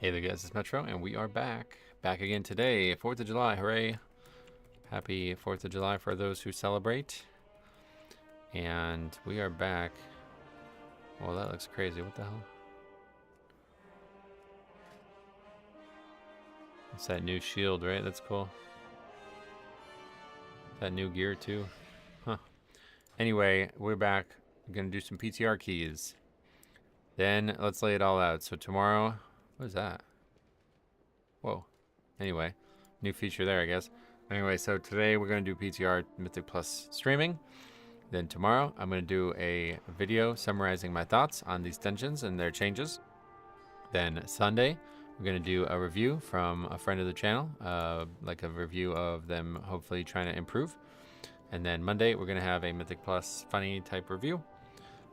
Hey there guys, it's Metro, and we are back. Back again today, 4th of July, hooray. Happy 4th of July for those who celebrate. And we are back. Well, that looks crazy, what the hell? It's that new shield, right? That's cool. That new gear too. Huh. Anyway, we're back. We're gonna do some PTR keys. Then, let's lay it all out. So tomorrow, what is that? Whoa. Anyway, new feature there, I guess. Anyway, so today we're going to do PTR Mythic Plus streaming. Then tomorrow, I'm going to do a video summarizing my thoughts on these dungeons and their changes. Then Sunday, we're going to do a review from a friend of the channel, like a review of them hopefully trying to improve. And then Monday, we're going to have a Mythic Plus funny type review.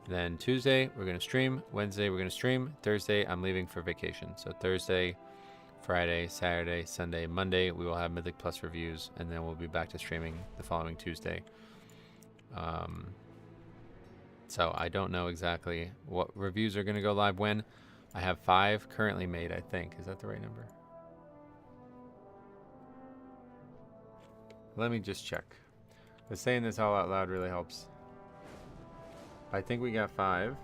Then Tuesday, we're going to stream. Wednesday, we're going to stream. Thursday, I'm leaving for vacation. So Thursday, Friday, Saturday, Sunday, Monday, we will have Mythic Plus reviews, and then we'll be back to streaming the following Tuesday. So I don't know exactly what reviews are going to go live when. I have 5 currently made, I think. Is that the right number? Let me just check. But saying this all out loud really helps. I think we got 5.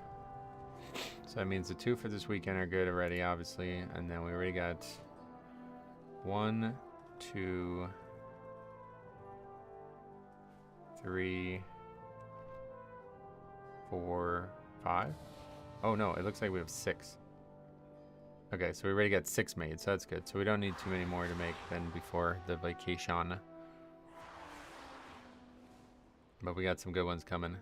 So that means the 2 for this weekend are good already, obviously. And then we already got 1, 2, 3, 4, 5. Oh no, it looks like we have 6. Okay, so we already got 6 made, so that's good. So we don't need too many more to make than before the vacation. But we got some good ones coming.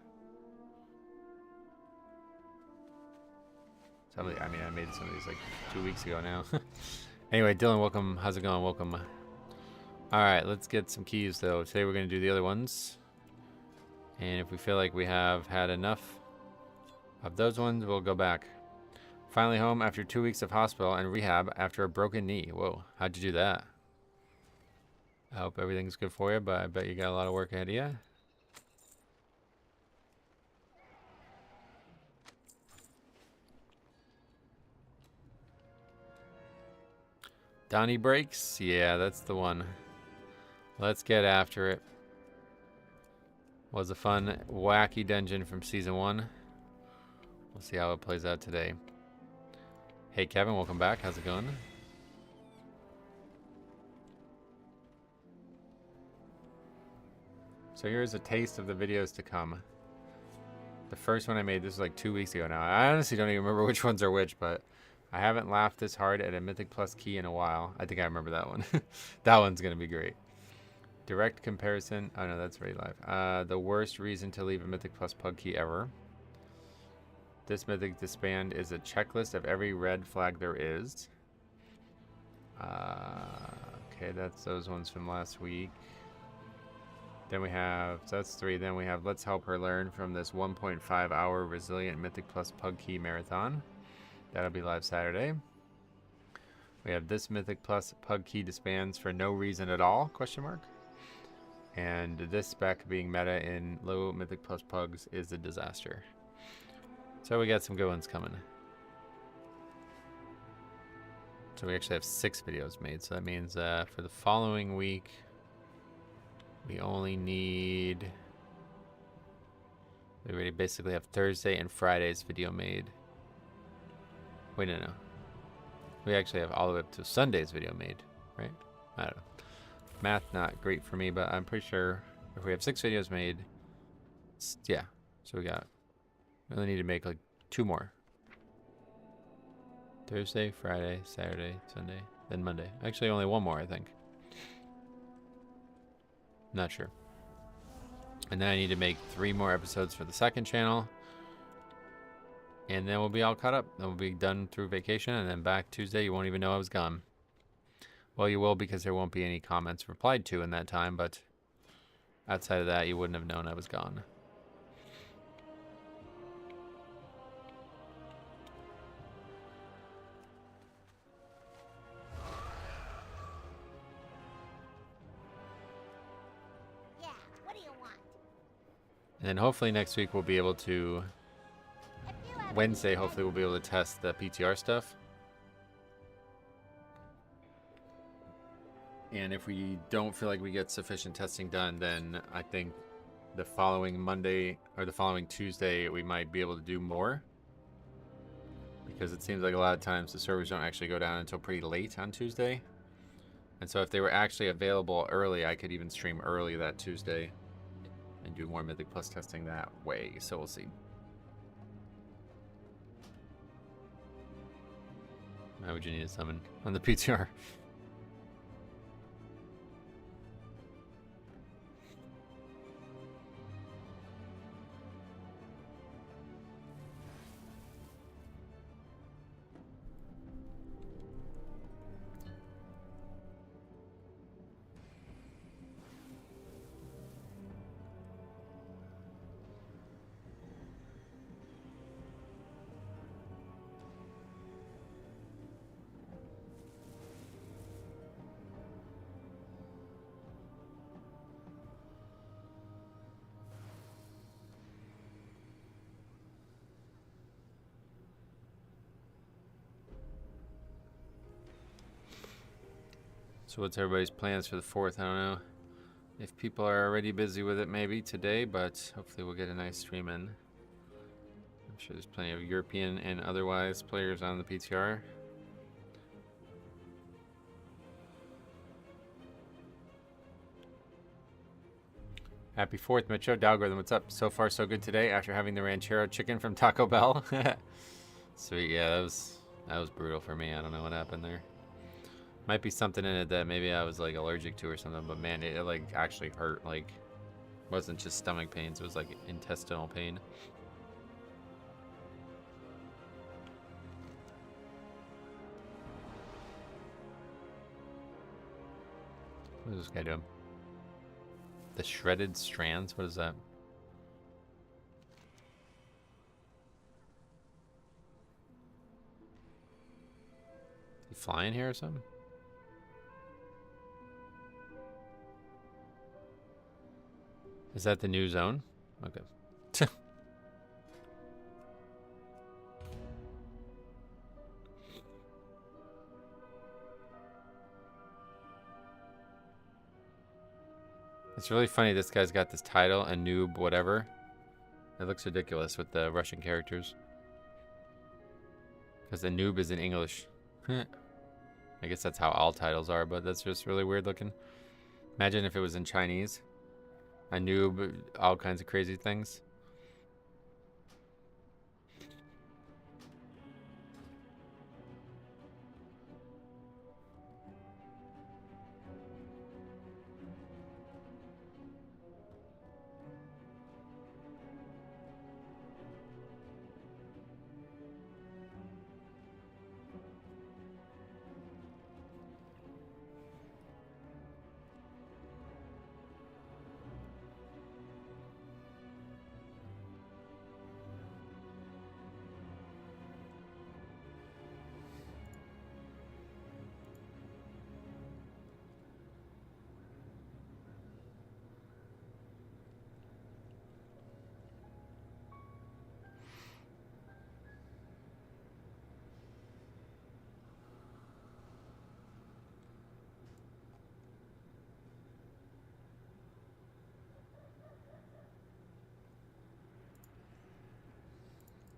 I mean, I made some of these like 2 weeks ago now. Anyway, Dylan, welcome. How's it going? Welcome. All right, let's get some keys, though. Today we're going to do the other ones. And if we feel like we have had enough of those ones, we'll go back. Finally home after 2 weeks of hospital and rehab after a broken knee. Whoa, how'd you do that? I hope everything's good for you, but I bet you got a lot of work ahead of you. Donnie Breaks? Yeah, that's the one. Let's get after it. Was a fun, wacky dungeon from Season 1. We'll see how it plays out today. Hey, Kevin, welcome back. How's it going? So here's a taste of the videos to come. The first one I made, this was like 2 weeks ago now. I honestly don't even remember which ones are which, but I haven't laughed this hard at a Mythic Plus key in a while. I think I remember that one. That one's going to be great. Direct comparison. Oh, no, that's already live. The worst reason to leave a Mythic Plus Pug key ever. This Mythic Disband is a checklist of every red flag there is. Okay, that's those ones from last week. Then we have, so that's 3. Then we have Let's Help Her Learn from this 1.5 hour Resilient Mythic Plus Pug Key Marathon. That'll be live Saturday. We have this Mythic Plus Pug Key Disbands for no reason at all, question mark. And this spec being meta in low Mythic Plus Pugs is a disaster. So we got some good ones coming. So we actually have 6 videos made. So that means for the following week, we only need... We already basically have Thursday and Friday's video made. Wait, no. We actually have all the way up to Sunday's video made, right? I don't know. Math not great for me, but I'm pretty sure if we have 6 videos made, yeah. So we only need to make like 2 more. Thursday, Friday, Saturday, Sunday, then Monday. Actually, only 1 more, I think. Not sure. And then I need to make 3 more episodes for the second channel. And then we'll be all caught up. Then we'll be done through vacation, and then back Tuesday. You won't even know I was gone. Well, you will, because there won't be any comments replied to in that time, but outside of that, you wouldn't have known I was gone. Yeah, what do you want? And then hopefully next week we'll be able to... Wednesday, hopefully we'll be able to test the PTR stuff. And if we don't feel like we get sufficient testing done, then I think the following Monday or the following Tuesday, we might be able to do more. Because it seems like a lot of times the servers don't actually go down until pretty late on Tuesday. And so if they were actually available early, I could even stream early that Tuesday and do more Mythic Plus testing that way. So we'll see. Why would you need a summon on the PTR? So what's everybody's plans for the 4th? I don't know if people are already busy with it maybe today, but hopefully we'll get a nice stream in. I'm sure there's plenty of European and otherwise players on the PTR. Happy 4th, Mitcho. Dalgoritham, what's up? So far so good today after having the ranchero chicken from Taco Bell. Sweet, yeah, that was brutal for me. I don't know what happened there. Might be something in it that maybe I was like allergic to or something, but man, it like actually hurt. Like, wasn't just stomach pains, it was like intestinal pain. What is this guy doing? The shredded strands? What is that? You flying here or something? Is that the new zone? Okay. It's really funny this guy's got this title, a noob whatever. It looks ridiculous with the Russian characters. Because the noob is in English. I guess that's how all titles are, but that's just really weird looking. Imagine if it was in Chinese. A noob, all kinds of crazy things.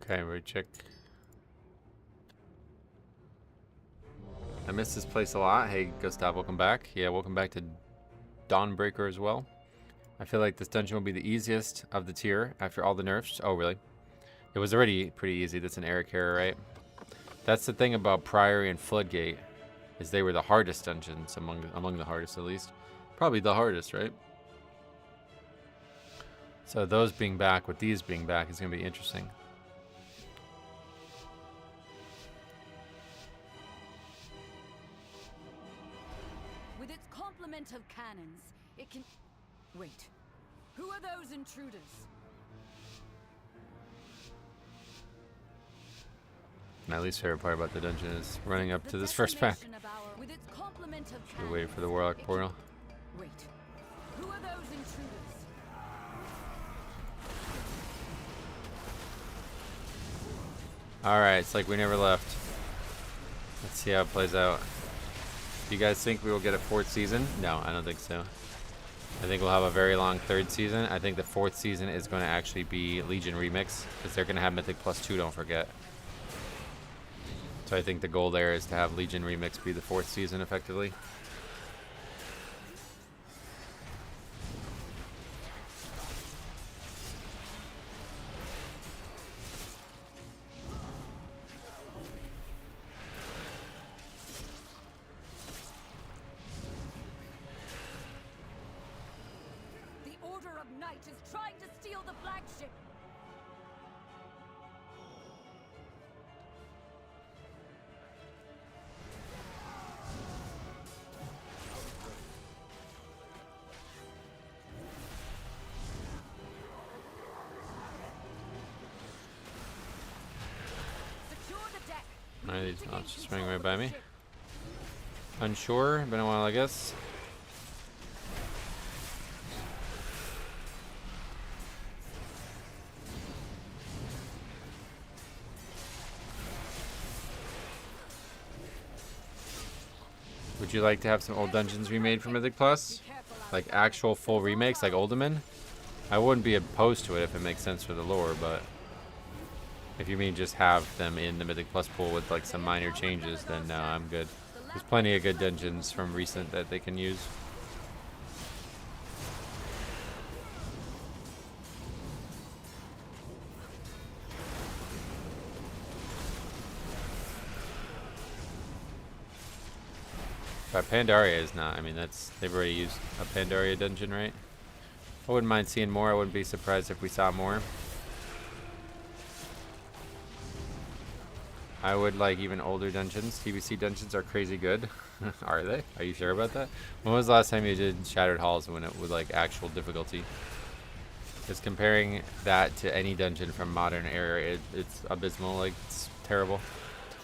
Okay, we check. I miss this place a lot. Hey, Gustav, welcome back. Yeah, welcome back to Dawnbreaker as well. I feel like this dungeon will be the easiest of the tier after all the nerfs. Oh, really? It was already pretty easy. That's an Eric error, right? That's the thing about Priory and Floodgate, is they were the hardest dungeons, among the hardest at least. Probably the hardest, right? So those being back, with these being back, is going to be interesting. Of cannons, it can... Wait, who are those intruders? My least favorite part about the dungeon is running up to this first pack. Should wait for the Warlock portal. Wait, who are those intruders? Alright, it's like we never left. Let's see how it plays out. Do you guys think we will get a 4th season? No, I don't think so. I think we'll have a very long 3rd season. I think the 4th season is going to actually be Legion Remix, because they're going to have Mythic Plus 2, don't forget. So I think the goal there is to have Legion Remix be the 4th season, effectively. Knight is trying to steal the flagship. Secure the deck. Alright, these knots just running right by me. Unsure, been a while, I guess. Would you like to have some old dungeons remade for Mythic Plus? Like actual full remakes, like Uldaman? I wouldn't be opposed to it if it makes sense for the lore, but if you mean just have them in the Mythic Plus pool with like some minor changes, then no, I'm good. There's plenty of good dungeons from recent that they can use. But Pandaria is not. I mean, they've already used a Pandaria dungeon, right? I wouldn't mind seeing more. I wouldn't be surprised if we saw more. I would like even older dungeons. TBC dungeons are crazy good. Are they? Are you sure about that? When was the last time you did Shattered Halls when it was like actual difficulty? Because comparing that to any dungeon from modern era, it's abysmal. Like, it's terrible.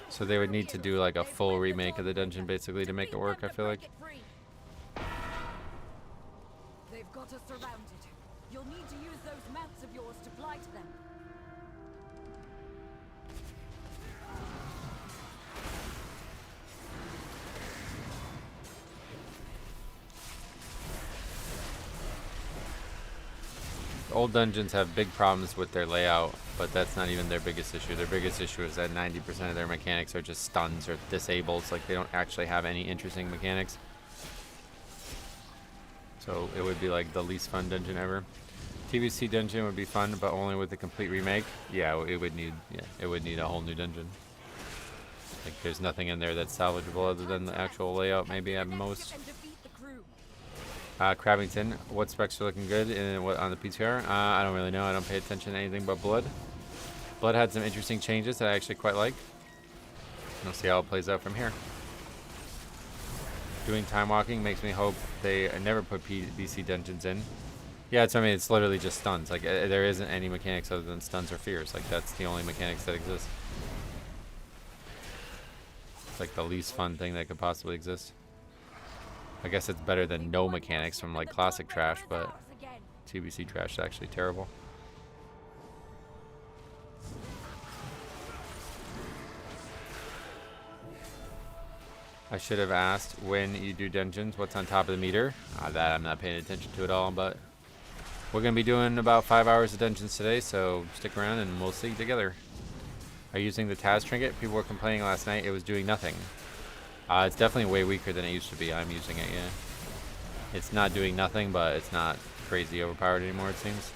So they would need to do like a full remake of the dungeon basically to make it work, I feel like. They've got us surrounded. You'll need to use those mounts of yours to fly to them. Old dungeons have big problems with their layout, but that's not even their biggest issue. Their biggest issue is that 90% of their mechanics are just stuns or disables. Like, they don't actually have any interesting mechanics. So it would be like the least fun dungeon ever. TBC dungeon would be fun, but only with a complete remake. Yeah, it would need a whole new dungeon. Like, there's nothing in there that's salvageable other than the actual layout, maybe at most. Crabbington, what specs are looking good and what on the PTR? I don't really know. I don't pay attention to anything but Blood. Blood had some interesting changes that I actually quite like. We'll see how it plays out from here. Doing time walking makes me hope they never put BC dungeons in. Yeah, it's, I mean, it's literally just stuns. Like, there isn't any mechanics other than stuns or fears. Like, that's the only mechanics that exist. It's like the least fun thing that could possibly exist. I guess it's better than no mechanics from like classic trash, but TBC trash is actually terrible. I should have asked when you do dungeons, what's on top of the meter? That I'm not paying attention to at all, but we're going to be doing about 5 hours of dungeons today, so stick around and we'll see together. Are you using the Taz trinket? People were complaining last night it was doing nothing. It's definitely way weaker than it used to be. I'm using it, yeah. It's not doing nothing, but it's not crazy overpowered anymore, it seems.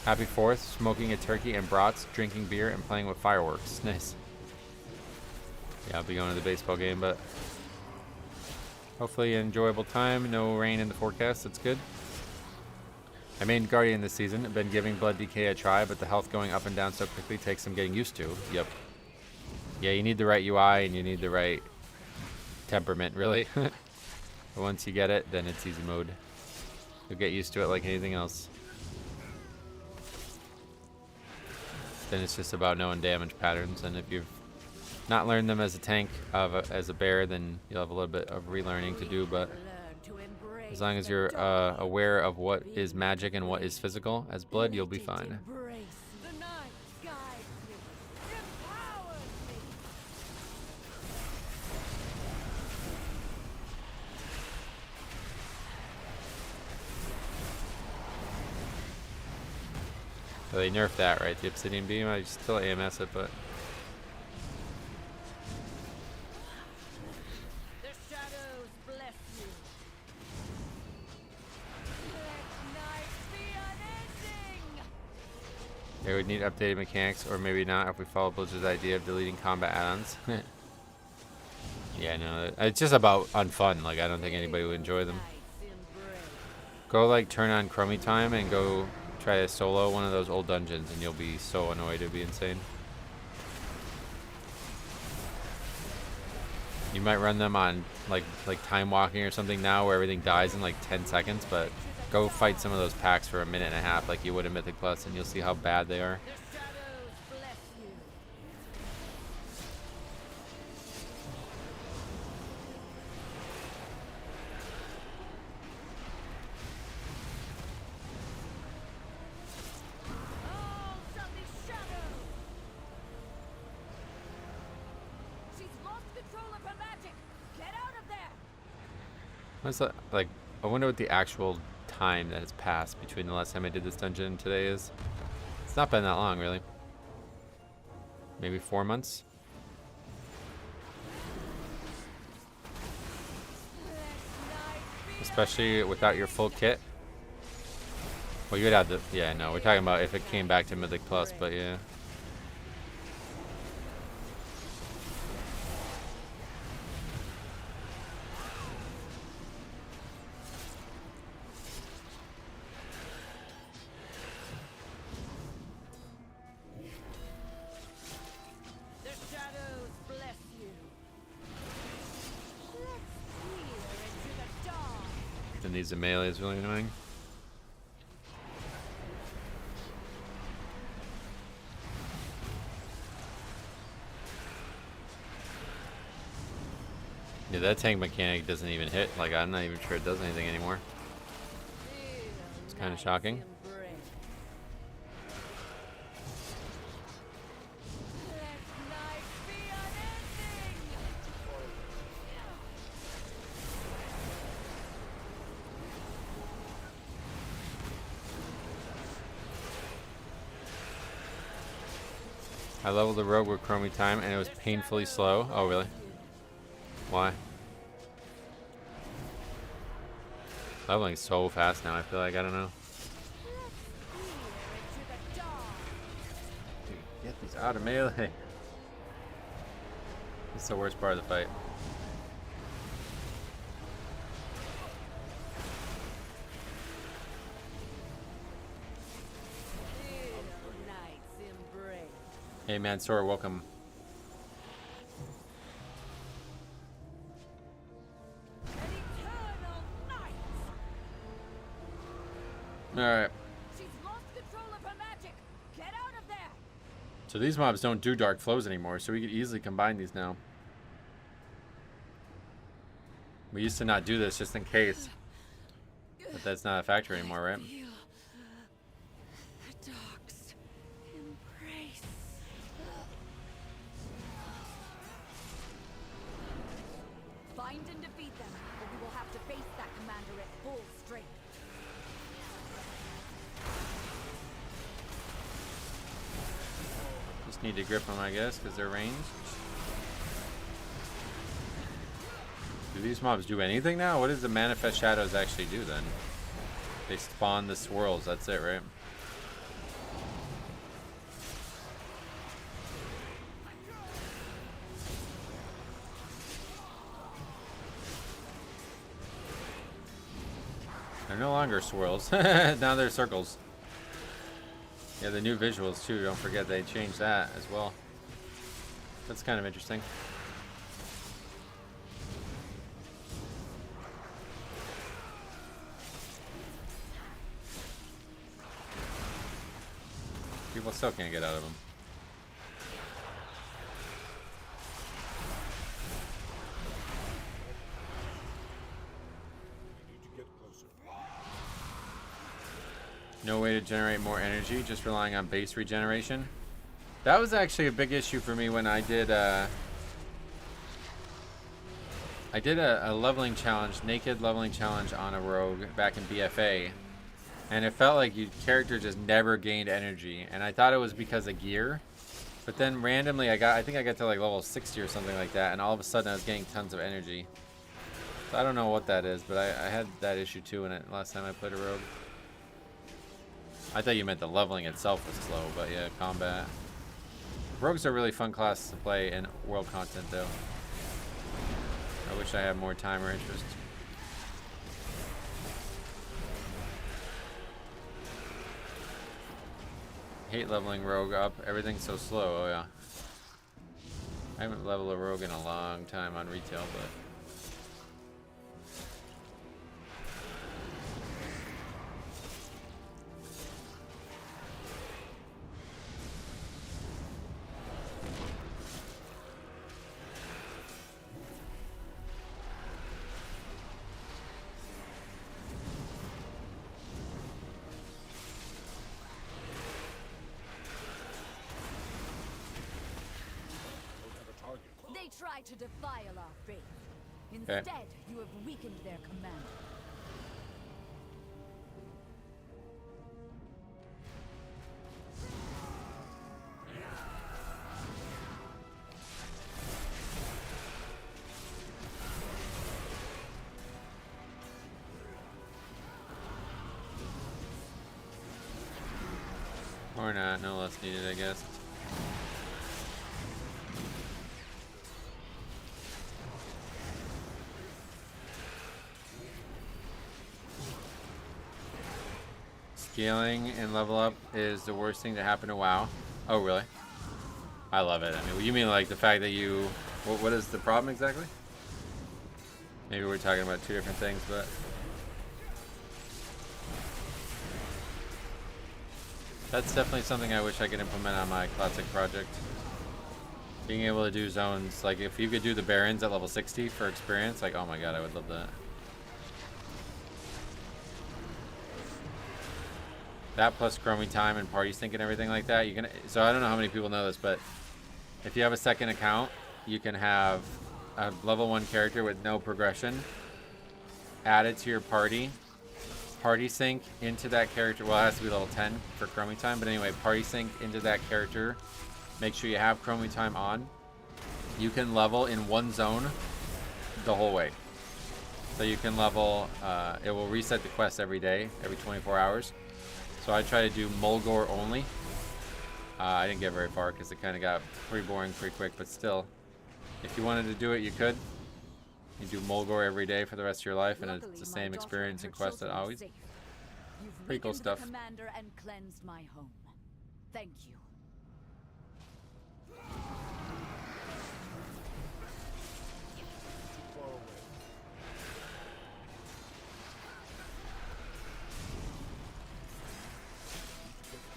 Happy 4th, smoking a turkey and brats, drinking beer, and playing with fireworks. Nice. Yeah, I'll be going to the baseball game, but hopefully an enjoyable time. No rain in the forecast, that's good. I mained Guardian this season. I've been giving Blood DK a try, but the health going up and down so quickly takes some getting used to. Yep. Yeah, you need the right UI and you need the right temperament, really. But once you get it, then it's easy mode. You'll get used to it like anything else. Then it's just about knowing damage patterns, and if you've not learned them as a tank, as a bear, then you'll have a little bit of relearning to do, but as long as you're aware of what is magic and what is physical as Blood, you'll be fine. So they nerfed that, right? The Obsidian Beam. I still AMS it, but The shadows bless you. Let night be unending. they would need updated mechanics, or maybe not if we follow Blizzard's idea of deleting combat add-ons. Yeah, no, it's just about unfun. Like, I don't think anybody would enjoy them. Night's embrace. Go, like, turn on Crummy Time and go try to solo one of those old dungeons, and you'll be so annoyed. It'd be insane. You might run them on, like time walking or something now, where everything dies in, like, 10 seconds, but go fight some of those packs for a minute and a half like you would in Mythic Plus, and you'll see how bad they are. The shadows bless you. All shall be shadows. She's lost control of her magic. Get out of there. What's that, like, I wonder what the actual time that has passed between the last time I did this dungeon and today is. It's not been that long, really. Maybe 4 months? Let night be Especially without your full kit. Well, you would have the... Yeah, no, we're talking about if it came back to Mythic Plus, but yeah. The shadows bless you. Let's peer into the dawn. And these melee is really annoying. Yeah, that tank mechanic doesn't even hit. Like, I'm not even sure it does anything anymore. It's kind of shocking. I leveled the rogue with Chromie Time and it was painfully slow. Oh, really? Why? Leveling so fast now, I feel like. I don't know. Dude, get these out of melee. It's the worst part of the fight. Hey, Mansoor, welcome. Alright. She's lost control of her magic. Get out of there. So these mobs don't do dark flows anymore, so we could easily combine these now. We used to not do this just in case. But that's not a factor anymore, right? Feel the dark's embrace. Find and defeat them, or we will have to face that commander at full strength. Just need to grip them, I guess, because they're ranged. Do these mobs do anything now? What does the Manifest Shadows actually do then? They spawn the swirls, that's it, right? They're no longer swirls. Now they're circles. Yeah, the new visuals too, don't forget they changed that as well. That's kind of interesting. People still can't get out of them. No way to generate more energy, just relying on base regeneration. That was actually a big issue for me when I did a leveling challenge, naked leveling challenge on a rogue back in BFA. and it felt like your character just never gained energy, and I thought it was because of gear, but then randomly I think I got to like level 60 or something like that, and all of a sudden I was getting tons of energy. So I don't know what that is, but I had that issue too in it last time I played a rogue. I thought you meant the leveling itself was slow, but yeah, combat. Rogues are a really fun class to play in world content though. I wish I had more time or interest. Hate leveling rogue up. Everything's so slow. Oh yeah. I haven't leveled a rogue in a long time on retail, but They try to defile our faith. Instead, you have weakened their commander. or not. No less needed, I guess. Scaling and level up is the worst thing to happen to WoW. Oh, really? I love it. I mean, you mean like the fact that you... What is the problem exactly? Maybe we're talking about two different things, but... That's definitely something I wish I could implement on my classic project. Being able to do zones, like if you could do the Barons at level 60 for experience, like, oh my god, I would love that. That plus chroming time and party sync and everything like that, you can. So I don't know how many people know this, but if you have a second account, you can have a level 1 character with no progression added to your party sync into that character. Well, it has to be level 10 for chroming time, but anyway, party sync into that character. Make sure you have chroming time on. You can level in one zone the whole way. So you can level, it will reset the quest every day, every 24 hours. So I try to do Mulgore only. I didn't get very far because it kind of got pretty boring pretty quick, but still, if you wanted to do it, you could. You do Mulgore every day for the rest of your life, and it's the same experience and quest that always. Pretty cool stuff. Commander and cleansed my home. Thank you.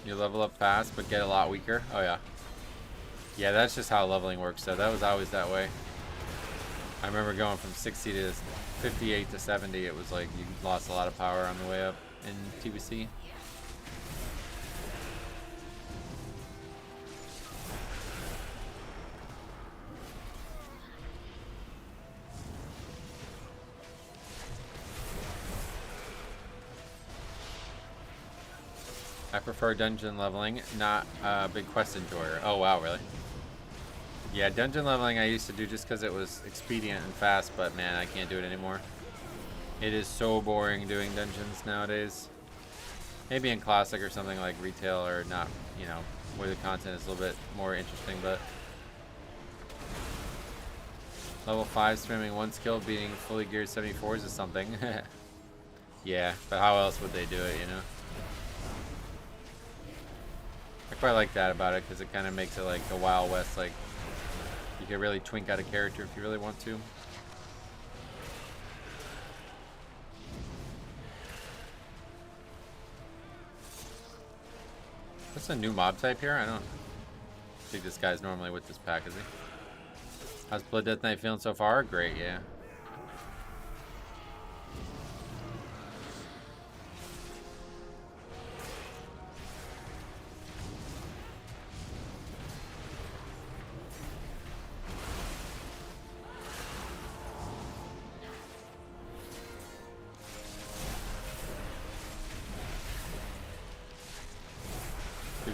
You level up fast, but get a lot weaker. Oh yeah. Yeah, that's just how leveling works. So that was always that way. I remember going from 60 to 58 to 70. It was like you lost a lot of power on the way up in TBC. I prefer dungeon leveling, not a big quest enjoyer. Oh wow, really? Yeah, dungeon leveling I used to do just because it was expedient and fast, but man, I can't do it anymore. It is so boring doing dungeons nowadays. Maybe in classic or something like retail or not, you know, where the content is a little bit more interesting, but... Level 5 spamming one skill beating fully geared 74s is something. Yeah, but how else would they do it, you know? I quite like that about it because it kind of makes it like the Wild West. Like you can really twink out a character if you really want to. What's a new mob type here? I don't think this guy's normally with this pack, is he? How's Blood Death Knight feeling so far? Great, yeah.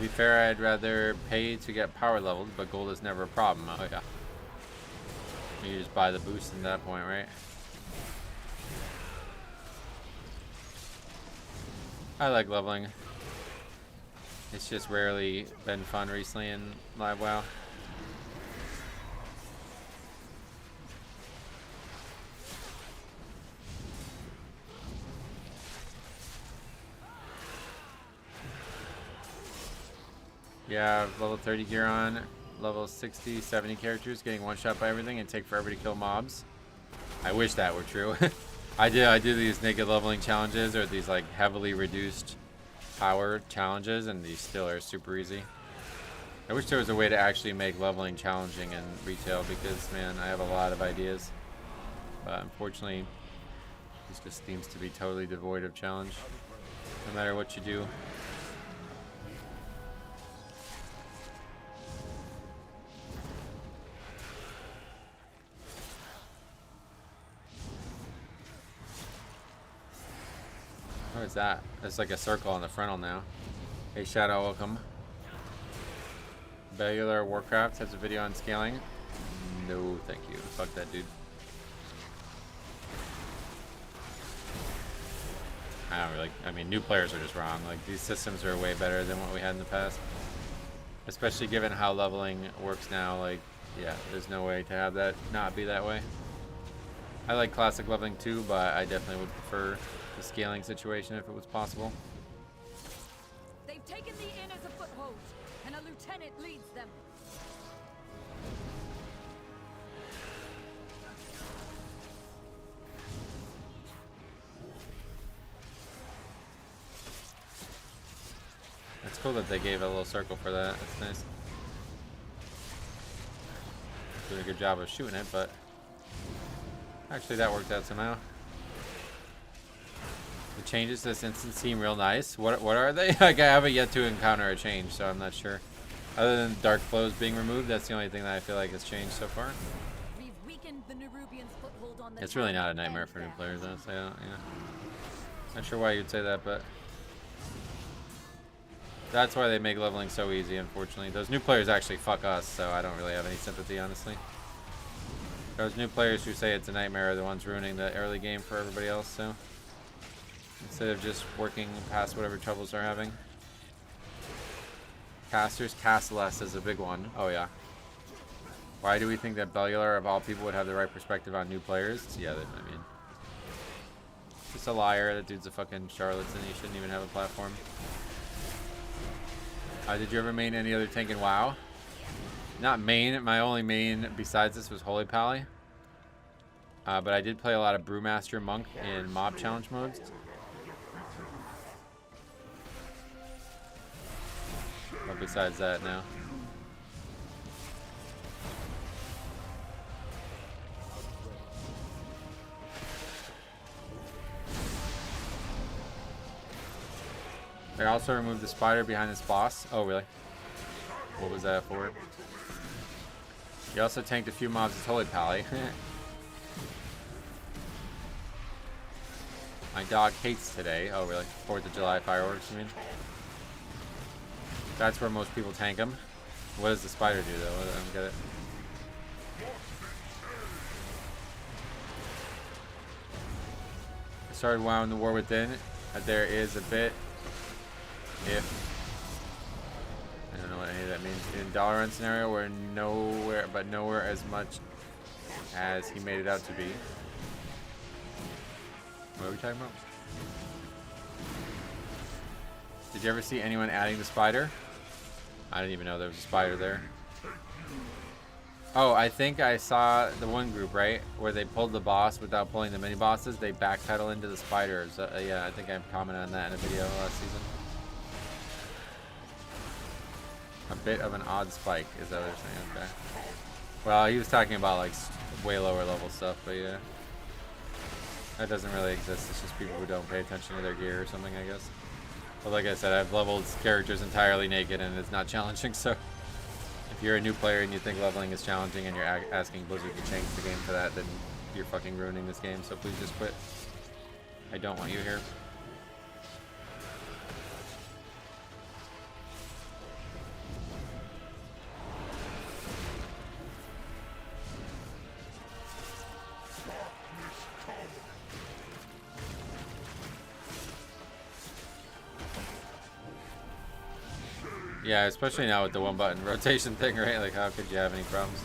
be fair, I'd rather pay to get power leveled, but gold is never a problem. Oh yeah. You just buy the boost at that point, right? I like leveling. It's just rarely been fun recently in Live WoW. Yeah, level 30 gear on, level 60, 70 characters, getting one shot by everything and take forever to kill mobs. I wish that were true. I do these naked leveling challenges or these like heavily reduced power challenges, and these still are super easy. I wish there was a way to actually make leveling challenging in retail, because man, I have a lot of ideas, but unfortunately this just seems to be totally devoid of challenge no matter what you do. What is that? It's like a circle on the frontal now. Hey Shadow, welcome. Bellular Warcraft has a video on scaling. No, thank you. Fuck that dude. I mean, new players are just wrong. Like, these systems are way better than what we had in the past. Especially given how leveling works now. Like, yeah, there's no way to have that not be that way. I like classic leveling too, but I definitely would prefer the scaling situation if it was possible. They've taken the inn as a foothold, and a lieutenant leads them. It's cool that they gave a little circle for that. That's nice. Doing a good job of shooting it, but actually that worked out somehow. The changes to this instance seem real nice. What are they? Like, I haven't yet to encounter a change, so I'm not sure. Other than dark flows being removed, that's the only thing that I feel like has changed so far. We've weakened the Nerubians' foothold on the It's really not a nightmare for new players, honestly. Yeah. Not sure why you'd say that, but that's why they make leveling so easy, unfortunately. Those new players actually fuck us, so I don't really have any sympathy, honestly. Those new players who say it's a nightmare are the ones ruining the early game for everybody else, so instead of just working past whatever troubles they're having. Casters, cast less is a big one. Oh yeah. Why do we think that Bellular of all people would have the right perspective on new players? Yeah, I mean, just a liar. That dude's a fucking charlatan. He shouldn't even have a platform. Did you ever main any other tank in WoW? Not main. My only main besides this was Holy Pally. But I did play a lot of Brewmaster Monk in mob challenge modes. But besides that, no. They also removed the spider behind this boss. Oh, really? What was that for? You also tanked a few mobs with Holy Pally. My dog hates today. Oh, really? 4th of July fireworks, you mean? That's where most people tank them. What does the spider do, though? I don't get it. I started WoW in the War Within. There is a bit, I don't know what any of that means. In Dalaran scenario, where nowhere as much as he made it out to be. What are we talking about? Did you ever see anyone adding the spider? I didn't even know there was a spider there. Oh, I think I saw the one group, right? Where they pulled the boss without pulling the mini bosses. They backpedal into the spiders. Yeah, I think I commented on that in a video last season. A bit of an odd spike, is that what you're saying? Okay. Well, he was talking about like way lower level stuff, but yeah. That doesn't really exist. It's just people who don't pay attention to their gear or something, I guess. But like I said, I've leveled characters entirely naked and it's not challenging, so if you're a new player and you think leveling is challenging and you're asking Blizzard to change the game for that, then you're fucking ruining this game, so please just quit. I don't want you here. Yeah, especially now with the one button rotation thing, right? Like, how could you have any problems?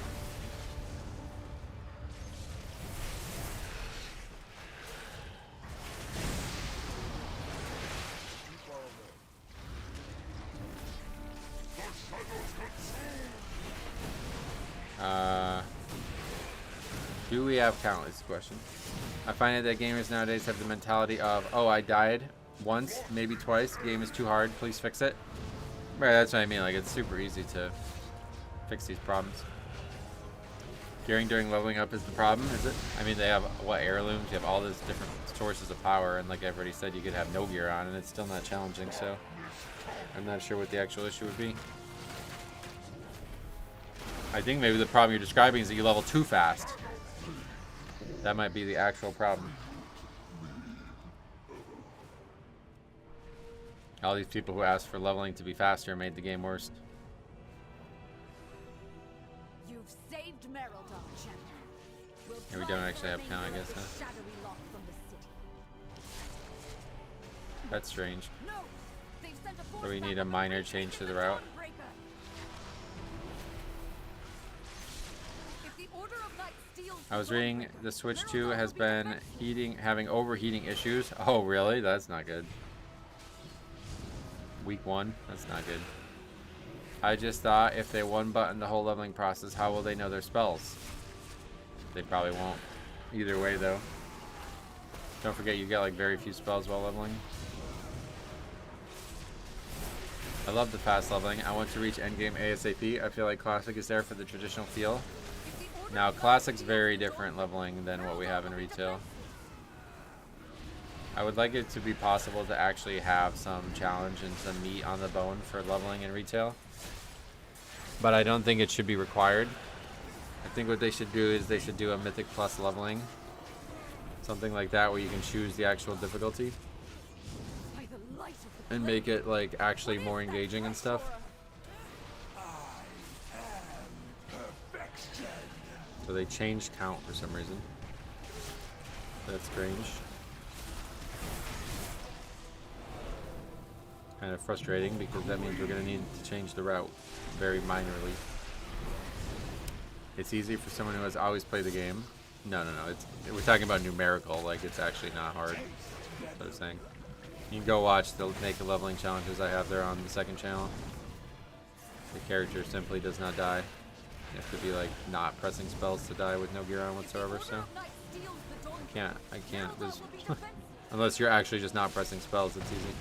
Do we have count is the question. I find that gamers nowadays have the mentality of, oh, I died once, maybe twice. Game is too hard. Please fix it. Right, that's what I mean. Like, it's super easy to fix these problems. Gearing during leveling up is the problem, is it? I mean, they have, what, heirlooms? You have all those different sources of power, and like I've already said, you could have no gear on, and it's still not challenging, so I'm not sure what the actual issue would be. I think maybe the problem you're describing is that you level too fast. That might be the actual problem. All these people who asked for leveling to be faster made the game worse. You've saved Merildon, champion. We'll Yeah, we don't actually have count, I guess, huh? shadowy lock from the city. That's strange. No, they've sent a So we force need back a on minor the change to the Dawnbreaker. route. If the Order of Knights steals I was the reading Dawnbreaker, the Switch Merildon 2 has will be been defenseless. having overheating issues. Oh, really? That's not good. Week 1? That's not good. I just thought if they one button the whole leveling process, how will they know their spells? They probably won't. Either way, though. Don't forget you get like very few spells while leveling. I love the fast leveling. I want to reach endgame ASAP. I feel like Classic is there for the traditional feel. If the Order Now, of Knights Classic's steals very the different Dawnbreaker, leveling than what we have in Merildon will be retail. defenseless. I would like it to be possible to actually have some challenge and some meat on the bone for leveling in retail. But I don't think it should be required. I think what they should do is they should do a Mythic Plus leveling. Something like that where you can choose the actual difficulty By the light of the and make it like actually more engaging and stuff. So they changed count for some reason. That's strange. Kind of frustrating because that means we're going to need to change the route very minorly. It's easy for someone who has always played the game. No. We're talking about numerical, like it's actually not hard. That's what I was saying. You can go watch the naked leveling challenges I have there on the second channel. The character simply does not die. You have to be like not pressing spells to die with no gear on whatsoever, so I can't. There's unless you're actually just not pressing spells, it's easy.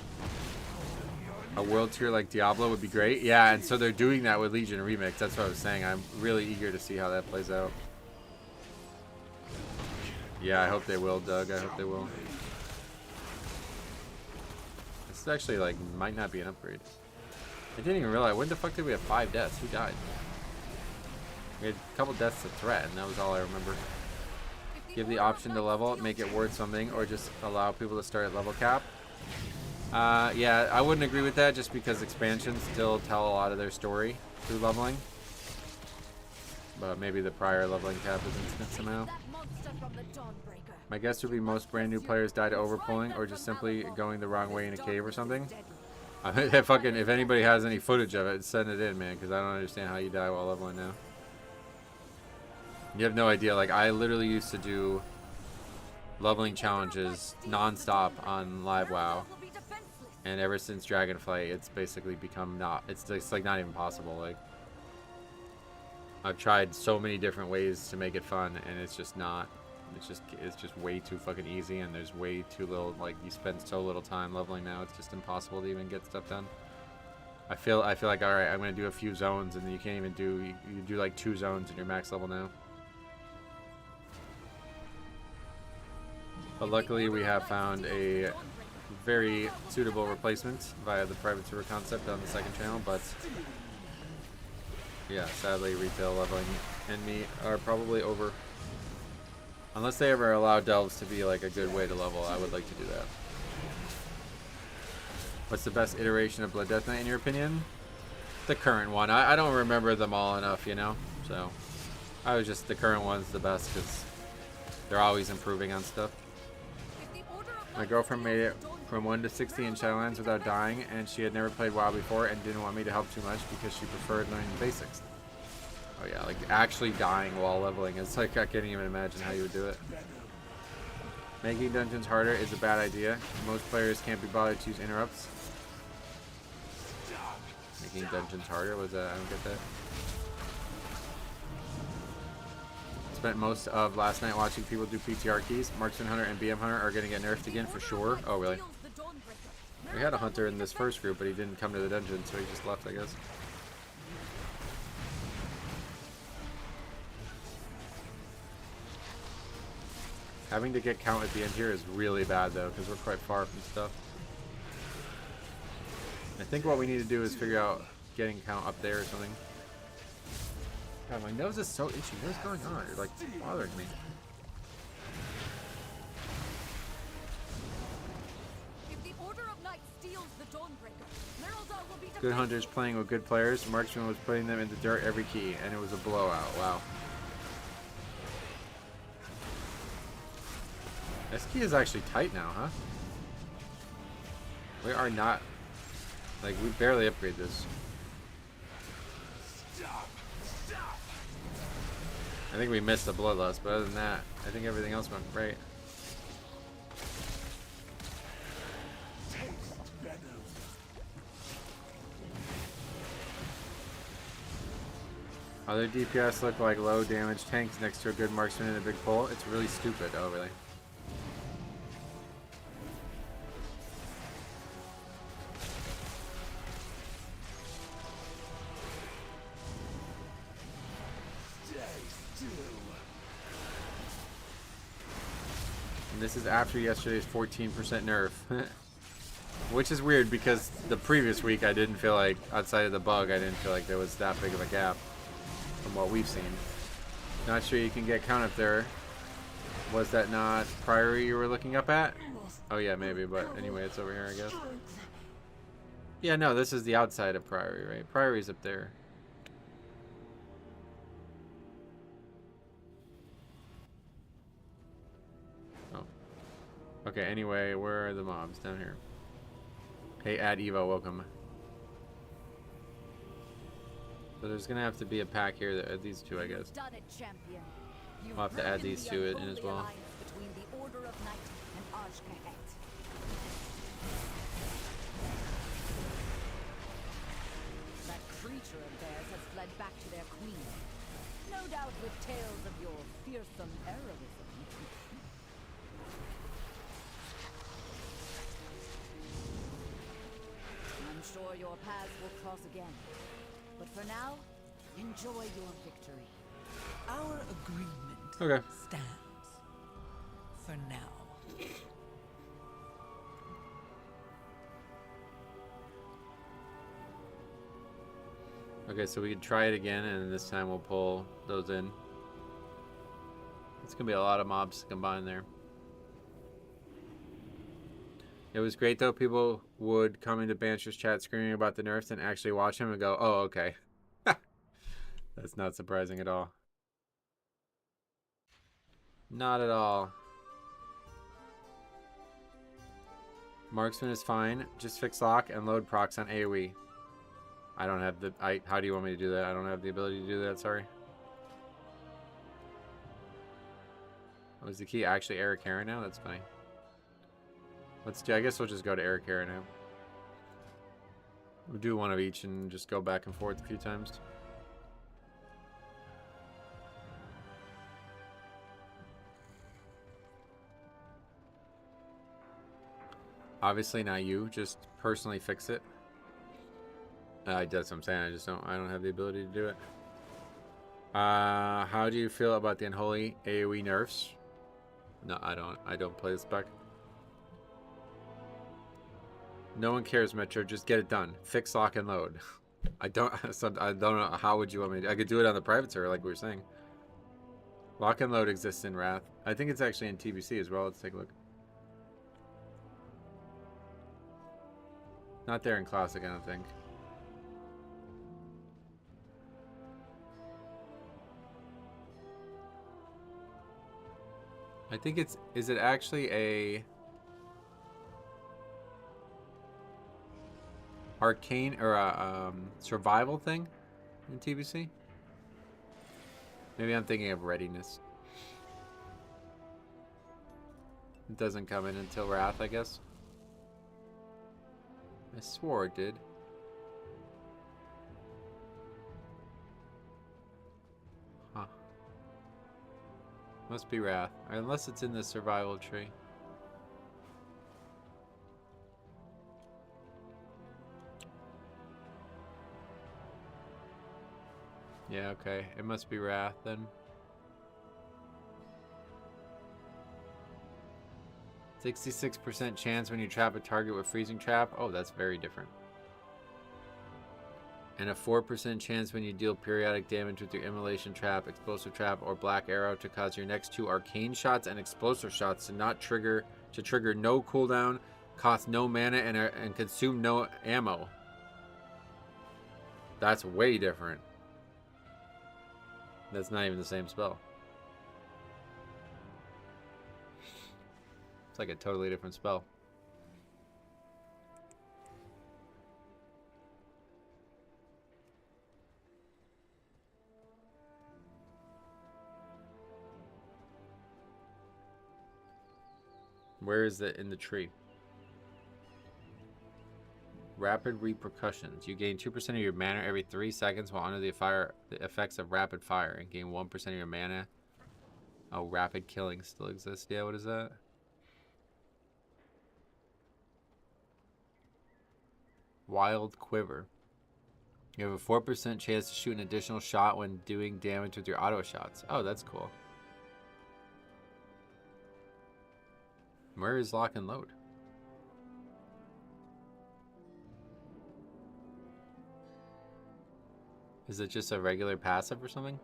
A world tier like Diablo would be great. Yeah, and so they're doing that with Legion Remix. That's what I was saying. I'm really eager to see how that plays out. Yeah, I hope they will, Doug. I hope they will. This is actually like might not be an upgrade. I didn't even realize. When the fuck did we have 5 deaths? Who died? We had a couple deaths to threat, and that was all I remember. Give the option to level, make it worth something, or just allow people to start at level cap. Yeah, I wouldn't agree with that just because expansions still tell a lot of their story through leveling. But maybe the prior leveling cap is instant somehow. My guess would be most brand new players die to overpulling or just simply going the wrong way in a cave or something. If anybody has any footage of it, send it in, man, because I don't understand how you die while leveling now. You have no idea. Like, I literally used to do leveling challenges non-stop on live WoW. And ever since Dragonflight, it's basically become it's like not even possible. Like, I've tried so many different ways to make it fun, and it's just not. It's just way too fucking easy, and there's way too little. Like, you spend so little time leveling now. It's just impossible to even get stuff done. I feel like, all right, I'm gonna do a few zones, and you can't even do. You do like 2 zones, and you're max level now. But luckily, we have found a very suitable replacement via the private server concept on the second channel, but yeah, sadly retail leveling and me are probably over. Unless they ever allow delves to be like a good way to level, I would like to do that. What's the best iteration of Blood Death Knight in your opinion? The current one. I don't remember them all enough, you know, so I was just the current one's the best because they're always improving on stuff. My girlfriend made it from 1 to 60 in Shadowlands without dying, and she had never played WoW before and didn't want me to help too much because she preferred learning the basics. Oh yeah, like actually dying while leveling. It's like I can't even imagine how you would do it. Making dungeons harder is a bad idea. Most players can't be bothered to use interrupts. Making dungeons harder? Was that? I don't get that. Spent most of last night watching people do PTR keys. Marksman Hunter and BM Hunter are going to get nerfed again for sure. Oh, really? We had a hunter in this first group, but he didn't come to the dungeon, so he just left, I guess. Having to get count at the end here is really bad, though, because we're quite far from stuff. I think what we need to do is figure out getting count up there or something. God, my nose is so itchy. What is going on? You're like bothering me. If the Order of Knights steals the Dawnbreaker, Merildar will be Good hunters playing with good players. Marksman was putting them in the dirt every key, and it was a blowout. Wow. This key is actually tight now, huh? We are not... Like, we barely upgrade this. I think we missed the Bloodlust, but other than that, I think everything else went right. Other DPS look like low damage tanks next to a good marksman in a big pole. It's really stupid. Oh, really? And this is after yesterday's 14% nerf. Which is weird because the previous week I didn't feel like, outside of the bug, I didn't feel like there was that big of a gap from what we've seen. Not sure you can get count up there. Was that not Priory you were looking up at? Oh yeah, maybe, but anyway, it's over here, I guess. Yeah, no, this is the outside of Priory, right? Priory's up there. Okay, anyway, where are the mobs? Down here. Hey, Ad Evo, welcome. So there's gonna have to be a pack here that these two, I guess. I'll have to add these two in as well. Between the Order of Knight and Archcahet. That creature of theirs has fled back to their queen. No doubt with tales of your fearsome heroism. I'm sure your paths will cross again. But for now, enjoy your victory. Our agreement stands. For now. Okay, so we can try it again, and this time we'll pull those in. It's gonna be a lot of mobs to combine there. It was great though. People would come into Bancher's chat screaming about the nerfs and actually watch him and go, "Oh, okay." That's not surprising at all. Not at all. Marksman is fine. Just fix lock and load procs on AoE. I don't have the... how do you want me to do that? I don't have the ability to do that, sorry. Was the key actually Eric Heron now? That's funny. Let's do... I guess we'll just go to Eric Heron now. We'll do one of each and just go back and forth a few times. Obviously not you, just personally fix it. That's what I'm saying. I don't have the ability to do it. How do you feel about the unholy AoE nerfs? No, I don't play the spec. No one cares, Metro. Just get it done. Fix lock and load. I don't know. How would you want me to? I could do it on the private server, like we were saying. Lock and load exists in Wrath. I think it's actually in TBC as well. Let's take a look. Not there in Classic, I don't think. I think it's... Is it actually a... arcane or a survival thing in TBC? Maybe I'm thinking of readiness. It doesn't come in until Wrath, I guess. I swore it did. Huh. Must be Wrath. Unless it's in the survival tree. Yeah, okay. It must be Wrath then. 66% chance when you trap a target with freezing trap. Oh, that's very different. And a 4% chance when you deal periodic damage with your immolation trap, explosive trap, or black arrow to cause your next 2 arcane shots and explosive shots to trigger no cooldown, cost no mana, and consume no ammo. That's way different. That's not even the same spell. It's like a totally different spell. Where is it in the tree? Rapid repercussions. You gain 2% of your mana every 3 seconds while under the effects of rapid fire and gain 1% of your mana. Oh, rapid killing still exists. Yeah, what is that? Wild Quiver. You have a 4% chance to shoot an additional shot when doing damage with your auto shots. Oh, that's cool. Where is Lock and Load? Is it just a regular passive or something?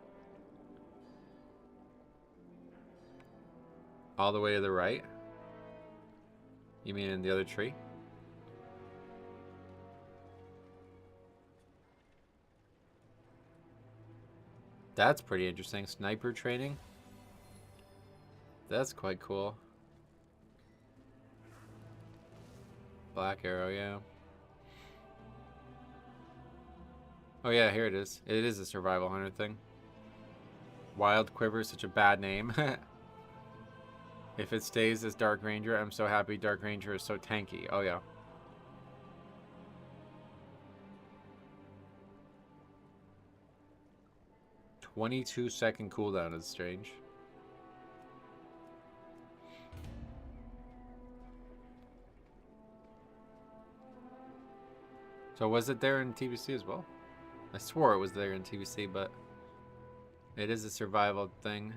All the way to the right? You mean in the other tree? That's pretty interesting. Sniper training? That's quite cool. Black arrow, yeah. Oh yeah, here it is. It is a survival hunter thing. Wild Quiver is such a bad name. If it stays as Dark Ranger, I'm so happy Dark Ranger is so tanky. Oh yeah. "22-second cooldown" is strange. So was it there in TBC as well? I swore it was there in TBC, but it is a survival thing.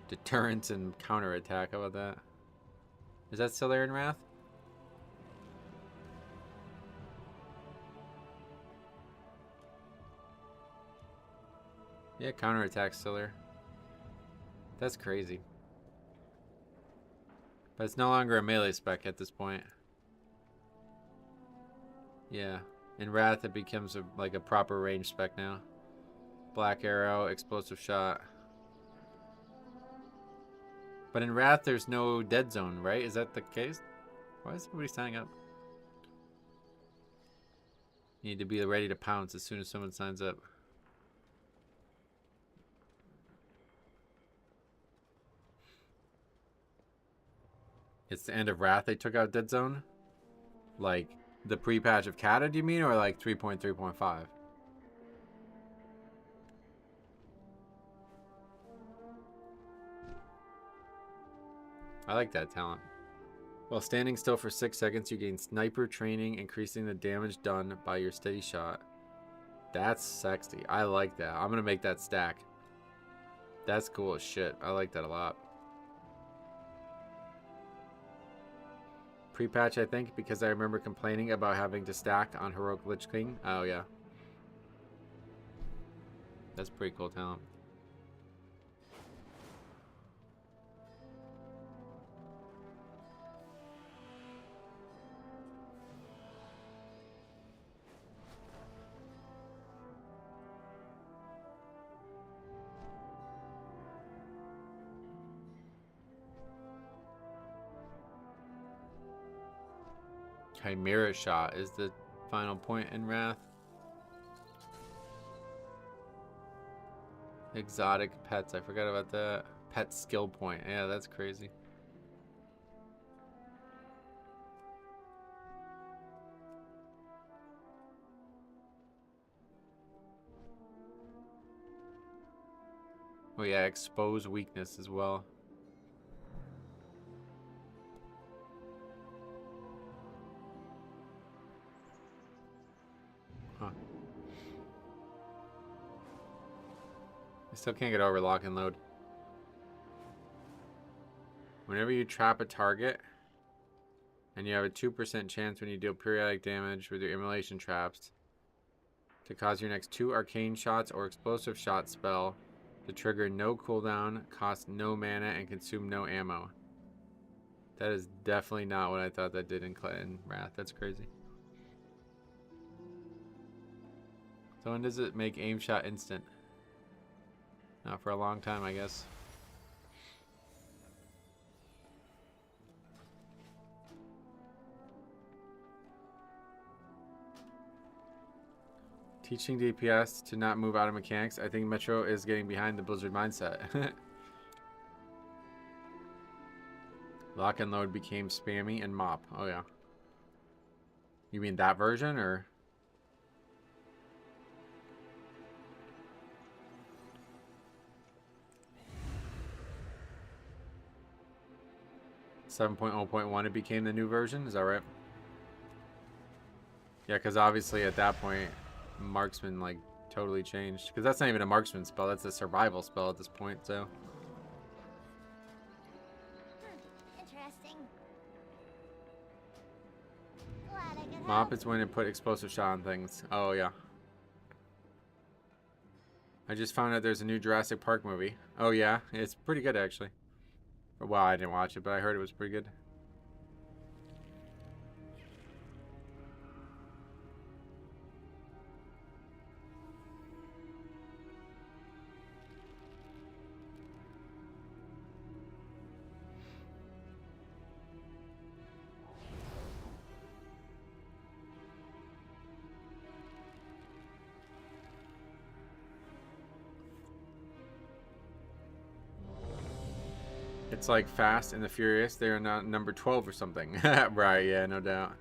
Deterrence and counterattack. How about that? Is that still there in Wrath? Yeah, counterattack's still there. That's crazy. But it's no longer a melee spec at this point. Yeah. In Wrath, it becomes like a proper range spec now. Black arrow, explosive shot. But in Wrath, there's no dead zone, right? Is that the case? Why is everybody signing up? You need to be ready to pounce as soon as someone signs up. It's the end of Wrath. They took out dead zone? Like the pre-patch of Kata, do you mean? Or like 3.3.5? I like that talent. While standing still for 6 seconds, you gain sniper training, increasing the damage done by your steady shot. That's sexy. I like that. I'm going to make that stack. That's cool as shit. I like that a lot. Pre-patch, I think, because I remember complaining about having to stack on Heroic Lich King. Oh, yeah. That's pretty cool talent. Chimera Shot is the final point in Wrath. Exotic pets. I forgot about that. Pet skill point. Yeah, that's crazy. Oh yeah, expose weakness as well. Huh. I still can't get over lock and load. Whenever you trap a target, and you have a 2% chance when you deal periodic damage with your immolation traps to cause your next 2 arcane shots or explosive shot spell to trigger no cooldown, cost no mana, and consume no ammo. That is definitely not what I thought that did in Wrath. That's crazy. So when does it make aim shot instant? Not for a long time, I guess. Teaching DPS to not move out of mechanics. I think Metro is getting behind the Blizzard mindset. Lock and load became spammy and mop. Oh yeah. You mean that version or? .0.1 it became the new version, is that right? Yeah, because obviously at that point marksman like totally changed, because that's not even a marksman spell, that's a survival spell at this point. So Interesting. Glad I could mop help. is when it put explosive shot on things. Oh yeah. I just found out there's a new Jurassic Park movie. Oh yeah, it's pretty good actually. Well, I didn't watch it, but I heard it was pretty good. It's like Fast and the Furious. They are not number 12 or something. Right, yeah, no doubt.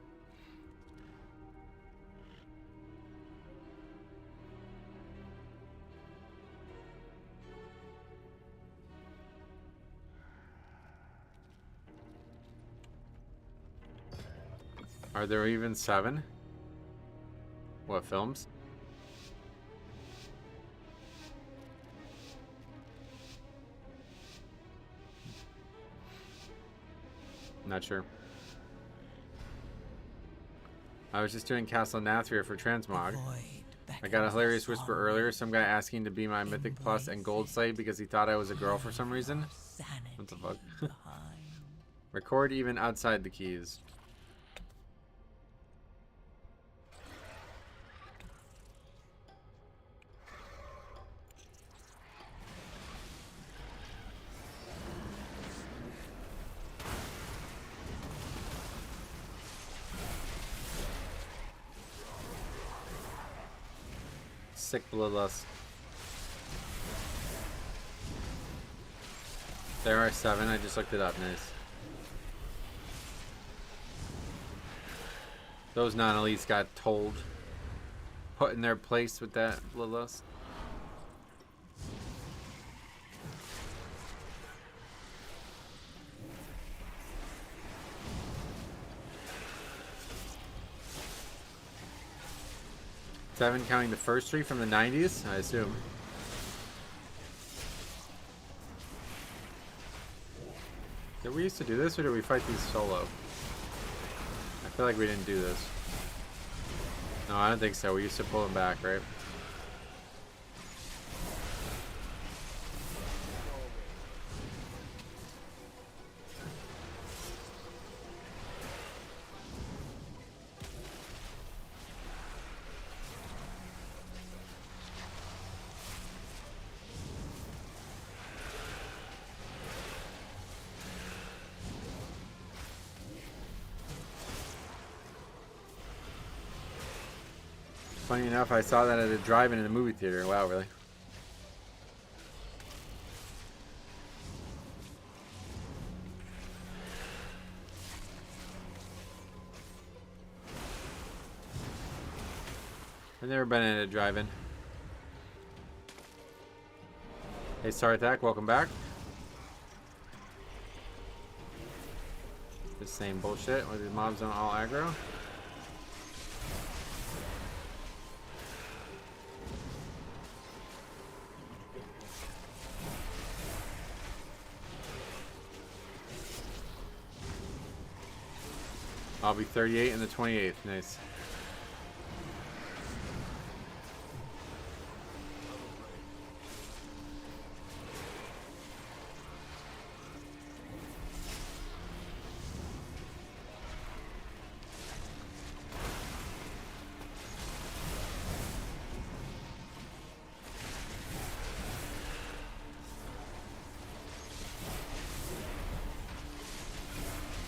Are there even 7? What, films? Not sure. I was just doing Castle Nathria for Transmog. I got a hilarious whisper earlier. Some guy asking to be my Mythic Plus and Gold Slate because he thought I was a girl for some reason. What the fuck? Record even outside the keys. Sick bloodlust. There are 7. I just looked it up. Nice. Those non-elites got told. Put in their place with that bloodlust. Seven counting the first 3 from the 90s, I assume. Did we used to do this, or did we fight these solo? I feel like we didn't do this. No, I don't think so. We used to pull them back, right? Funny enough, I saw that at a drive-in in the movie theater. Wow, really? I've never been in a drive-in. Hey, Sarthak, welcome back. The same bullshit with these mobs on all aggro. I'll be 38 in the 28th. Nice.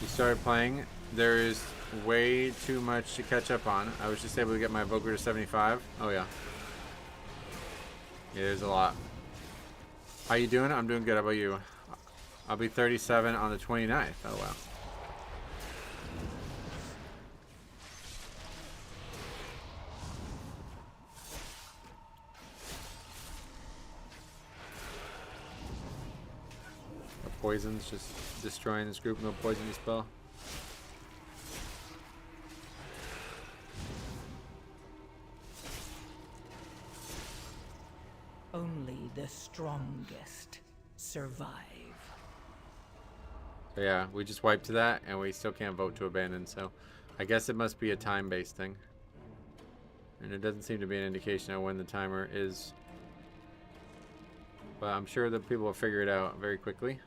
You started playing. There is way too much to catch up on. I was just able to get my Evoker to 75. Oh yeah. Yeah, there's a lot. How you doing? I'm doing good. How about you? I'll be 37 on the 29th. Oh wow. The poison's just destroying this group. No poison to spell. Only the strongest survive. So yeah, we just wiped to that, and we still can't vote to abandon, so I guess it must be a time-based thing. And it doesn't seem to be an indication of when the timer is. But I'm sure that people will figure it out very quickly.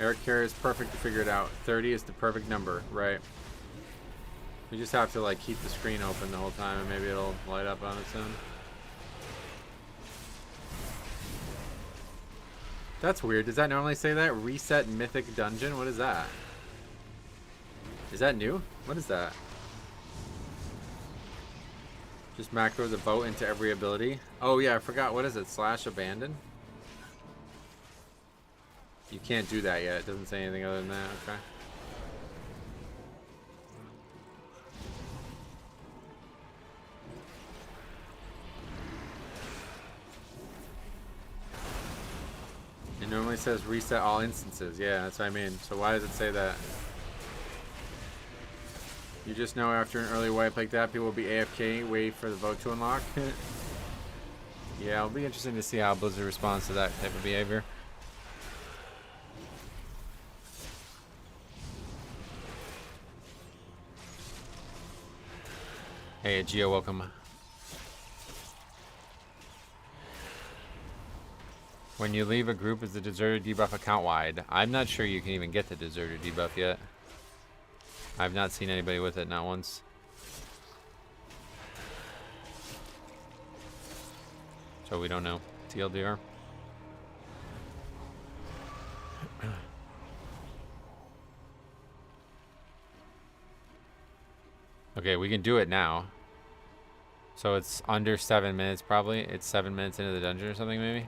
Eric Carey is perfect to figure it out. 30 is the perfect number, right? We just have to like keep the screen open the whole time and maybe it'll light up on its own. That's weird. Does that normally say that? Reset Mythic Dungeon? What is that? Is that new? What is that? Just macro the boat into every ability. Oh yeah, I forgot. What is it? Slash abandon? You can't do that yet. It doesn't say anything other than that. Okay. It normally says reset all instances. Yeah, that's what I mean. So why does it say that? You just know after an early wipe like that, people will be AFK, wait for the vote to unlock. Yeah, it'll be interesting to see how Blizzard responds to that type of behavior. Hey, Gio, welcome. When you leave a group, is the deserter debuff account-wide? I'm not sure you can even get the deserter debuff yet. I've not seen anybody with it, not once. So we don't know. TLDR. Okay, we can do it now. So it's under 7 minutes probably. It's 7 minutes into the dungeon or something maybe.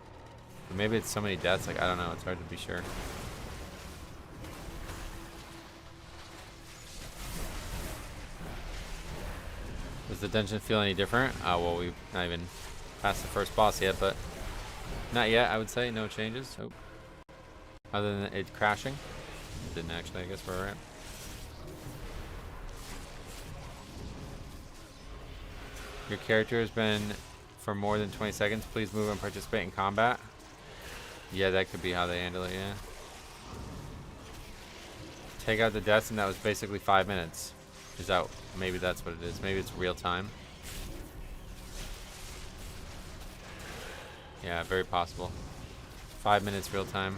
But maybe it's so many deaths, like I don't know, it's hard to be sure. Does the dungeon feel any different? Well, we've not even passed the first boss yet, but not yet, I would say. No changes. Oh. Other than it crashing. It didn't actually, I guess we're alright. Your character has been for more than 20 seconds. Please move and participate in combat. Yeah, that could be how they handle it, yeah. Take out the deaths, and that was basically 5 minutes. Is that, maybe that's what it is. Maybe it's real time. Yeah, very possible. 5 minutes real time.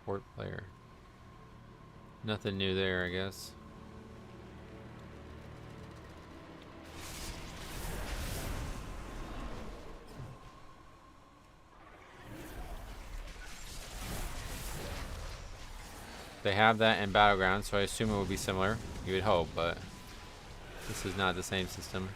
Support player. Nothing new there, I guess. They have that in Battlegrounds, so I assume it would be similar. You would hope, but this is not the same system.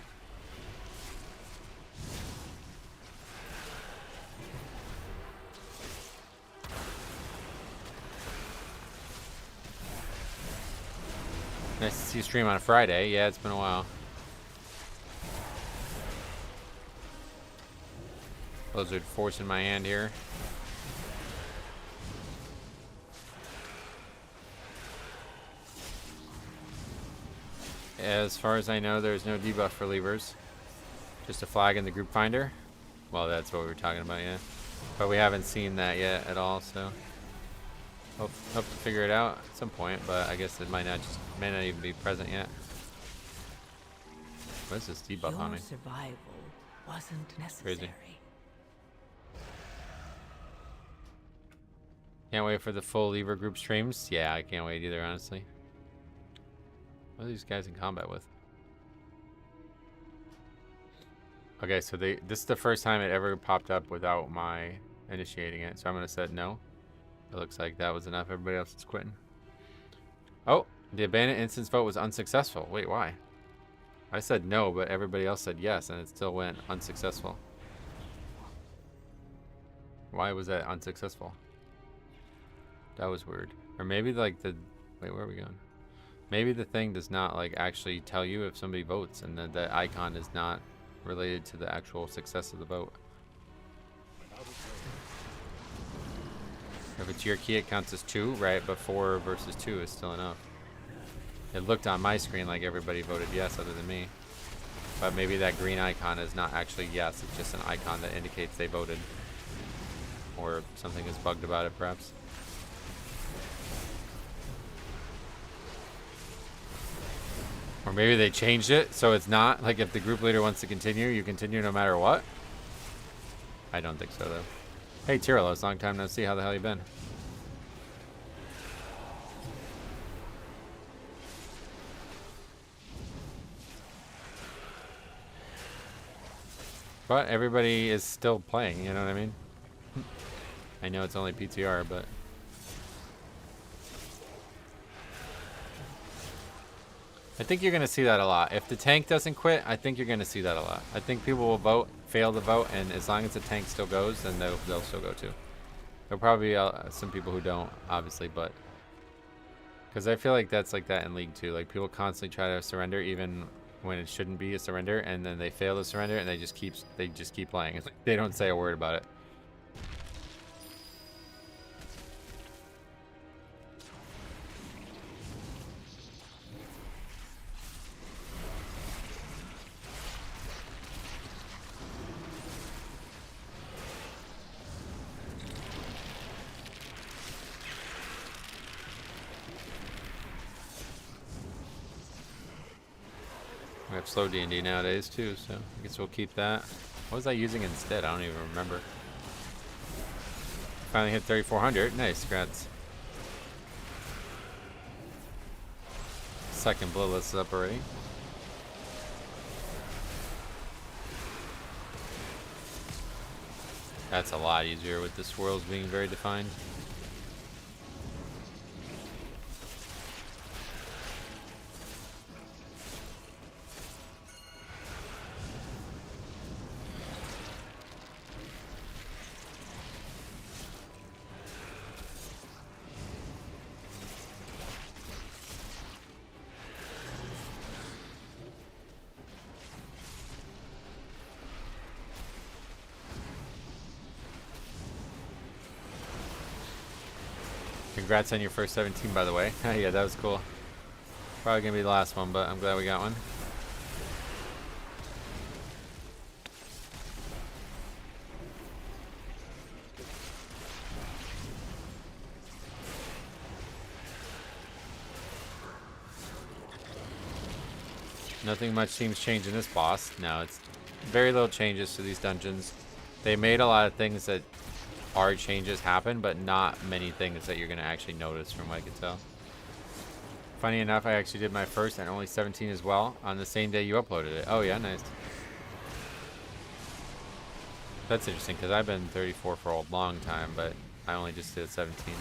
Nice to see you stream on a Friday. Yeah, it's been a while. Blizzard forcing my hand here. As far as I know, there's no debuff for levers. Just a flag in the group finder. Well, that's what we were talking about, yeah. But we haven't seen that yet at all, so hope to figure it out at some point. But I guess it may not even be present yet. What is this debuff on me? Your survival wasn't necessary. Crazy. Can't wait for the full lever group streams. Yeah, I can't wait either, honestly. What are these guys in combat with? Okay, so this is the first time it ever popped up without my initiating it. So I'm going to set no. It looks like that was enough. Everybody else is quitting. Oh, the abandoned instance vote was unsuccessful. Wait, why? I said no, but everybody else said yes, and it still went unsuccessful. Why was that unsuccessful? That was weird. Or maybe like the... Wait, where are we going? Maybe the thing does not like actually tell you if somebody votes, and that the icon is not related to the actual success of the vote. If it's your key, it counts as 2, right? But 4 versus 2 is still enough. It looked on my screen like everybody voted yes other than me. But maybe that green icon is not actually yes, it's just an icon that indicates they voted. Or something is bugged about it, perhaps. Or maybe they changed it, so it's not, like if the group leader wants to continue, you continue no matter what? I don't think so, though. Hey, Tyralos, long time no see. How the hell you been? But everybody is still playing, you know what I mean? I know it's only PTR, but... I think you're going to see that a lot. If the tank doesn't quit, I think you're going to see that a lot. I think people will vote, fail to vote, and as long as the tank still goes, then they'll still go too. There'll probably be some people who don't, obviously, but... Because I feel like that's like that in League too. Like, people constantly try to surrender even when it shouldn't be a surrender, and then they fail to surrender, and they just keep playing. It's like they don't say a word about it. We have slow D&D nowadays too, so I guess we'll keep that. What was I using instead? I don't even remember. Finally hit 3,400. Nice, congrats. Second bloodless is up already. That's a lot easier with the swirls being very defined. Congrats on your first 17, by the way. Yeah, that was cool. Probably gonna be the last one, but I'm glad we got one. Nothing much seems changed in this boss. No, it's very little changes to these dungeons. They made a lot of things that are changes happen, but not many things that you're gonna actually notice from what I could tell. Funny enough, I actually did my first and only 17 as well on the same day you uploaded it. Oh yeah, nice. That's interesting because I've been 34 for a long time, but I only just did 17.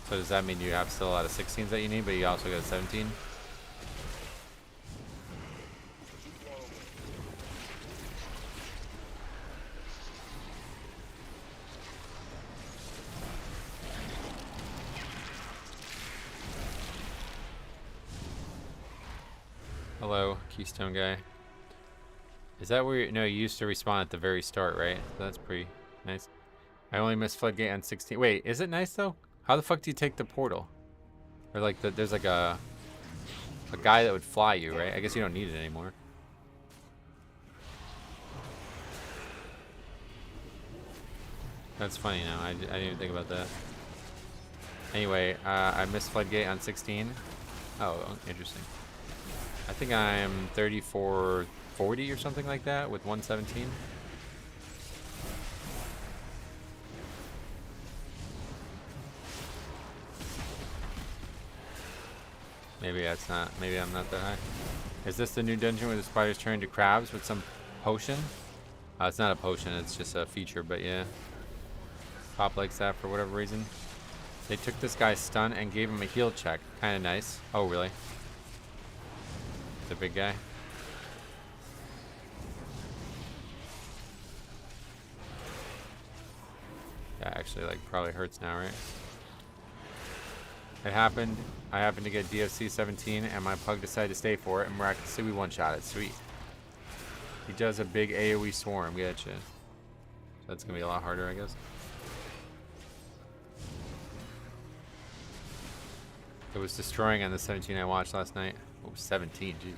So does that mean you have still a lot of 16s that you need, but you also got a 17? Hello, Keystone guy. Is that where you, no, you used to respawn at the very start, right? So that's pretty nice. I only missed Floodgate on 16. Wait, is it nice though? How the fuck do you take the portal? Or like there's like a guy that would fly you, right? I guess you don't need it anymore. That's funny now. I didn't even think about that. Anyway, I missed Floodgate on 16. Oh, interesting. I think I'm 3440 or something like that with 117. Maybe that's not. Maybe I'm not that high. Is this the new dungeon where the spiders turn into crabs with some potion? It's not a potion. It's just a feature. But yeah, Pop likes that for whatever reason. They took this guy's stun and gave him a heal check. Kind of nice. Oh really? The big guy. That actually like probably hurts now, right? It happened. I happened to get DFC 17 and my pug decided to stay for it and miraculously we one-shot it. Sweet. He does a big AoE swarm. Gotcha. So that's gonna be a lot harder, I guess. It was destroying on the 17 I watched last night. Oh, 17, jeez.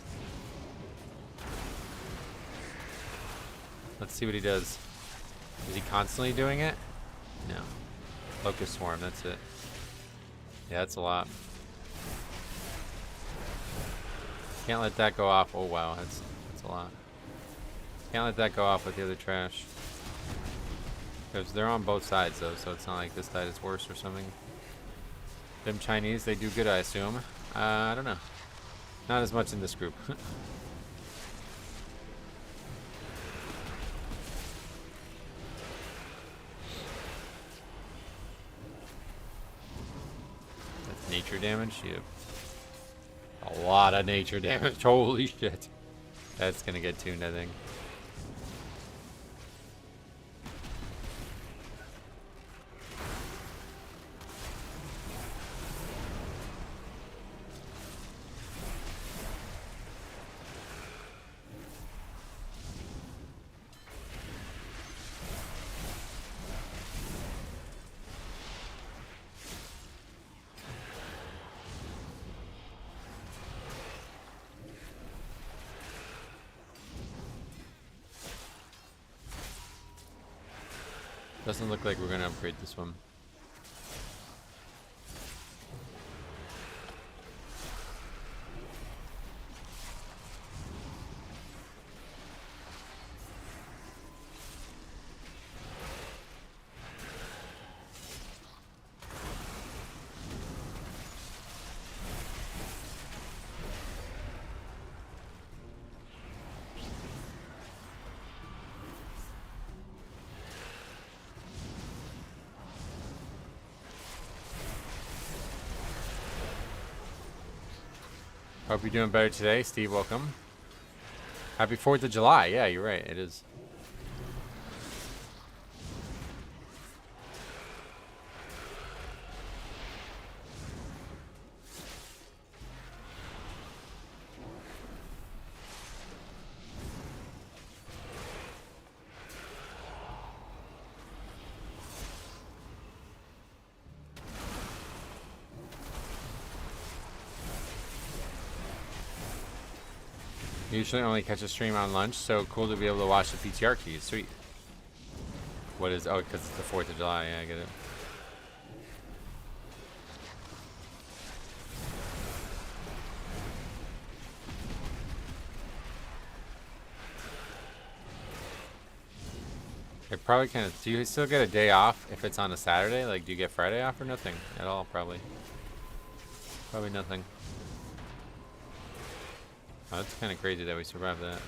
Let's see what he does. Is he constantly doing it? No. Locust Swarm, that's it. Yeah, that's a lot. Can't let that go off. Oh wow, that's a lot. Can't let that go off with the other trash. Because they're on both sides though, so it's not like this side is worse or something. Them Chinese, they do good, I assume. I don't know. Not as much in this group. That's nature damage? Yep. A lot of nature damage. Holy shit. That's gonna get tuned, I think. Doesn't look like we're gonna upgrade this one. Hope you're doing better today, Steve. Welcome. Happy 4th of July. Yeah, you're right. It is. Usually only catch a stream on lunch, so cool to be able to watch the PTR keys. Sweet. What is... Oh, because it's the 4th of July. Yeah, I get it. It probably kind of. Do you still get a day off if it's on a Saturday? Like, do you get Friday off or nothing at all? Probably. Probably nothing. Oh, that's kind of crazy that we survived that.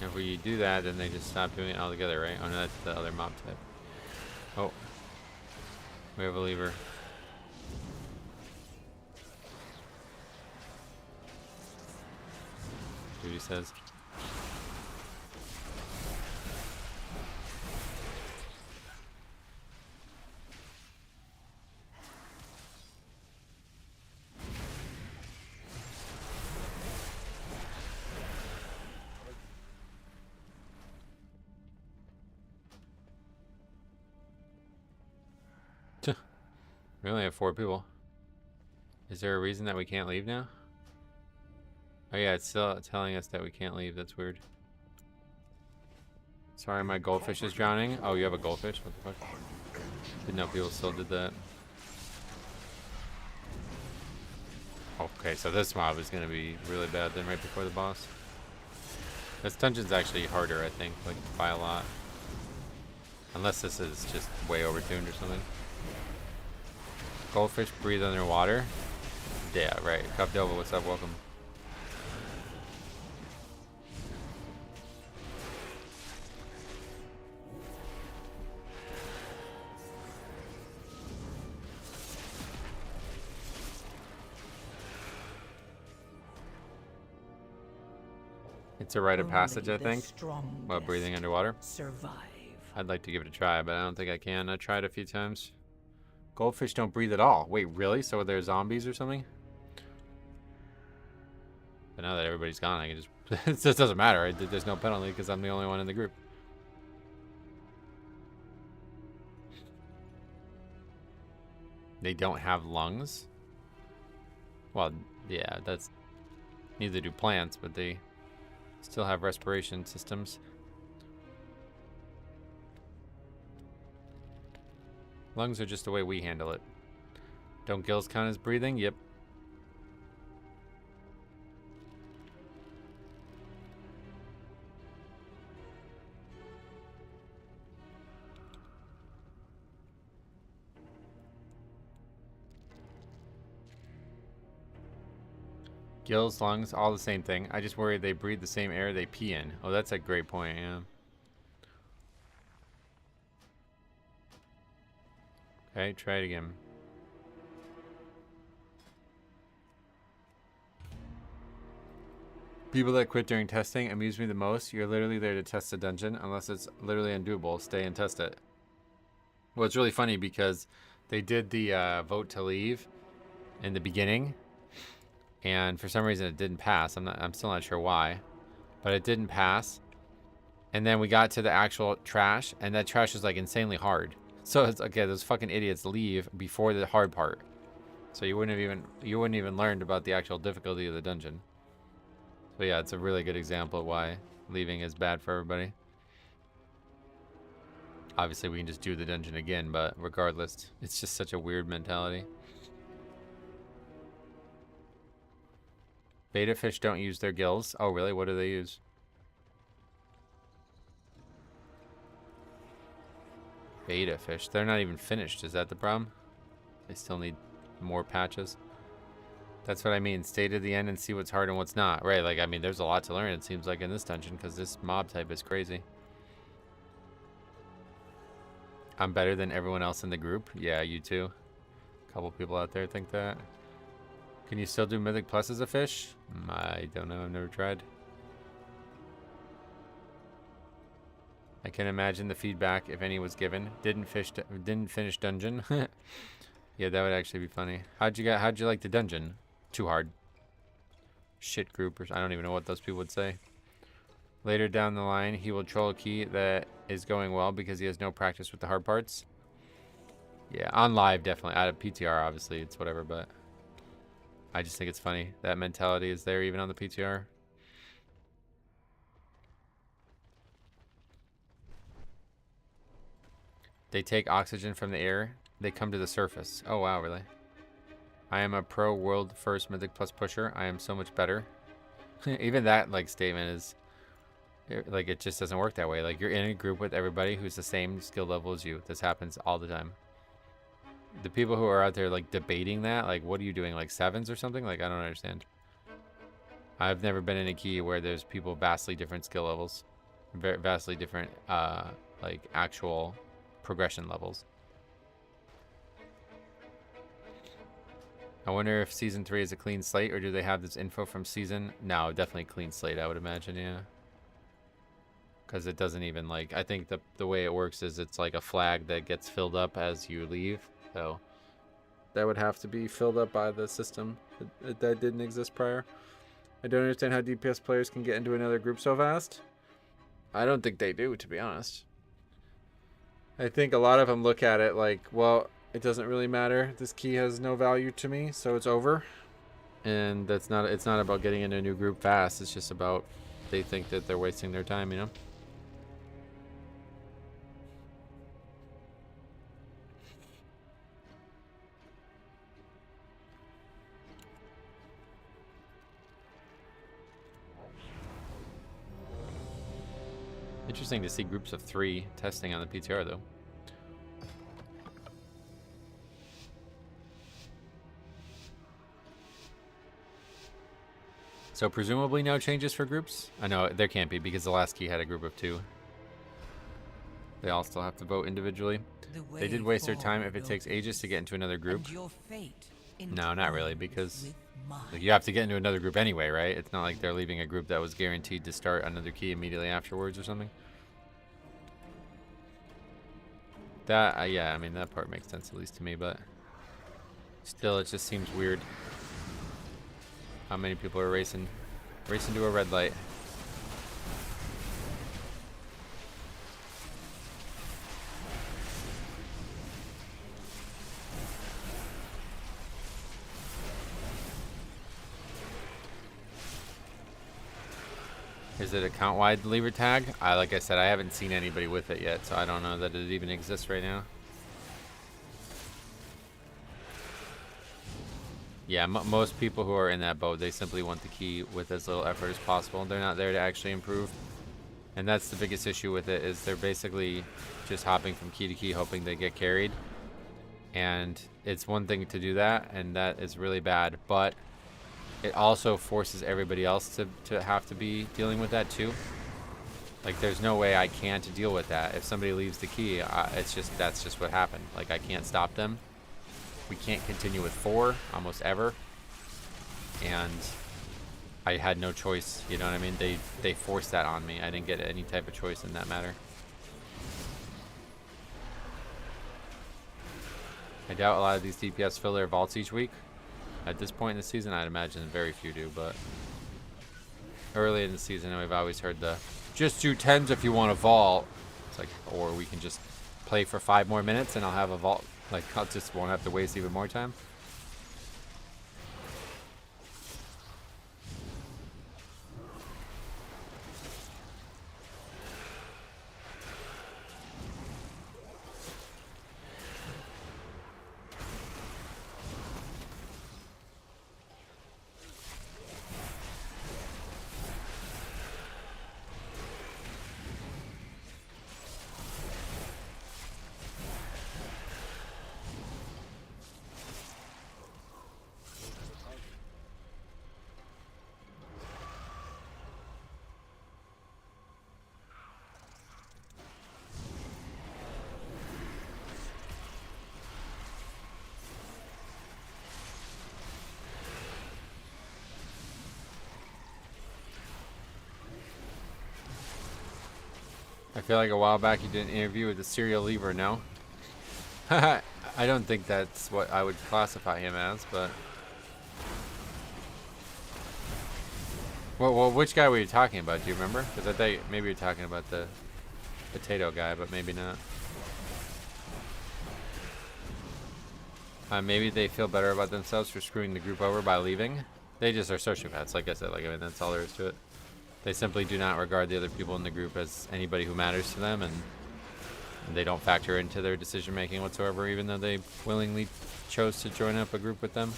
If we do that, then they just stop doing it altogether, right? Oh no, that's the other mob type. Oh. We have a lever. See what he says. We only have 4 people. Is there a reason that we can't leave now? Oh yeah, it's still telling us that we can't leave. That's weird. Sorry, my goldfish is drowning. Oh, you have a goldfish? What the fuck? Didn't know people still did that. Okay, so this mob is gonna be really bad then right before the boss. This dungeon's actually harder, I think, like by a lot. Unless this is just way overtuned or something. Goldfish breathe underwater. Yeah, right. Cupdova, what's up? Welcome. It's a rite of passage, I think. While breathing underwater. Survive. I'd like to give it a try, but I don't think I can. I tried a few times. Goldfish don't breathe at all. Wait, really? So they're zombies or something? But now that everybody's gone, I can just... it just doesn't matter. Right? There's no penalty because I'm the only one in the group. They don't have lungs? Well, yeah, that's... Neither do plants, but they still have respiration systems. Lungs are just the way we handle it. Don't gills count as breathing? Yep. Gills, lungs, all the same thing. I just worry they breathe the same air they pee in. Oh, that's a great point, yeah. Okay, try it again. People that quit during testing amuse me the most. You're literally there to test a dungeon. Unless it's literally undoable, stay and test it. Well, it's really funny because they did the vote to leave in the beginning. And for some reason it didn't pass. I'm still not sure why. But it didn't pass. And then we got to the actual trash. And that trash is like insanely hard. So it's okay, those fucking idiots leave before the hard part. So you wouldn't even learned about the actual difficulty of the dungeon. So yeah, it's a really good example of why leaving is bad for everybody. Obviously we can just do the dungeon again, but regardless, it's just such a weird mentality. Beta fish don't use their gills. Oh really? What do they use? Beta fish. They're not even finished. Is that the problem? They still need more patches. That's what I mean. Stay to the end and see what's hard and what's not. Right, like, I mean, there's a lot to learn, it seems like, in this dungeon, because this mob type is crazy. I'm better than everyone else in the group. Yeah, you too. A couple people out there think that. Can you still do Mythic Plus as a fish? I don't know. I've never tried. I can imagine the feedback, if any was given. Didn't finish dungeon. Yeah, that would actually be funny. How'd you like the dungeon? Too hard. Shit groupers. I don't even know what those people would say. Later down the line, he will troll a key that is going well because he has no practice with the hard parts. Yeah, on live, definitely. Out of PTR, obviously, it's whatever, but I just think it's funny. That mentality is there even on the PTR. They take oxygen from the air. They come to the surface. Oh, wow, really? I am a pro world first Mythic Plus pusher. I am so much better. Even that, like, statement is... Like, it just doesn't work that way. Like, you're in a group with everybody who's the same skill level as you. This happens all the time. The people who are out there, like, debating that, like, what are you doing, like, sevens or something? Like, I don't understand. I've never been in a key where there's people vastly different skill levels. Vastly different, like, actual progression levels. I wonder if Season 3 is a clean slate, or do they have this info from Season... No, definitely clean slate, I would imagine, yeah. Because it doesn't even, like, I think the way it works is it's like a flag that gets filled up as you leave. So that would have to be filled up by the system that didn't exist prior. I don't understand how DPS players can get into another group so fast. I don't think they do, to be honest. I think a lot of them look at it like, well, it doesn't really matter. This key has no value to me, so it's over. And it's not about getting into a new group fast. It's just about they think that they're wasting their time, you know? Interesting to see groups of 3 testing on the PTR, though. So presumably no changes for groups? I know there can't be because the last key had a group of 2. They all still have to vote individually. They did waste their time if it takes ages to get into another group. No, not really, because like, you have to get into another group anyway, right? It's not like they're leaving a group that was guaranteed to start another key immediately afterwards or something. That, yeah, I mean, that part makes sense, at least to me, but still, it just seems weird how many people are racing to a red light. Is it account-wide lever tag? Like I said, I haven't seen anybody with it yet, so I don't know that it even exists right now. Yeah, most people who are in that boat, they simply want the key with as little effort as possible. They're not there to actually improve. And that's the biggest issue with it, is they're basically just hopping from key to key, hoping they get carried. And it's one thing to do that, and that is really bad, but it also forces everybody else to have to be dealing with that too. Like, there's no way I can't deal with that. If somebody leaves the key, that's just what happened. Like, I can't stop them. We can't continue with 4 almost ever. And I had no choice, you know what I mean? They forced that on me. I didn't get any type of choice in that matter. I doubt a lot of these DPS fill their vaults each week. At this point in the season, I'd imagine very few do, but early in the season, we've always heard the, just do 10s if you want a vault. It's like, or we can just play for 5 more minutes and I'll have a vault. Like, I just won't have to waste even more time. I feel like a while back you did an interview with a serial lever, no? I don't think that's what I would classify him as, but... Well, which guy were you talking about? Do you remember? Because I thought maybe you're talking about the potato guy, but maybe not. Maybe they feel better about themselves for screwing the group over by leaving. They just are sociopaths, like I said. Like, I mean, that's all there is to it. They simply do not regard the other people in the group as anybody who matters to them, and they don't factor into their decision making whatsoever, even though they willingly chose to join up a group with them.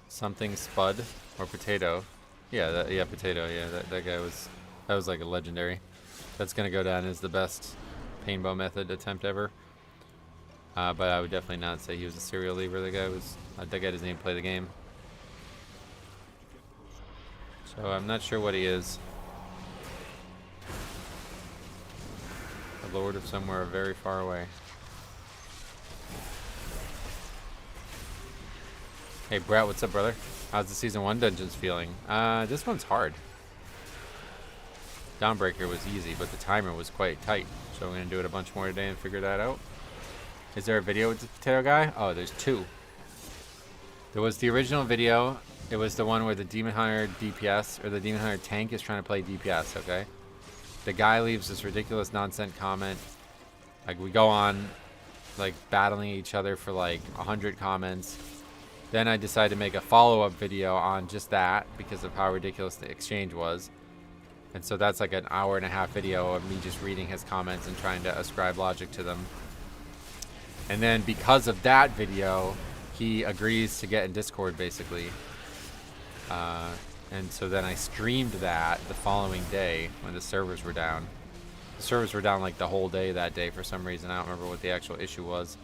Something Spud or Potato. Yeah, yeah, Potato. Yeah, that guy that was like a legendary. That's gonna go down as the best paintball method attempt ever. But I would definitely not say he was a serial lever. The guy was. That guy doesn't even play the game. So I'm not sure what he is. The Lord of somewhere very far away. Hey Brett, what's up, brother? How's the season 1 dungeons feeling? This one's hard. Dawnbreaker was easy, but the timer was quite tight. So we're gonna do it a bunch more today and figure that out. Is there a video with the potato guy? Oh, there's 2. There was the original video. It was the one where the Demon Hunter DPS, or the Demon Hunter tank is trying to play DPS, okay? The guy leaves this ridiculous nonsense comment. Like, we go on, like, battling each other for, like, 100 comments. Then I decided to make a follow-up video on just that, because of how ridiculous the exchange was. And so that's like an hour-and-a-half video of me just reading his comments and trying to ascribe logic to them. And then because of that video, he agrees to get in Discord, basically. And so then I streamed that the following day when the servers were down. The servers were down like the whole day that day for some reason. I don't remember what the actual issue was.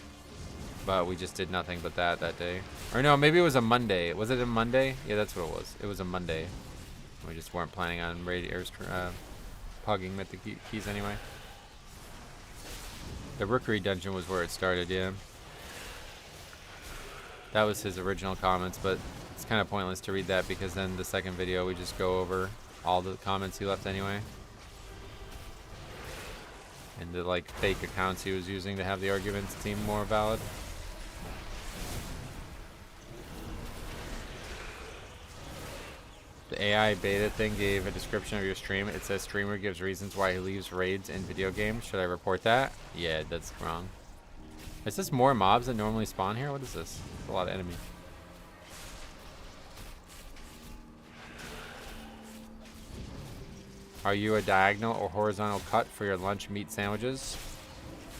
But we just did nothing but that day. Or no, maybe it was a Monday. Was it a Monday? Yeah, that's what it was. It was a Monday. We just weren't planning on pugging Mythic keys anyway. The Rookery dungeon was where it started, yeah. That was his original comments, but it's kind of pointless to read that because then the second video we just go over all the comments he left anyway. And the like fake accounts he was using to have the arguments seem more valid. The AI beta thing gave a description of your stream. It says streamer gives reasons why he leaves raids in video games. Should I report that? Yeah, that's wrong. Is this more mobs that normally spawn here? What is this? It's a lot of enemies. Are you a diagonal or horizontal cut for your lunch meat sandwiches?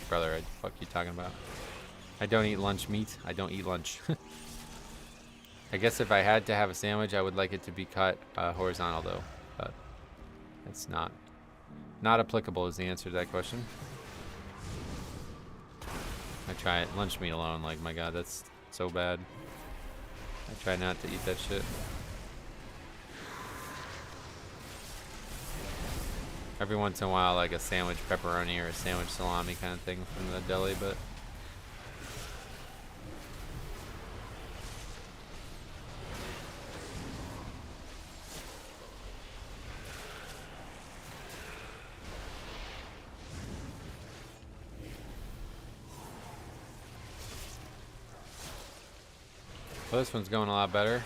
Brother, what the fuck you talking about? I don't eat lunch meat. I don't eat lunch. I guess if I had to have a sandwich, I would like it to be cut horizontal, though. But it's not applicable is the answer to that question. I try it. Lunch meat alone, like, my god, that's so bad. I try not to eat that shit. Every once in a while, like a sandwich pepperoni or a sandwich salami kind of thing from the deli, but... Well, this one's going a lot better.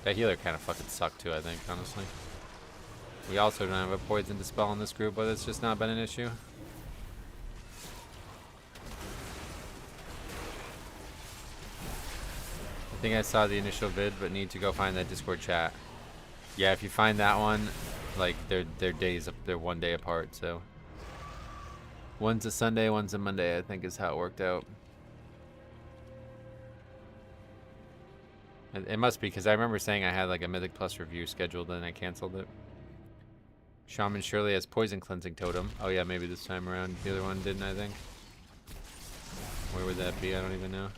That healer kind of fucking sucked too, I think, honestly. We also don't have a poison dispel in this group, but it's just not been an issue. I think I saw the initial vid, but need to go find that Discord chat. Yeah, if you find that one, like they're days, they're one day apart. So one's a Sunday, one's a Monday. I think is how it worked out. It must be because I remember saying I had like a Mythic Plus review scheduled and I canceled it. Shaman surely has poison cleansing totem. Oh yeah, maybe this time around. The other one didn't, I think. Where would that be? I don't even know.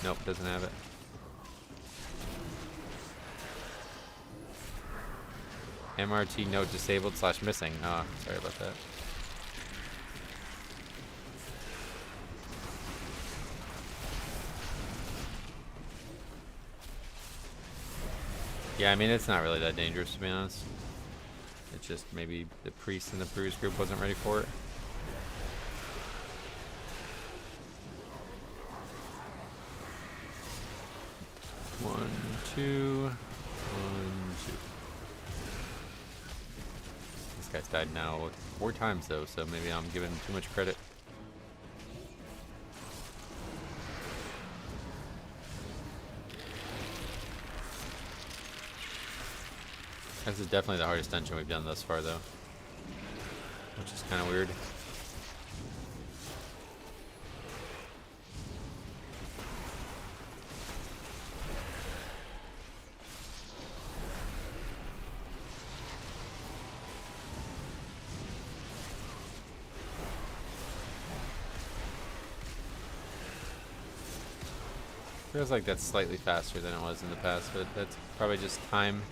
Nope, doesn't have it. MRT note disabled / missing. Oh, sorry about that. Yeah, I mean, it's not really that dangerous, to be honest. It's just maybe the priest in the previous group wasn't ready for it. One, two. This guy's died now 4 times though, so maybe I'm giving him too much credit. This is definitely the hardest dungeon we've done thus far though, which is kind of weird. Feels like that's slightly faster than it was in the past, but that's probably just time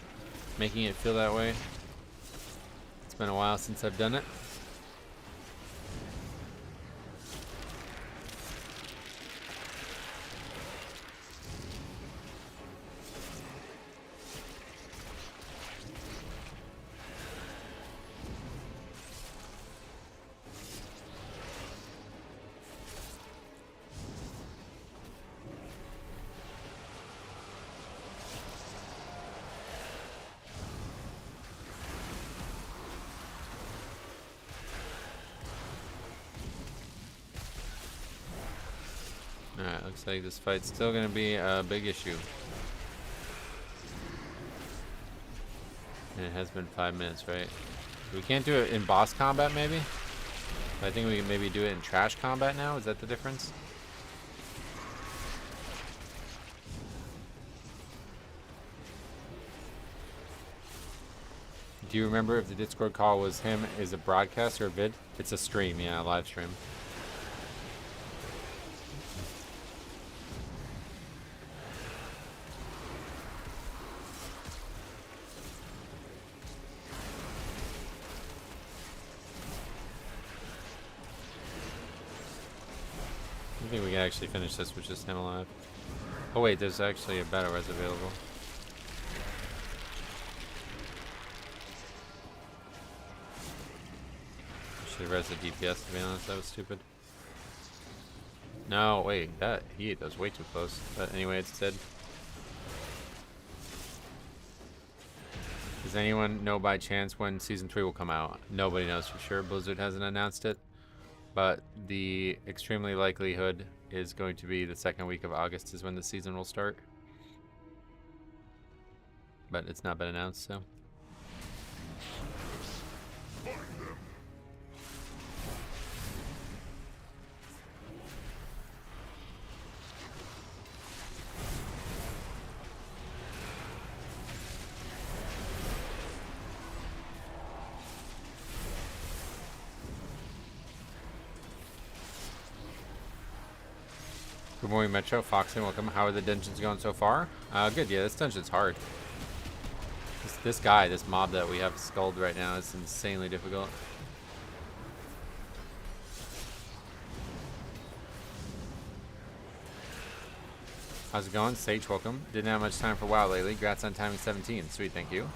making it feel that way. It's been a while since I've done it. Alright, looks like this fight's still gonna be a big issue. And it has been 5 minutes, right? We can't do it in boss combat, maybe? I think we can maybe do it in trash combat now. Is that the difference? Do you remember if the Discord call was him is a broadcast or a vid? It's a stream, yeah, a live stream. I think we can actually finish this with just him alive. Oh wait, there's actually a battle res available. Should have res the DPS to be honest, that was stupid. No, wait, that was way too close. But anyway, it's dead. Does anyone know by chance when Season 3 will come out? Nobody knows for sure. Blizzard hasn't announced it. But the extremely likelihood is going to be the 2nd week of August is when the season will start. But it's not been announced, so. Good morning, Metro. Foxy, welcome. How are the dungeons going so far? Good, yeah, this dungeon's hard. This guy, this mob that we have sculled right now is insanely difficult. How's it going? Sage, welcome. Didn't have much time for WoW lately. Congrats on timing 17. Sweet, thank you.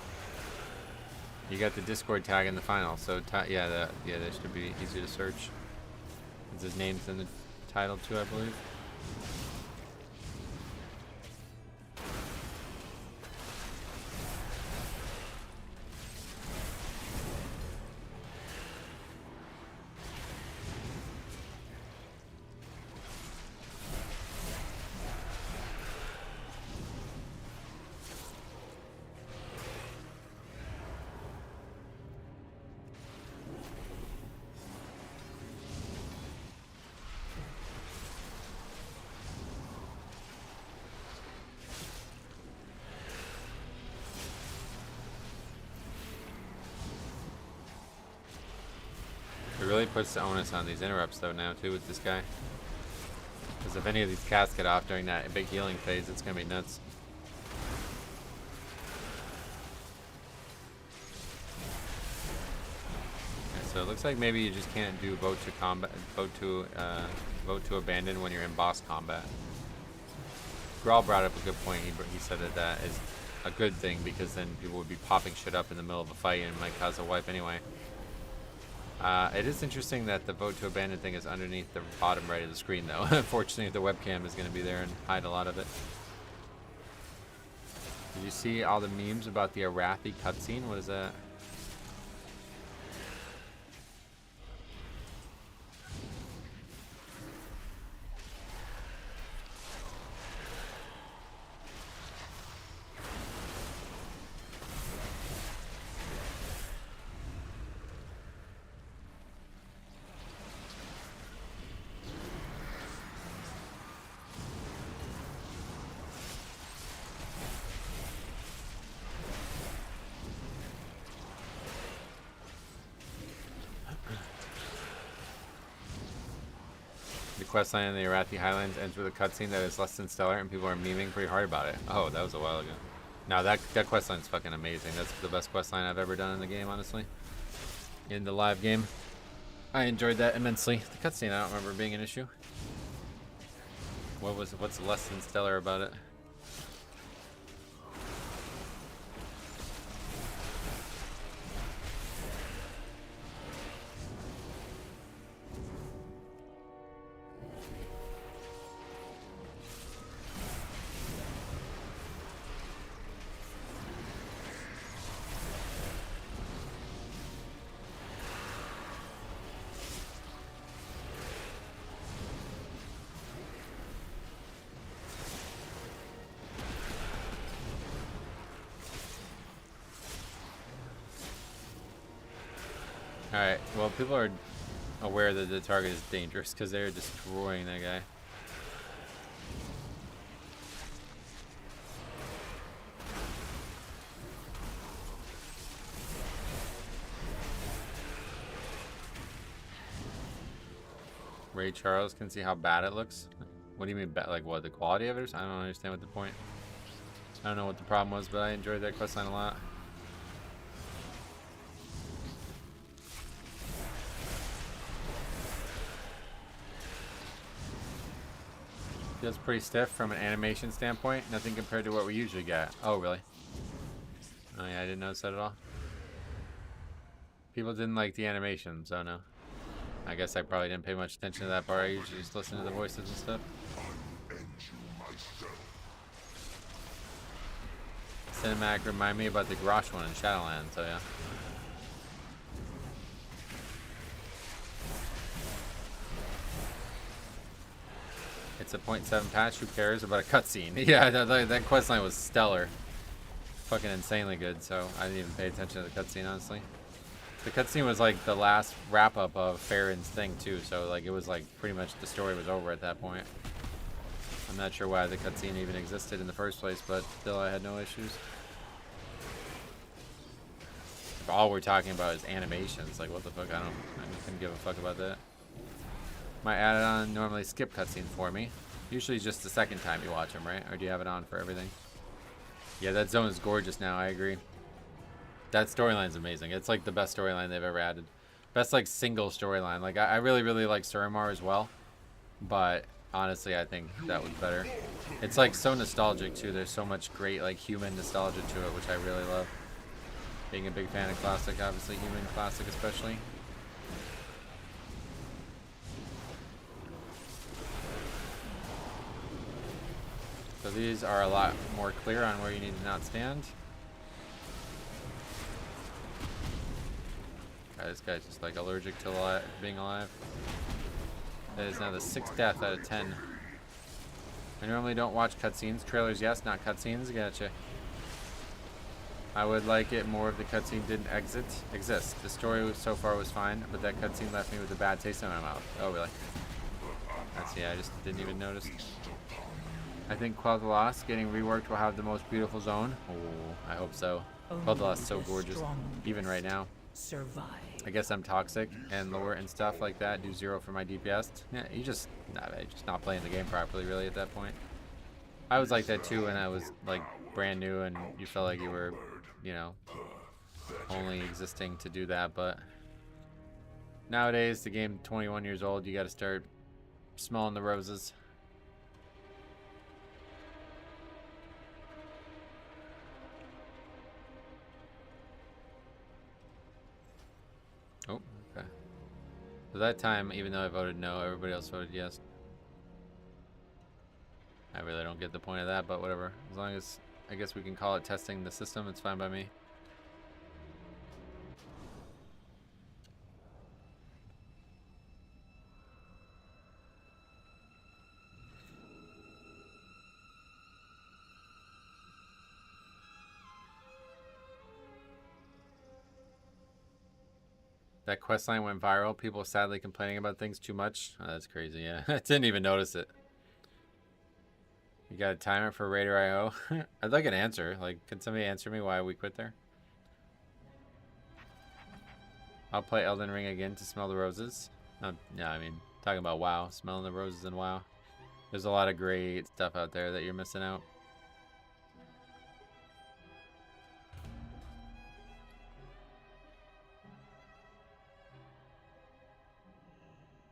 You got the Discord tag in the final, so yeah, that should be easy to search. His name's in the title too, I believe. It really puts the onus on these interrupts though now too with this guy. Because if any of these casts get off during that big healing phase, it's gonna be nuts. Okay, so it looks like maybe you just can't do vote to combat, vote to abandon when you're in boss combat. Grawl brought up a good point. He said that a good thing because then people would be popping shit up in the middle of a fight and it might cause a wipe anyway. It is interesting that the vote to abandon thing is underneath the bottom right of the screen though. Unfortunately, the webcam is going to be there and hide a lot of it. Did you see all the memes about the Arathi cutscene? What is that? The questline in the Arathi Highlands ends with a cutscene that is less than stellar, and people are memeing pretty hard about it. Oh, that was a while ago. No, that questline is fucking amazing. That's the best questline I've ever done in the game, honestly. In the live game, I enjoyed that immensely. The cutscene, I don't remember being an issue. What's less than stellar about it? Alright, well, people are aware that the target is dangerous because they're destroying that guy. Ray Charles can see how bad it looks. What do you mean bad? Like what, the quality of it? I don't understand what the point. I don't know what the problem was, but I enjoyed that questline a lot. Feels pretty stiff from an animation standpoint. Nothing compared to what we usually get. Oh, really? Oh, yeah, I didn't notice that at all. People didn't like the animation, so no. I guess I probably didn't pay much attention to that part. I usually just listen to the voices and stuff. Cinematic remind me about the Grosh one in Shadowlands, so yeah. It's a 0.7 patch, who cares about a cutscene? Yeah, that questline was stellar. Fucking insanely good, so I didn't even pay attention to the cutscene, honestly. The cutscene was like the last wrap-up of Farron's thing, too, so like it was like pretty much the story was over at that point. I'm not sure why the cutscene even existed in the first place, but still I had no issues. If all we're talking about is animations, like what the fuck, I couldn't give a fuck about that. My add-on normally skip cutscenes for me. Usually just the second time you watch them, right? Or do you have it on for everything? Yeah, that zone is gorgeous now, I agree. That storyline's amazing. It's like the best storyline they've ever added. Best like single storyline. Like I really, really like Suramar as well. But honestly, I think that was better. It's like so nostalgic too. There's so much great like human nostalgia to it, which I really love. Being a big fan of classic, obviously human classic especially. So these are a lot more clear on where you need to not stand. God, this guy's just like allergic to being alive. That is now the 6th death out of 10. I normally don't watch cutscenes. Trailers, yes, not cutscenes. Gotcha. I would like it more if the cutscene didn't exist. The story so far was fine, but that cutscene left me with a bad taste in my mouth. Oh, really? That's, yeah, I just didn't even notice. I think Quell the Lost getting reworked will have the most beautiful zone. Oh, I hope so. Quell the Lost is so gorgeous, even right now. Survive. I guess I'm toxic and lore and stuff like that. Do 0 for my DPS. Yeah, you just not playing the game properly, really, at that point. I was like that too when I was like brand new and you felt like you were, you know, only existing to do that. But nowadays, the game 21 years old, you got to start smelling the roses. So that time, even though I voted no, everybody else voted yes. I really don't get the point of that, but whatever. As long as, I guess we can call it testing the system, it's fine by me. That quest line went viral. People sadly complaining about things too much. Oh, that's crazy, yeah. I didn't even notice it. You got a timer for Raider IO? I'd like an answer. Like, can somebody answer me why we quit there? I'll play Elden Ring again to smell the roses. Yeah, I mean, talking about WoW. Smelling the roses in WoW. There's a lot of great stuff out there that you're missing out.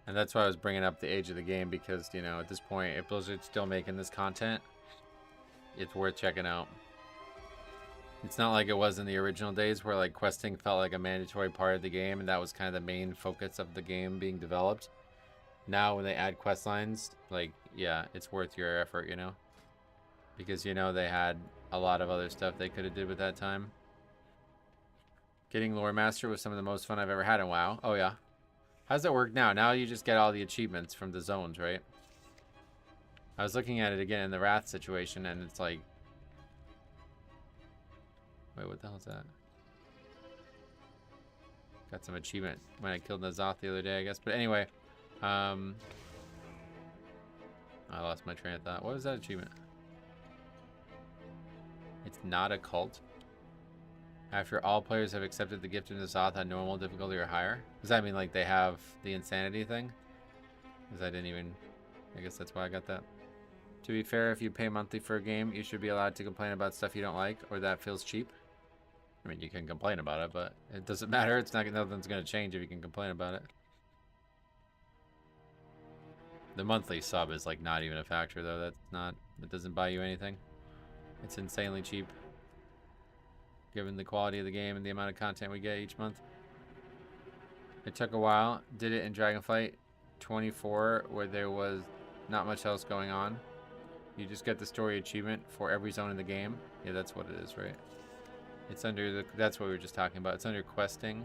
And that's why I was bringing up the age of the game, because, you know, at this point, if Blizzard's still making this content, it's worth checking out. It's not like it was in the original days where, like, questing felt like a mandatory part of the game, and that was kind of the main focus of the game being developed. Now, when they add quest lines, like, yeah, it's worth your effort, you know? Because, you know, they had a lot of other stuff they could have did with that time. Getting Lore Master was some of the most fun I've ever had in WoW. Oh, yeah. How's that work now? Now you just get all the achievements from the zones, right? I was looking at it again in the Wrath situation, and it's like... Wait, what the hell is that? Got some achievement when I killed Nazoth the other day, I guess. But anyway, I lost my train of thought. What was that achievement? It's not a cult. After all players have accepted the gift of Nazoth on normal difficulty or higher. Does that mean like they have the insanity thing? Because I didn't even... I guess that's why I got that. To be fair, if you pay monthly for a game, you should be allowed to complain about stuff you don't like or that feels cheap. I mean, you can complain about it, but it doesn't matter. It's not... Nothing's going to change if you can complain about it. The monthly sub is like not even a factor though. That's not... It doesn't buy you anything. It's insanely cheap, given the quality of the game and the amount of content we get each month. It took a while. Did it in Dragonflight 24, where there was not much else going on. You just get the story achievement for every zone in the game. Yeah, that's what it is, right? It's under the... That's what we were just talking about. It's under questing.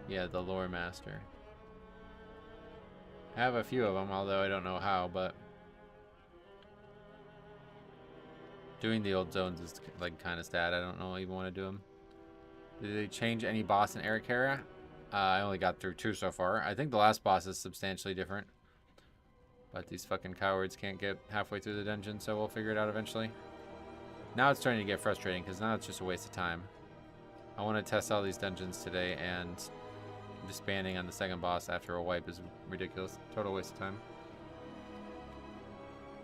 Yeah, the Lore Master. I have a few of them, although I don't know how, but... Doing the old zones is like kind of sad. I don't know even want to do them. Did they change any boss in Eric Era? I only got through 2 so far. I think the last boss is substantially different. But these fucking cowards can't get halfway through the dungeon, so we'll figure it out eventually. Now it's starting to get frustrating, because now it's just a waste of time. I want to test all these dungeons today, and disbanding on the second boss after a wipe is ridiculous. Total waste of time.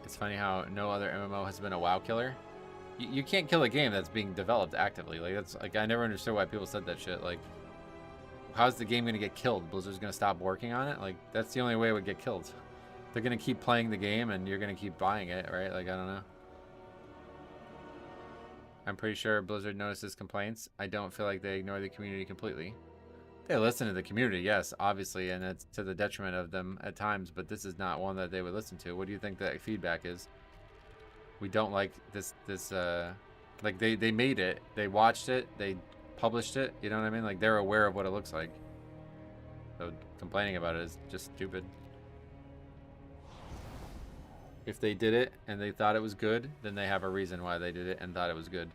It's funny how no other MMO has been a WoW killer. You can't kill a game that's being developed actively. Like, that's like, I never understood why people said that shit. Like, how's the game gonna get killed? Blizzard's gonna stop working on it? Like, that's the only way it would get killed. They're gonna keep playing the game and you're gonna keep buying it, right? Like, I don't know. I'm pretty sure Blizzard notices complaints. I don't feel like they ignore the community completely. They listen to the community, yes, obviously, and it's to the detriment of them at times, but this is not one that they would listen to. What do you think that feedback is? We don't like this, like, they made it, they watched it, they published it, you know what I mean? Like, they're aware of what it looks like. So complaining about it is just stupid. If they did it and they thought it was good, then they have a reason why they did it and thought it was good.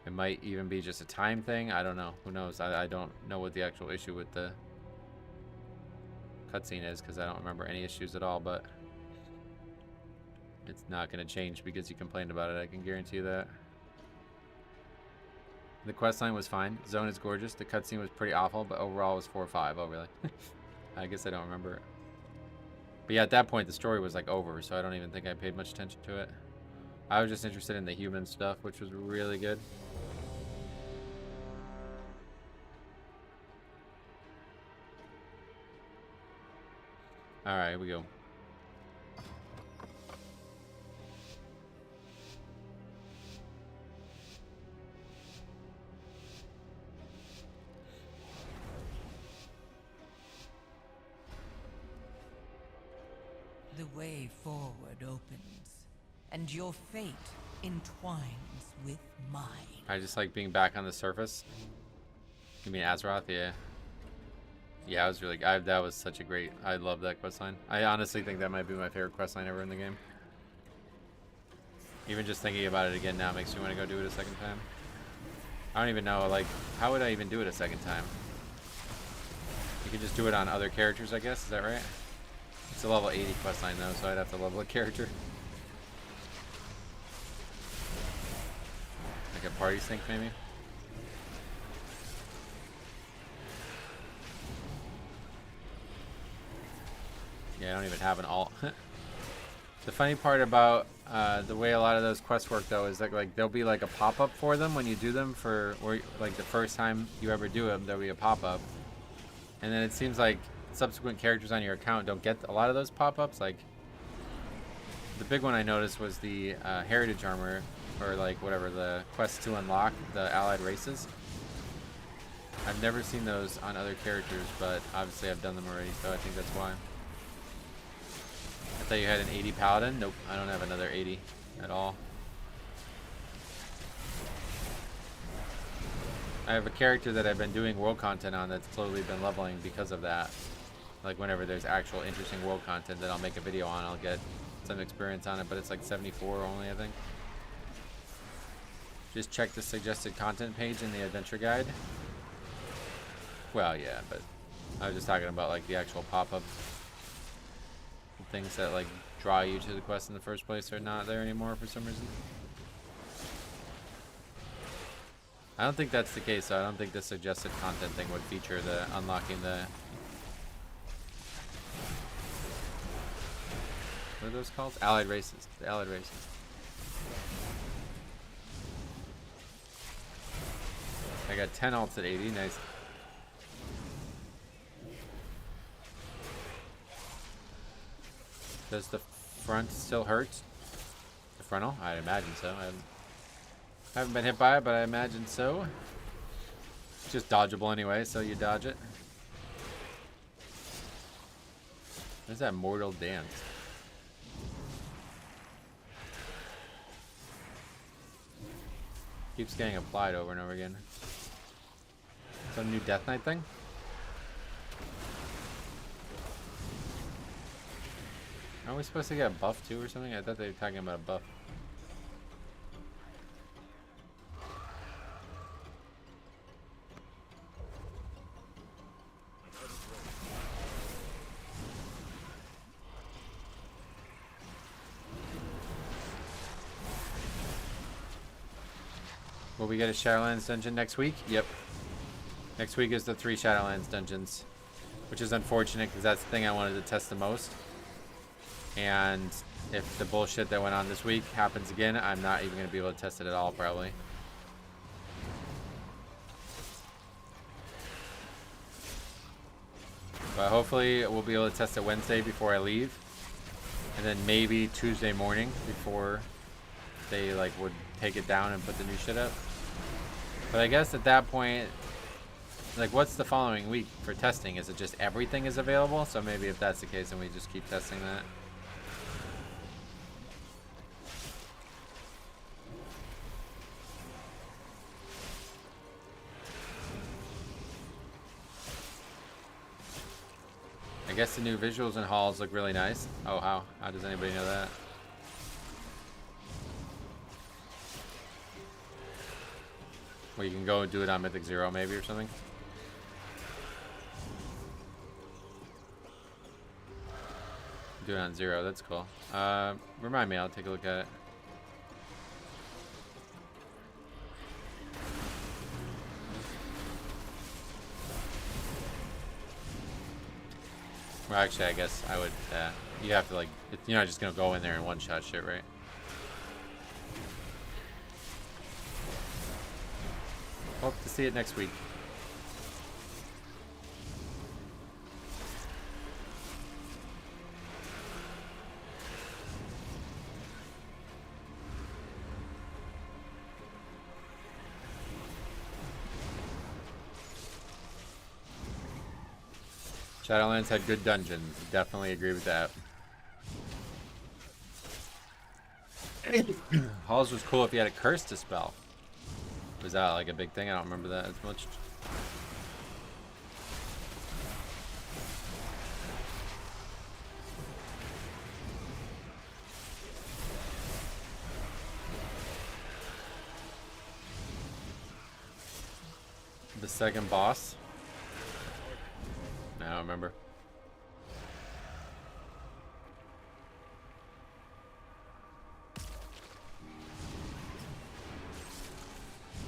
It might even be just a time thing. I don't know. Who knows? I don't know what the actual issue with the cutscene is, because I don't remember any issues at all, but it's not going to change because you complained about it. I can guarantee you that. The questline was fine. Zone is gorgeous. The cutscene was pretty awful, but overall it was 4 or 5. Oh, really? I guess I don't remember it. But yeah, at that point, the story was like over, so I don't even think I paid much attention to it. I was just interested in the human stuff, which was really good. Alright, here we go. The way forward opens, and your fate entwines with mine. I just like being back on the surface. You mean Azeroth? Yeah. Yeah, I was really. That was such a great. I love that questline. I honestly think that might be my favorite questline ever in the game. Even just thinking about it again now makes me want to go do it a second time. I don't even know, like, how would I even do it a second time? You could just do it on other characters, I guess. Is that right? It's a level 80 questline though, so I'd have to level a character. Like a party sync, maybe. Yeah, I don't even have an alt. The funny part about the way a lot of those quests work, though, is that like there'll be like a pop-up for them when you do them or like the first time you ever do them, there'll be a pop-up, and then it seems like subsequent characters on your account don't get a lot of those pop-ups. Like the big one I noticed was the heritage armor, or like whatever the quest to unlock the allied races. I've never seen those on other characters, but obviously I've done them already, so I think that's why. I thought you had an 80 paladin. Nope, I don't have another 80 at all. I have a character that I've been doing world content on that's slowly been leveling because of that. Like whenever there's actual interesting world content that I'll make a video on, I'll get some experience on it, but it's like 74 only, I think. Just check the suggested content page in the adventure guide. Well, yeah, but I was just talking about like the actual pop-up things that like draw you to the quest in the first place are not there anymore for some reason. I don't think that's the case, so I don't think the suggested content thing would feature the unlocking the... What are those called? Allied races. The allied races. I got 10 alts at 80. Nice. Does the front still hurt? The frontal? I'd imagine so. I haven't been hit by it, but I imagine so. It's just dodgeable anyway, so you dodge it. What is that mortal dance? Keeps getting applied over and over again. Some new Death Knight thing? Are we supposed to get a buff too or something? I thought they were talking about a buff. Will we get a Shadowlands dungeon next week? Yep. Next week is the 3 Shadowlands dungeons, which is unfortunate because that's the thing I wanted to test the most. And if the bullshit that went on this week happens again, I'm not even going to be able to test it at all, probably. But hopefully we'll be able to test it Wednesday before I leave. And then maybe Tuesday morning before they like would take it down and put the new shit up. But I guess at that point, like what's the following week for testing? Is it just everything is available? So maybe if that's the case, then we just keep testing that. I guess the new visuals and halls look really nice. Oh, how? How does anybody know that? Well, you can go and do it on Mythic 0 maybe or something. Do it on 0, that's cool. Remind me, I'll take a look at it. Well, actually, I guess I would, you have to, like, you're not just going to go in there and one-shot shit, right? Hope to see it next week. Shadowlands had good dungeons. Definitely agree with that. Halls was cool if you had a curse to spell. Was that like a big thing? I don't remember that as much. The second boss? I don't remember.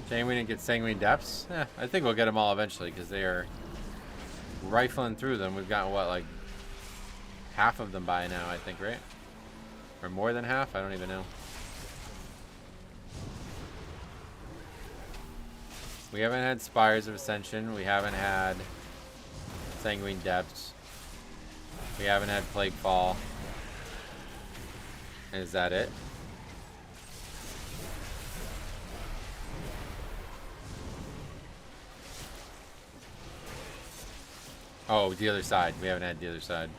Shame we didn't get Sanguine Depths. I think we'll get them all eventually because they are rifling through them. We've got what, like half of them by now, I think, right? Or more than half? I don't even know. We haven't had Spires of Ascension. We haven't had Sanguine Depths. We haven't had Plague Fall. Is that it? Oh, the other side. We haven't had the other side.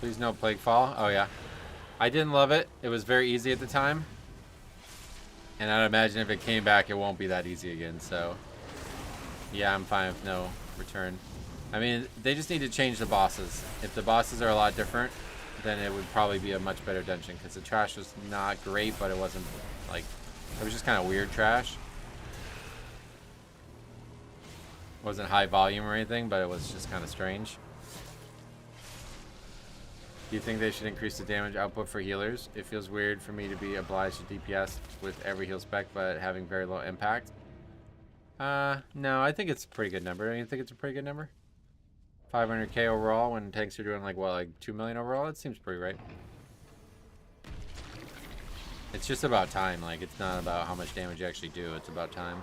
Please no Plague Fall. Oh yeah. I didn't love it. It was very easy at the time. And I'd imagine if it came back, it won't be that easy again. So, yeah, I'm fine with no return. I mean, they just need to change the bosses. If the bosses are a lot different, then it would probably be a much better dungeon. Because the trash was not great, but it wasn't, like, it was just kind of weird trash. It wasn't high volume or anything, but it was just kind of strange. Do you think they should increase the damage output for healers? It feels weird for me to be obliged to DPS with every heal spec, but having very low impact. No, I think it's a pretty good number. Don't you think it's a pretty good number? 500k overall when tanks are doing like, what, like 2 million overall? It seems pretty right. It's just about time. Like, it's not about how much damage you actually do. It's about time.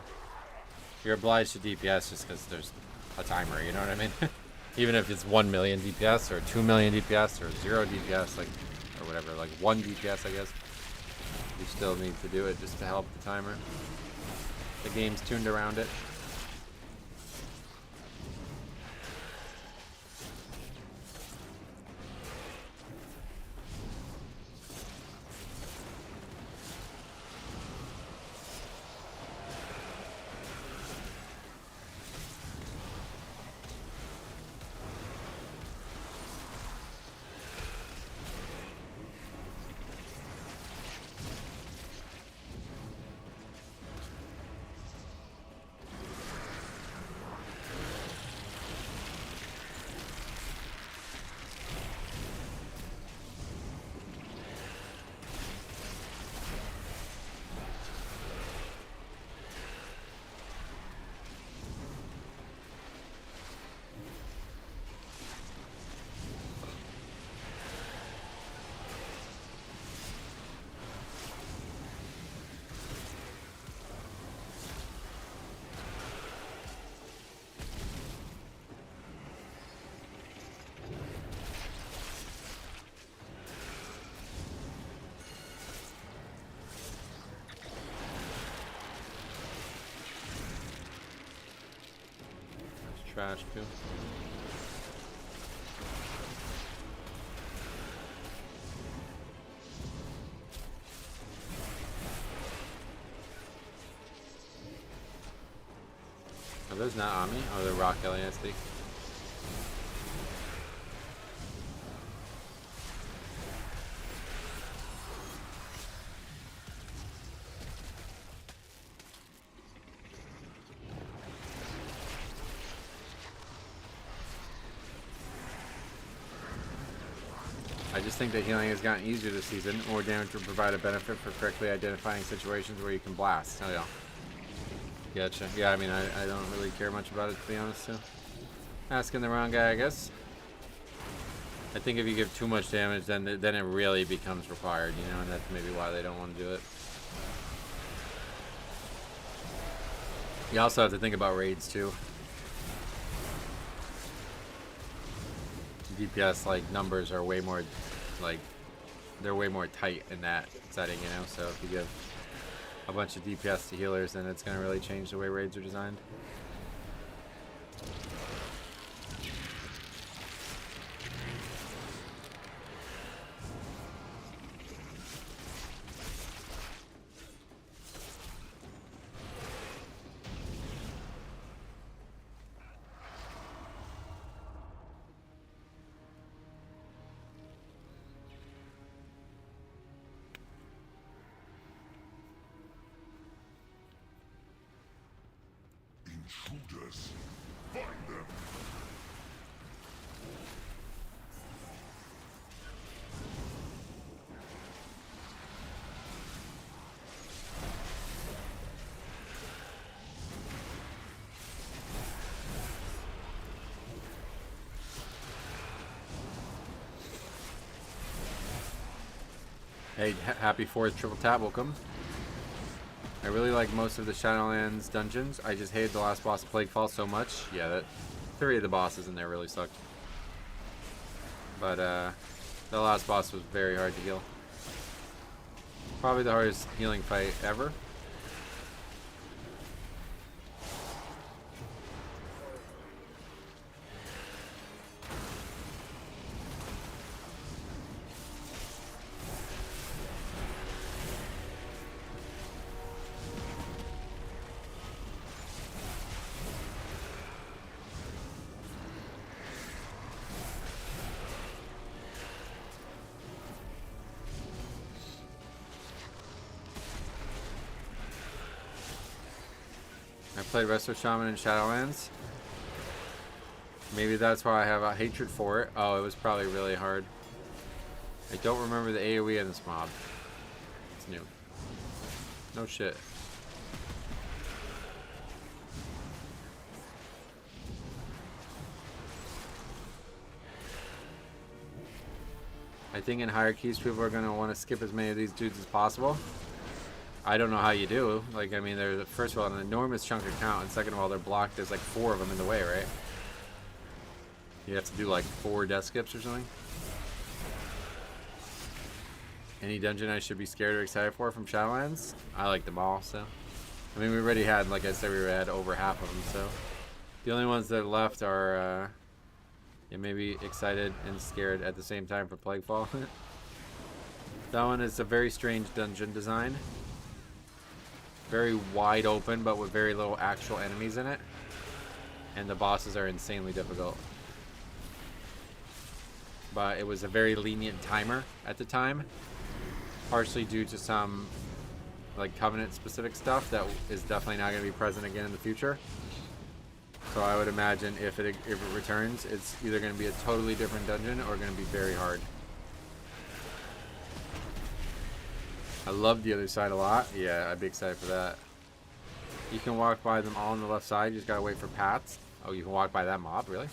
You're obliged to DPS just because there's a timer, you know what I mean? Even if it's 1 million DPS or 2 million DPS or 0 DPS, like, or whatever, like 1 DPS, I guess. You still need to do it just to help the timer. The game's tuned around it. Trash too. Are those not Ami? Oh, they're Rock LASD. I just think that healing has gotten easier this season. More damage will provide a benefit for correctly identifying situations where you can blast. Oh yeah. Gotcha. Yeah, I mean, I don't really care much about it, to be honest, so. Asking the wrong guy, I guess. I think if you give too much damage, then it really becomes required, you know, and that's maybe why they don't want to do it. You also have to think about raids, too. DPS like numbers are way more like they're way more tight in that setting, you know. So if you give a bunch of DPS to healers, then it's gonna really change the way raids are designed. Intruders, find them. Hey, happy 4th triple tap, welcome. I really like most of the Shadowlands dungeons. I just hated the last boss of Plaguefall so much. Yeah, that 3 of the bosses in there really sucked. But the last boss was very hard to heal. Probably the hardest healing fight ever. I played Resto Shaman in Shadowlands. Maybe that's why I have a hatred for it. Oh, it was probably really hard. I don't remember the AoE in this mob. It's new. No shit. I think in hierarchies people are going to want to skip as many of these dudes as possible. I don't know how you do. Like, I mean, they're, first of all, an enormous chunk of count, and second of all, they're blocked. There's like 4 of them in the way, right? You have to do like 4 death skips or something. Any dungeon I should be scared or excited for from Shadowlands? I like them all, so. I mean, we already had, like I said, we had over half of them, so. The only ones that are left are, yeah, maybe excited and scared at the same time for Plaguefall. That one is a very strange dungeon design. Very wide open, but with very little actual enemies in it. And the bosses are insanely difficult. But it was a very lenient timer at the time. Partially due to some like Covenant specific stuff that is definitely not going to be present again in the future. So I would imagine if it returns, it's either going to be a totally different dungeon or going to be very hard. I love the other side a lot. Yeah, I'd be excited for that. You can walk by them all on the left side. You just gotta wait for paths. Oh, you can walk by that mob? Really?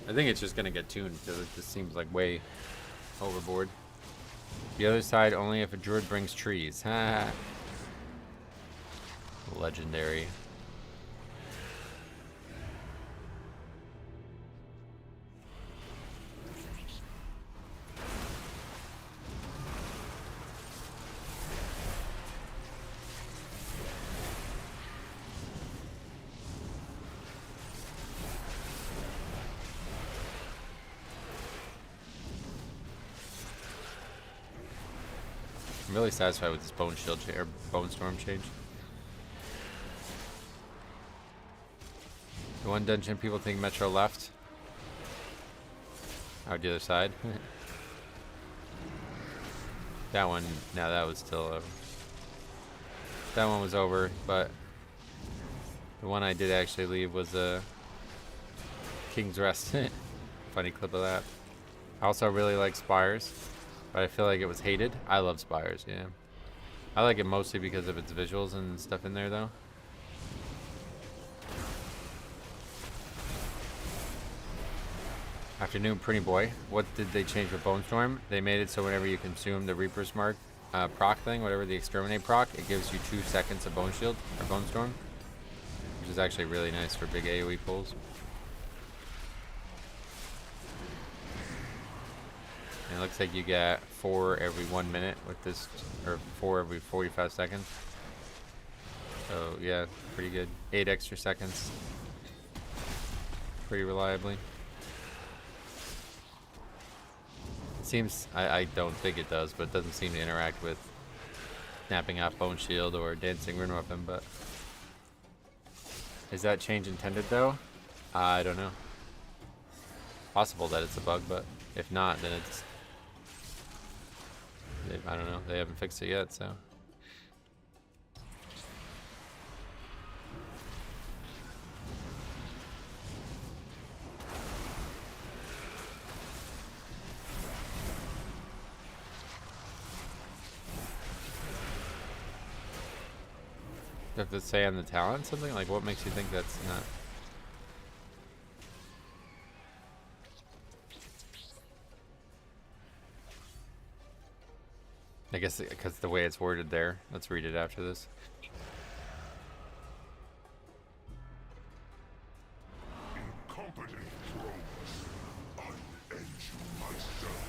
I think it's just gonna get tuned because it just seems like way overboard. The other side only if a druid brings trees. Ha! Legendary. I'm really satisfied with this bone shield or bone storm change. The one dungeon people think Metro left. Out the other side. That one, no, that was still that one was over, but the one I did actually leave was King's Rest. Funny clip of that. I also really like Spires, but I feel like it was hated. I love Spires, yeah. I like it mostly because of its visuals and stuff in there, though. Afternoon, pretty boy. What did they change with Bone Storm? They made it so whenever you consume the Reaper's Mark proc thing, whatever the Exterminate proc, it gives you 2 seconds of Bone Shield or Bone Storm, which is actually really nice for big AoE pulls. And it looks like you get 4 every 1 minute with this, or 4 every 45 seconds. So yeah, pretty good. 8 extra seconds. Pretty reliably. Seems, I don't think it does, but it doesn't seem to interact with snapping out Bone Shield or Dancing Rune Weapon, but is that change intended though? I don't know. Possible that it's a bug, but if not, then it's, I don't know, they haven't fixed it yet, so. Does it say on the talent something? Like, what makes you think that's not? I guess because the way it's worded there. Let's read it after this. Incompetent rogues. I'll end you myself.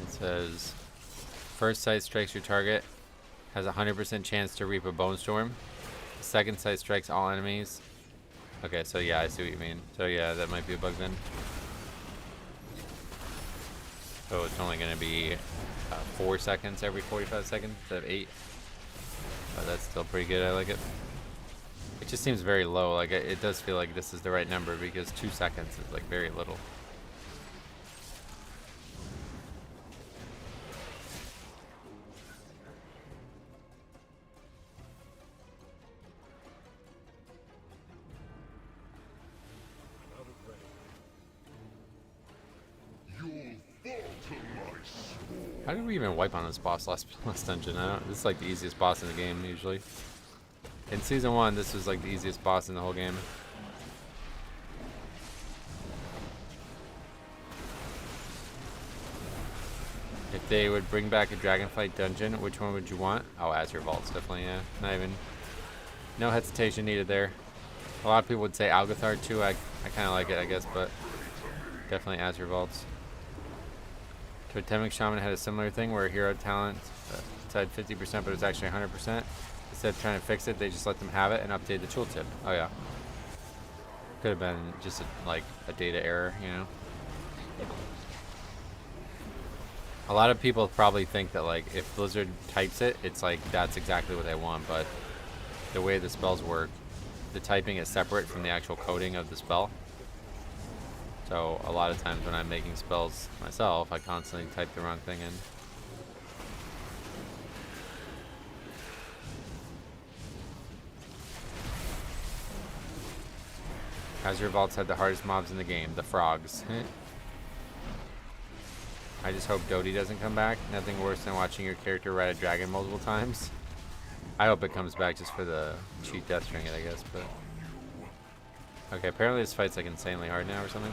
It says, first sight strikes your target, has a 100% chance to reap a Bone Storm. Second sight strikes all enemies. Okay, so yeah, I see what you mean. So yeah, that might be a bug then. So it's only going to be 4 seconds every 45 seconds instead of 8. But that's still pretty good, I like it. It just seems very low, like it does feel like this is the right number because 2 seconds is like very little. How did we even wipe on this boss last dungeon? This is like the easiest boss in the game usually. In season 1, this was like the easiest boss in the whole game. If they would bring back a Dragonflight dungeon, which one would you want? Oh, Azure Vaults, definitely, yeah. Not even, no hesitation needed there. A lot of people would say Algathar too. I kind of like it, I guess, but definitely Azure Vaults. Totemic Shaman had a similar thing where hero talent said 50%, but it was actually 100%. Instead of trying to fix it, they just let them have it and update the tooltip. Oh yeah. Could have been just like a data error, you know? A lot of people probably think that like if Blizzard types it, it's like that's exactly what they want, but the way the spells work, the typing is separate from the actual coding of the spell. So a lot of times when I'm making spells myself, I constantly type the wrong thing in. Azure Vaults had the hardest mobs in the game, the frogs. I just hope Dodie doesn't come back. Nothing worse than watching your character ride a dragon multiple times. I hope it comes back just for the cheat death string it, I guess, but... Okay, apparently this fight's like insanely hard now or something.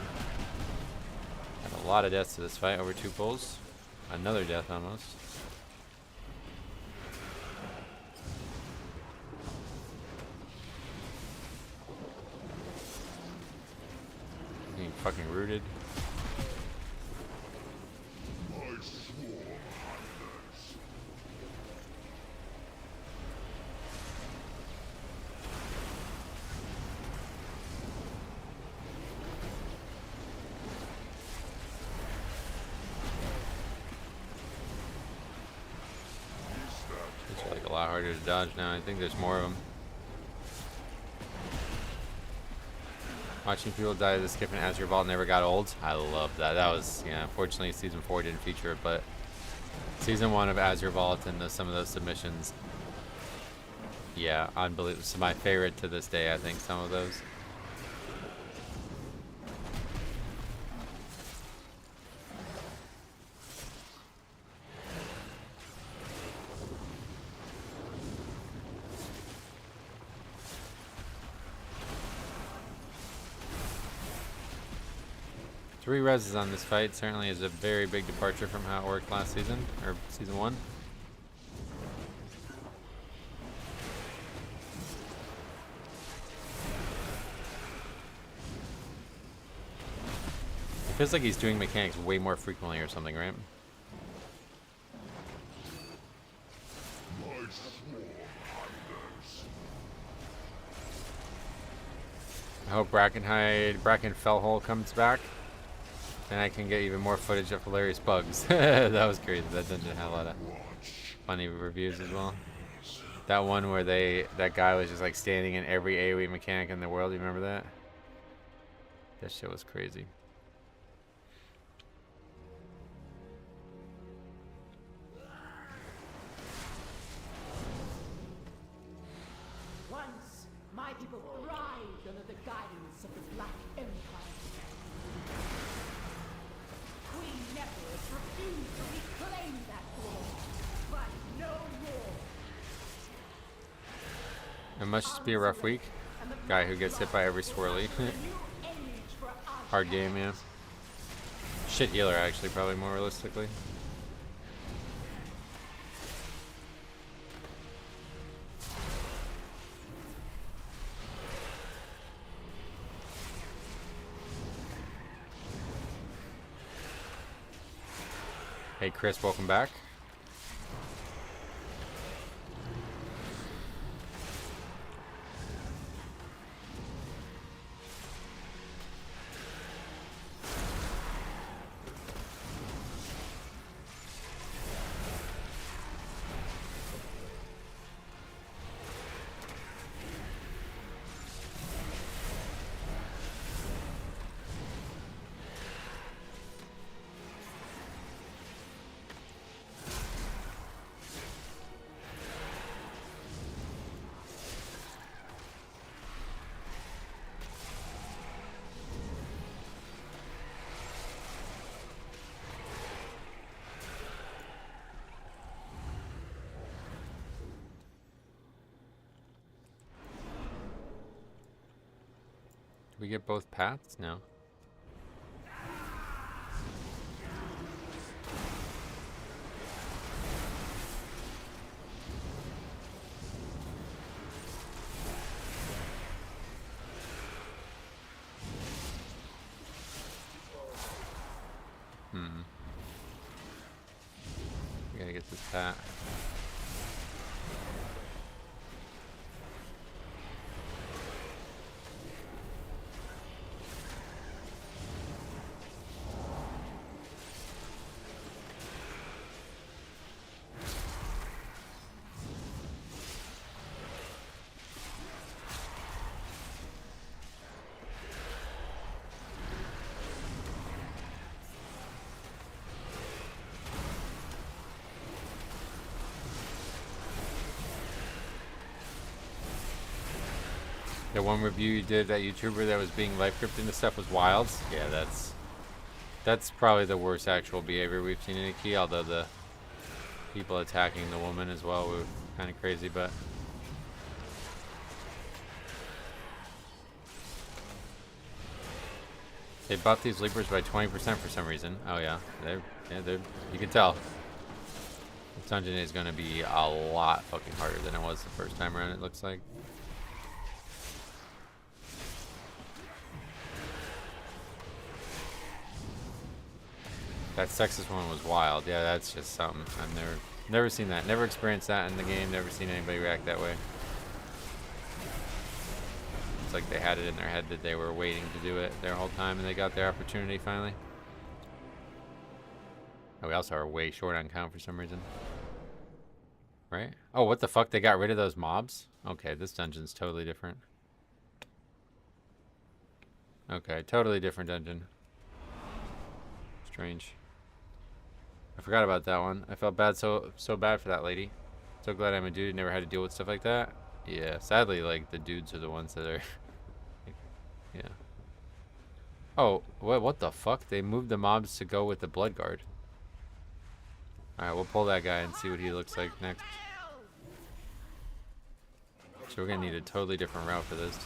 Had a lot of deaths to this fight, over 2 pulls. Another death almost. Getting fucking rooted. A lot harder to dodge now. I think there's more of them. Watching people die to the skip and Azure Vault never got old. I love that. That was, yeah, unfortunately season 4 didn't feature it, but season 1 of Azure Vault and some of those submissions, yeah, unbelievable. It's my favorite to this day, I think, some of those. 3 reses on this fight certainly is a very big departure from how it worked last season, or season 1. It feels like he's doing mechanics way more frequently or something, right? I hope Bracken Fellhole comes back. And I can get even more footage of hilarious bugs. That was crazy. That dungeon had a lot of funny reviews as well. That one where that guy was just like standing in every AoE mechanic in the world. You remember that? That shit was crazy. Once, my people thrived under the guidance of the Black Empire. Queen Nephilus refused to reclaim that throne, but no more. It must just be a rough week. Guy who gets hit by every swirly. Hard game, yeah. Shit healer, actually, probably more realistically. Hey Chris, welcome back. We get both paths? No. We gotta get this path. The one review you did, that YouTuber that was being life gripped into stuff was wild. Yeah, that's probably the worst actual behavior we've seen in a key, although the people attacking the woman as well were kind of crazy, but they buffed these leapers by 20% for some reason. Oh yeah, they're you can tell. This dungeon is going to be a lot fucking harder than it was the first time around, it looks like. That sexist one was wild. Yeah, that's just something. I've never seen that. Never experienced that in the game. Never seen anybody react that way. It's like they had it in their head that they were waiting to do it their whole time and they got their opportunity finally. Oh, we also are way short on count for some reason. Right? Oh, what the fuck? They got rid of those mobs? Okay, this dungeon's totally different. Okay, totally different dungeon. Strange. I forgot about that one. I felt bad, so bad for that lady. So glad I'm a dude, never had to deal with stuff like that. Yeah, sadly, like, the dudes are the ones that are... yeah. Oh, what the fuck? They moved the mobs to go with the Blood Guard. Alright, we'll pull that guy and see what he looks like next. So we're gonna need a totally different route for this.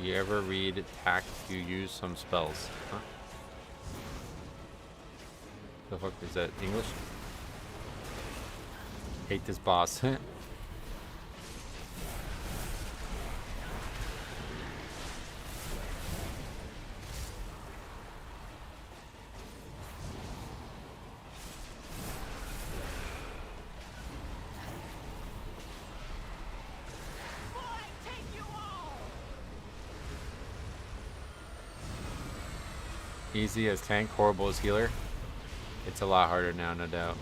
You ever read attack? You use some spells. Huh? The fuck is that? English? Hate this boss. Easy as tank, horrible as healer. It's a lot harder now, no doubt.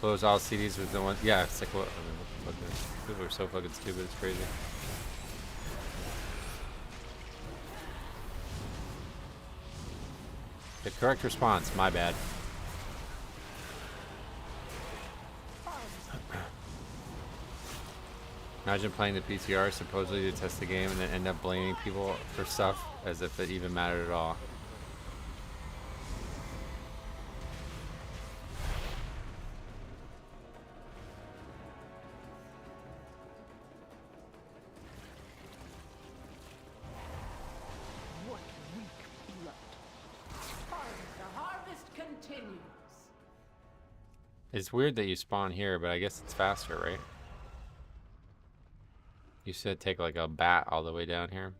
Close all CDs with the one. Yeah, it's like what? I mean, what the fuck is, people are so fucking stupid. It's crazy. The correct response. My bad. Imagine playing the PTR supposedly to test the game and then end up blaming people for stuff as if it even mattered at all. What weak blood. The harvest continues. It's weird that you spawn here, but I guess it's faster, right? You should take like a bat all the way down here.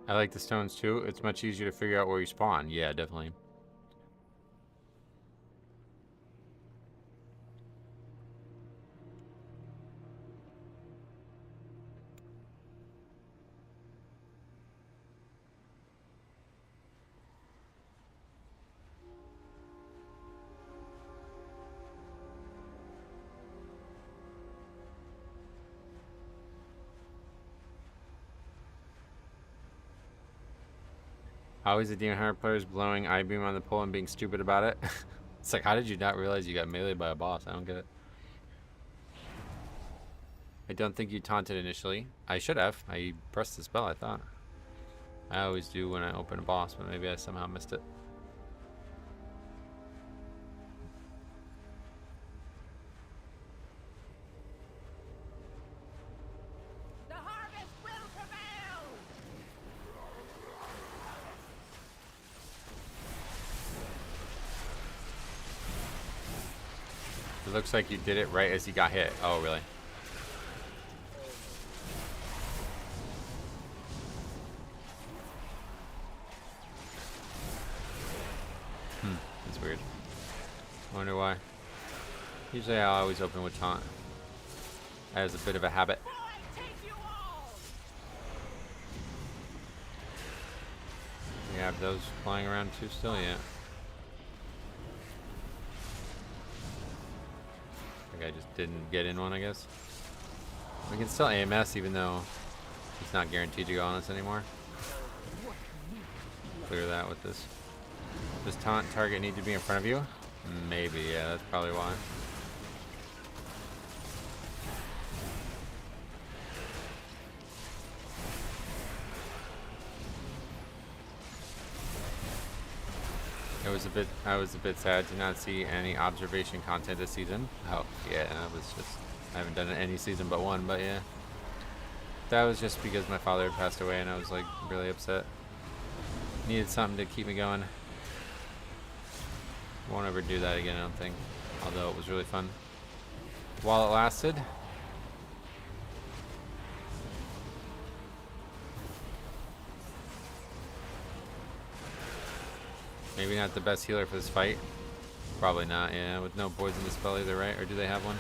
I like the stones too. It's much easier to figure out where you spawn. Yeah, definitely. Always the Demon Hunter players blowing I-beam on the pole and being stupid about it. It's like, how did you not realize you got meleeed by a boss? I don't get it. I don't think you taunted initially. I should have. I pressed the spell, I thought. I always do when I open a boss, but maybe I somehow missed it. The harvest will prevail. It looks like you did it right as you got hit. Oh, really? That's weird. Wonder why. Usually I always open with taunt. As a bit of a habit. We have those flying around too still, yeah. I just didn't get in one, I guess. We can still AMS even though it's not guaranteed to go on us anymore. Clear that with this. Does taunt target need to be in front of you? Maybe, yeah, that's probably why. I was a bit sad to not see any observation content this season. Oh, yeah, I haven't done it any season but one, but yeah. That was just because my father had passed away and I was like really upset. Needed something to keep me going. Won't ever do that again, I don't think. Although it was really fun. While it lasted. Maybe not the best healer for this fight. Probably not, yeah. With no poison spell either, right? Or do they have one?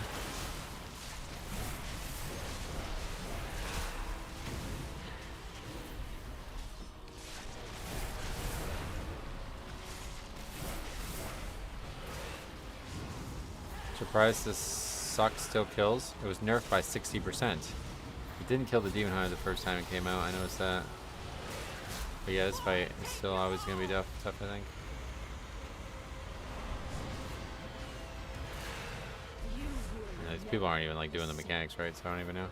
Surprised this suck still kills. It was nerfed by 60%. It didn't kill the Demon Hunter the first time it came out. I noticed that. But yeah, this fight is still always going to be tough, I think. Yeah, these people aren't even like doing the mechanics right, so I don't even know.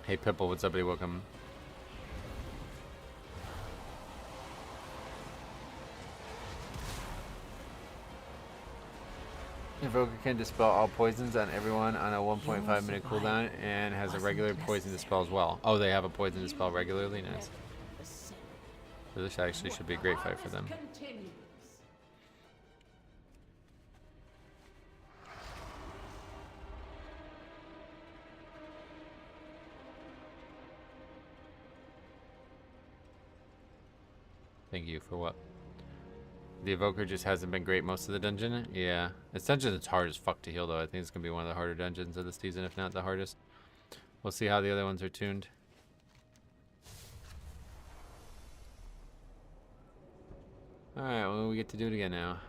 Hey Pipple, what's up, buddy? Welcome. Invoker can dispel all poisons on everyone on a 1.5 minute cooldown and has a regular poison dispel as well. Oh, they have a poison dispel regularly? Nice. So this actually should be a great fight for them. Thank you for what? The Evoker just hasn't been great most of the dungeon. Yeah. This dungeon is hard as fuck to heal, though. I think it's going to be one of the harder dungeons of the season, if not the hardest. We'll see how the other ones are tuned. Alright, well, we get to do it again now.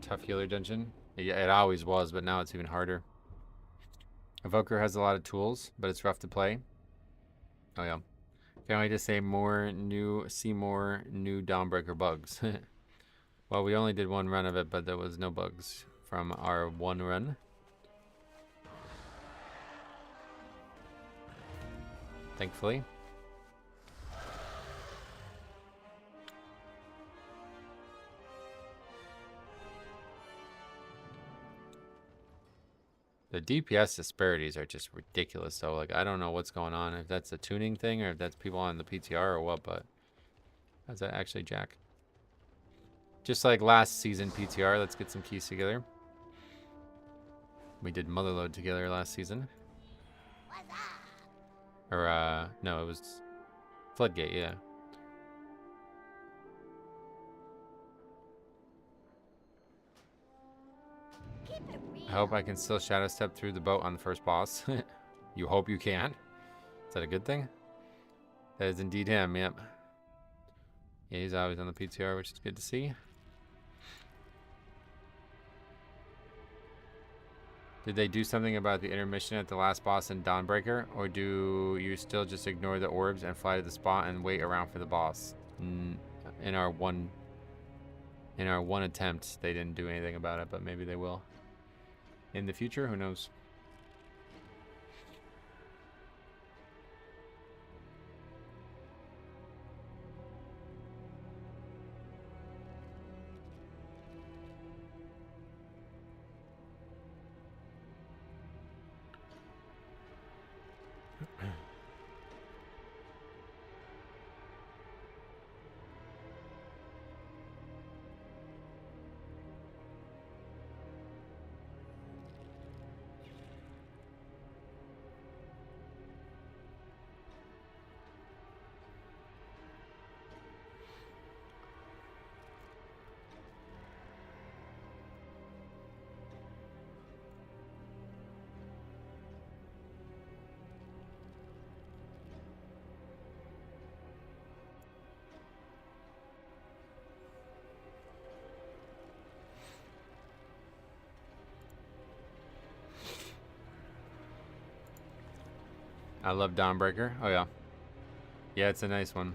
Tough healer dungeon. Yeah, it always was, but now it's even harder. Evoker has a lot of tools, but it's rough to play. Oh yeah. Can't wait to see more new Dawnbreaker bugs. Well, we only did one run of it, but there was no bugs from our one run. Thankfully. The DPS disparities are just ridiculous, though. Like, I don't know what's going on. If that's a tuning thing or if that's people on the PTR or what, but how's that actually, Jack? Just like last season PTR, let's get some keys together. We did Motherload together last season. What's up? Or, no, it was Floodgate, yeah. Keep it real. I hope I can still shadow step through the boat on the first boss. You hope you can? Is that a good thing? That is indeed him, yep. Yeah, he's always on the PTR, which is good to see. Did they do something about the intermission at the last boss in Dawnbreaker? Or do you still just ignore the orbs and fly to the spot and wait around for the boss? In our one attempt, they didn't do anything about it, but maybe they will. In the future, who knows? I love Dawnbreaker. Oh yeah. Yeah, it's a nice one.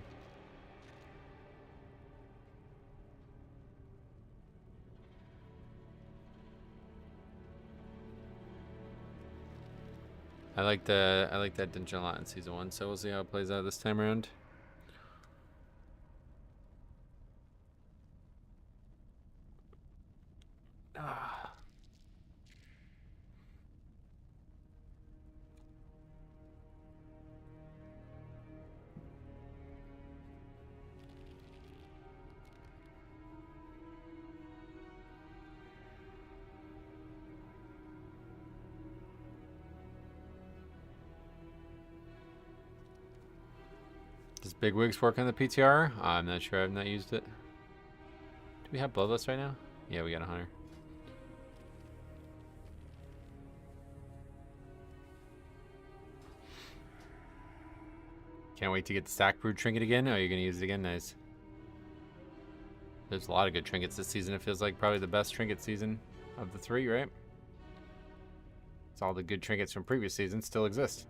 I like that dungeon a lot in season 1, so we'll see how it plays out this time around. Does Big Wigs work on the PTR? I'm not sure. I've not used it. Do we have Bloodlust right now? Yeah, we got a hunter. Can't wait to get the Stack Brood trinket again. Oh, you're going to use it again? Nice. There's a lot of good trinkets this season. It feels like probably the best trinket season of the 3, right? It's all the good trinkets from previous seasons still exist.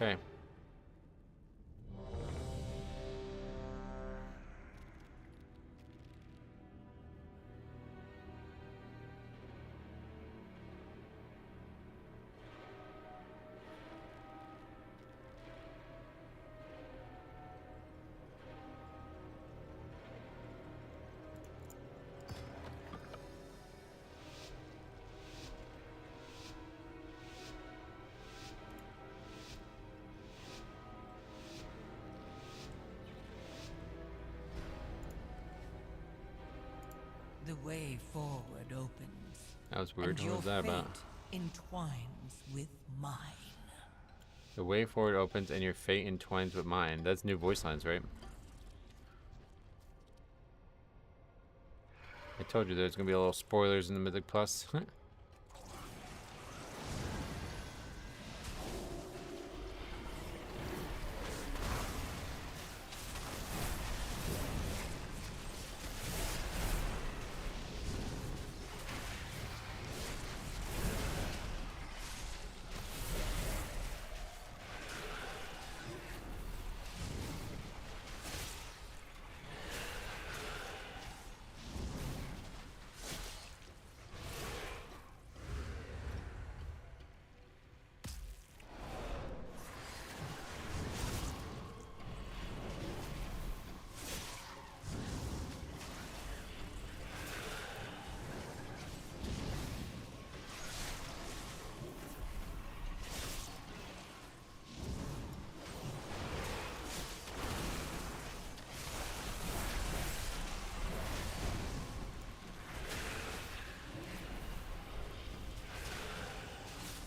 Okay. The way forward opens. That was weird. And What your was that about? fate entwines with mine. The way forward opens and your fate entwines with mine. That's new voice lines, right? I told you there's going to be a little spoilers in the Mythic Plus.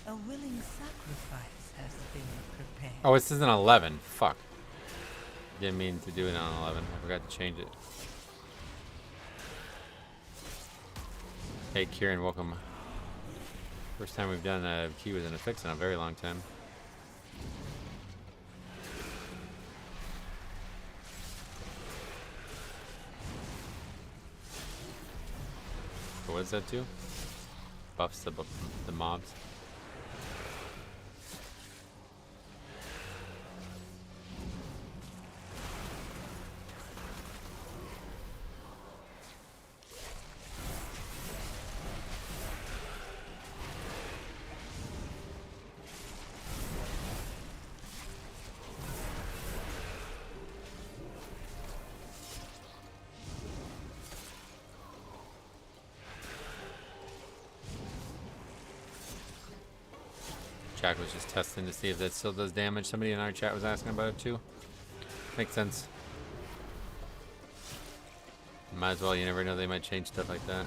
A willing sacrifice has been prepared. Oh, this isn't 11. Fuck. Didn't mean to do it on 11. I forgot to change it. Hey, Kieran, welcome. First time we've done a key with an affix in a very long time. So what does that do? Buffs the mobs. Jack was just testing to see if that still does damage. Somebody in our chat was asking about it too. Makes sense. Might as well, you never know, they might change stuff like that.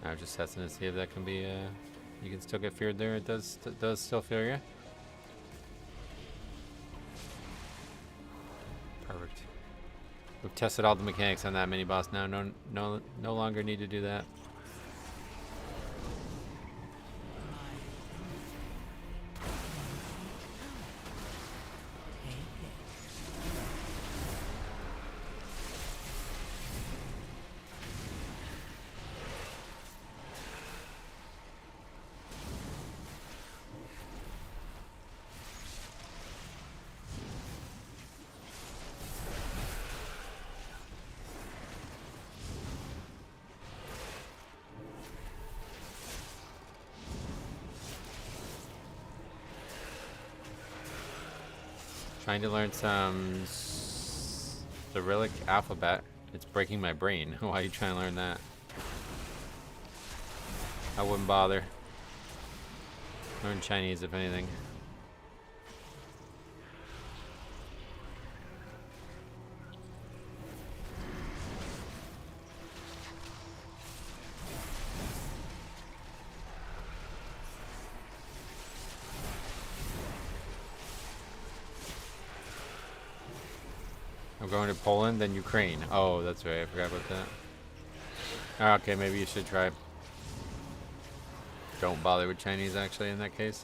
I was just testing to see if that can be, you can still get feared there. It does still fear you. Perfect. We've tested all the mechanics on that mini boss now. No longer need to do that. Trying to learn some Cyrillic alphabet. It's breaking my brain. Why are you trying to learn that? I wouldn't bother. Learn Chinese if anything. I'm going to Poland, then Ukraine. Oh, that's right. I forgot about that. Ah, okay, maybe you should try. Don't bother with Chinese, actually, in that case.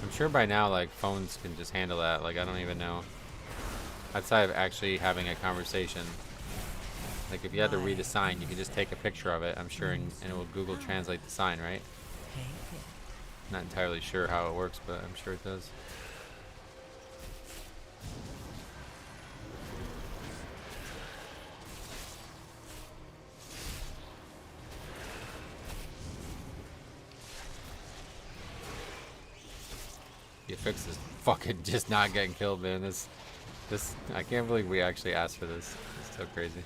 I'm sure by now, like, phones can just handle that. Like, I don't even know. Outside of actually having a conversation. Like, if you had to read a sign, you can just take a picture of it, I'm sure, and it will Google Translate the sign, right? Not entirely sure how it works, but I'm sure it does. The Affixes is fucking just not getting killed, man. This, I can't believe we actually asked for this. It's so crazy.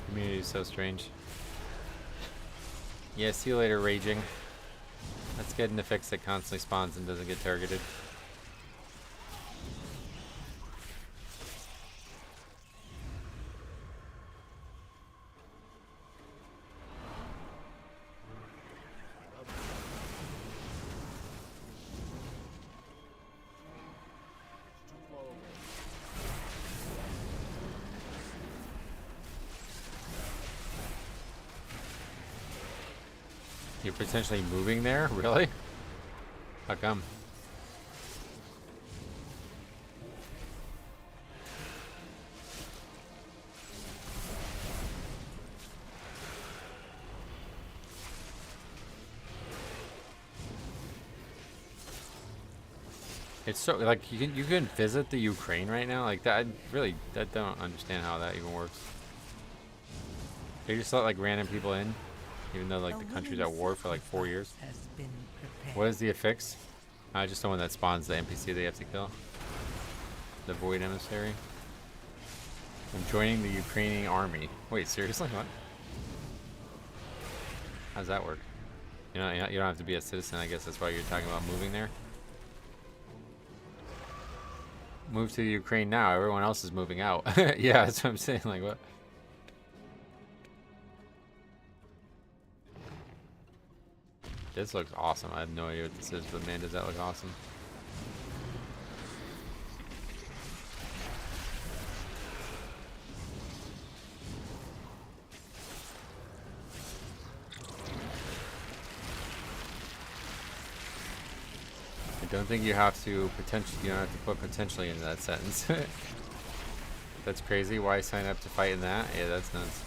Community is so strange. Yeah, see you later, Raging. Let's get an Affix that constantly spawns and doesn't get targeted. You're potentially moving there? Really? How come? It's so like you can visit the Ukraine right now, like that. I don't understand how that even works. They just let like random people in, even though like the country's at war for like 4 years. What is the affix? Just the one that spawns the NPC they have to kill. The Void Emissary. I'm joining the Ukrainian army. Wait, seriously? What? How does that work? You know, you don't have to be a citizen. I guess that's why you're talking about moving there. Move to the Ukraine now. Everyone else is moving out. Yeah, that's what I'm saying. Like, what? This looks awesome. I have no idea what this is, but man, does that look awesome. I don't think you have to potentially. You don't have to put potentially into that sentence. That's crazy. Why sign up to fight in that? Yeah, that's nuts.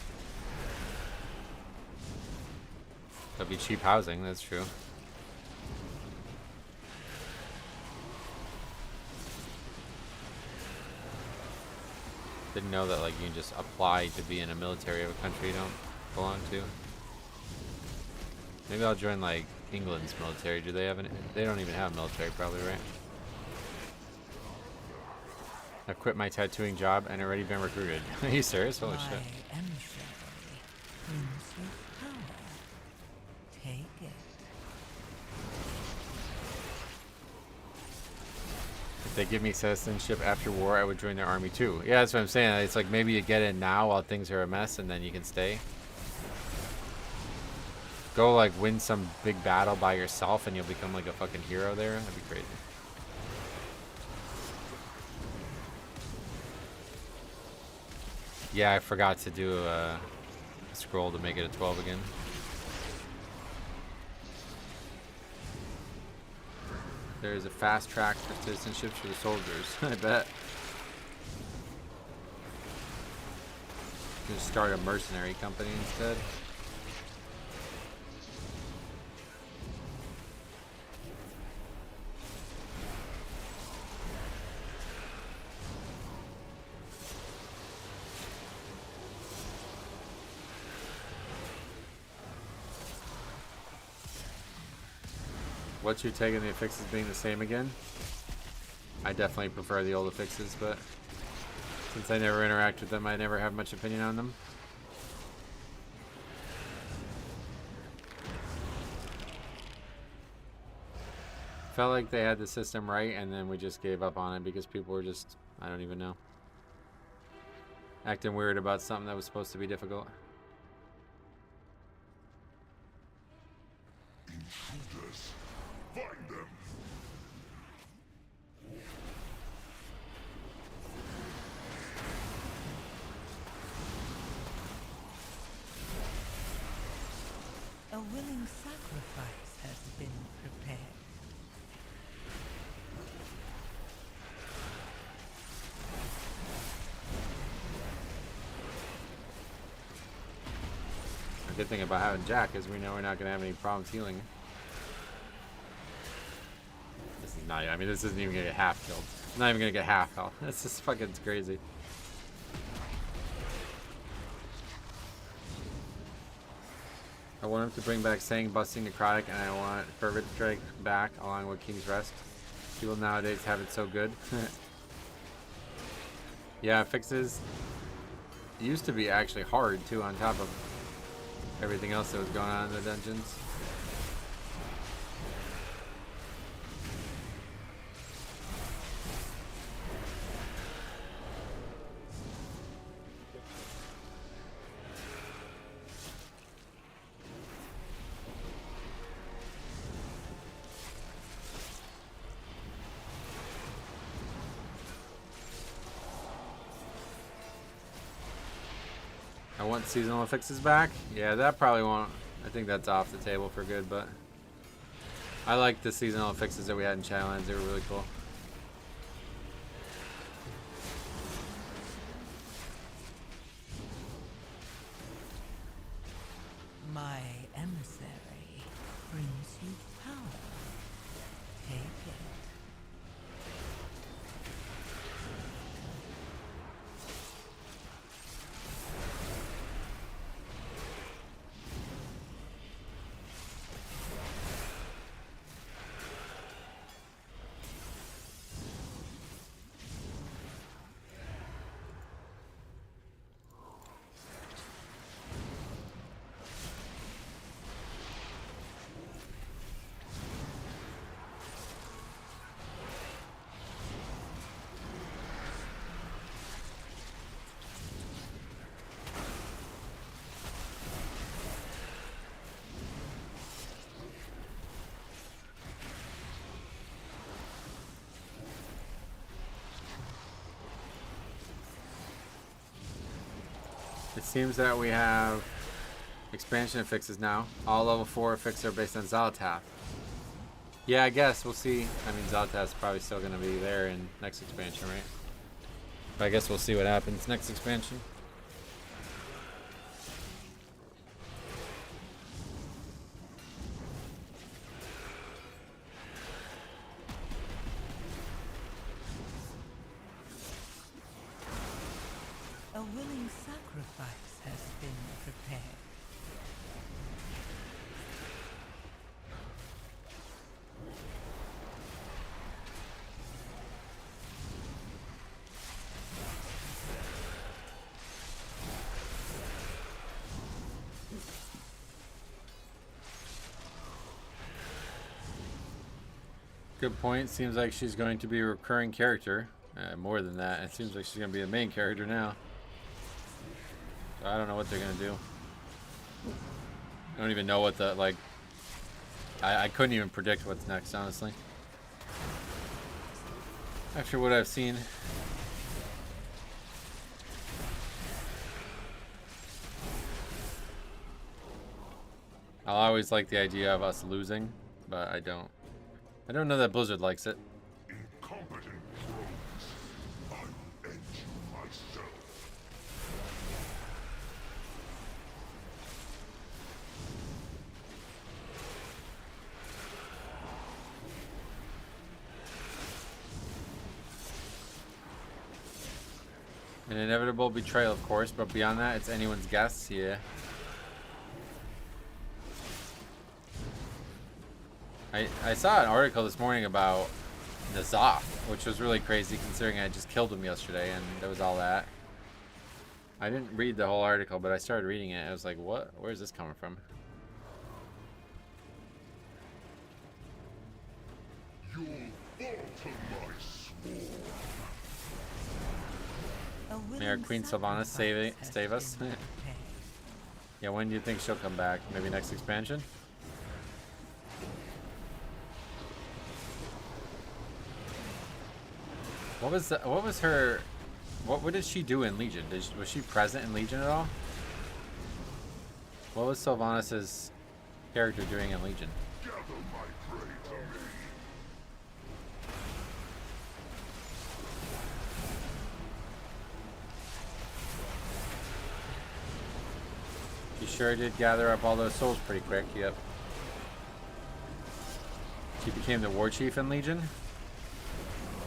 That'd be cheap housing. That's true. Didn't know that like you can just apply to be in a military of a country you don't belong to. Maybe I'll join like England's military. Do they have any? They don't even have military, probably, right? I've quit my tattooing job and already been recruited. Are you serious? Holy shit. Take it. If they give me citizenship after war, I would join their army too. Yeah, that's what I'm saying. It's like maybe you get in now while things are a mess and then you can stay. Go like win some big battle by yourself and you'll become like a fucking hero there. That'd be crazy. Yeah, I forgot to do a scroll to make it a 12 again. There's a fast track for citizenships for the soldiers. I bet. Just start a mercenary company instead. What's your take on the affixes being the same again? I definitely prefer the old affixes, but Since I never interact with them, I never have much opinion on them. Felt like they had the system right, and then we just gave up on it because people were just, I don't even know, acting weird about something that was supposed to be difficult. Intruders, find them. A willing sacrifice has been prepared. The good thing about having Jack is we know we're not going to have any problems healing. This is not, I mean, this isn't even going to get half killed. It's not even going to get half health. This is fucking crazy. I want him to bring back saying busting necrotic, and I want fervent strike back along with King's Rest. People nowadays have it so good. Yeah, Affixes used to be actually hard too, on top of everything else that was going on in the dungeons. I want seasonal affixes back. Yeah, that probably won't. I think that's off the table for good, but I like the seasonal affixes that we had in Shadowlands. They were really cool. My emissary brings you power. Take it. It seems that we have expansion affixes now. All level 4 affixes are based on Xalatath. Yeah, I guess we'll see. I mean, Xalatath's probably still going to be there in next expansion, right? But I guess we'll see what happens next expansion. A willing sacrifice has been prepared. Good point. Seems like she's going to be a recurring character. More than that, it seems like she's going to be the main character now. So I don't know what they're going to do. I don't even know what the, like... I couldn't even predict what's next, honestly. After what I've seen. I'll always like the idea of us losing, but I don't know that Blizzard likes it. Incompetent rogues. I will end you myself. An inevitable betrayal, of course, but beyond that, it's anyone's guess, yeah. I saw an article this morning about Nazaf, which was really crazy considering I just killed him yesterday and there was all that. I didn't read the whole article, but I started reading it. I was like, what? Where's this coming from? You'll falter my sword. A May our willing Queen Sylvanas sacrifice has save us? been paid. Yeah, when do you think she'll come back? Maybe next expansion? What was her... What did she do in Legion? Was she present in Legion at all? What was Sylvanas' character doing in Legion? Gather my prey to me. She sure did gather up all those souls pretty quick, yep. She became the war chief in Legion?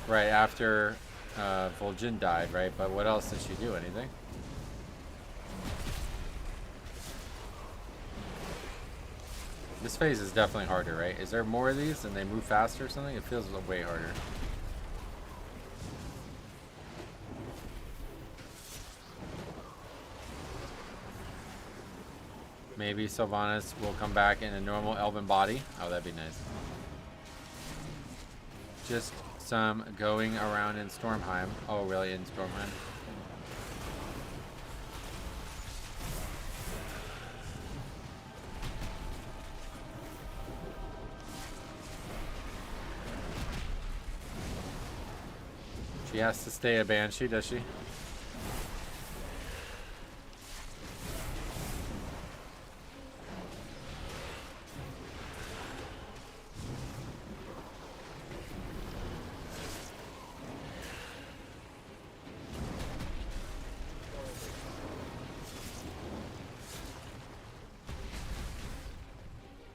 Right after Vol'jin died, right? But what else did she do? Anything? This phase is definitely harder, right? Is there more of these and they move faster or something? It feels way harder. Maybe Sylvanas will come back in a normal elven body. Oh, that'd be nice. Just some going around in Stormheim. Oh, really? In Stormheim? She has to stay a Banshee, does she?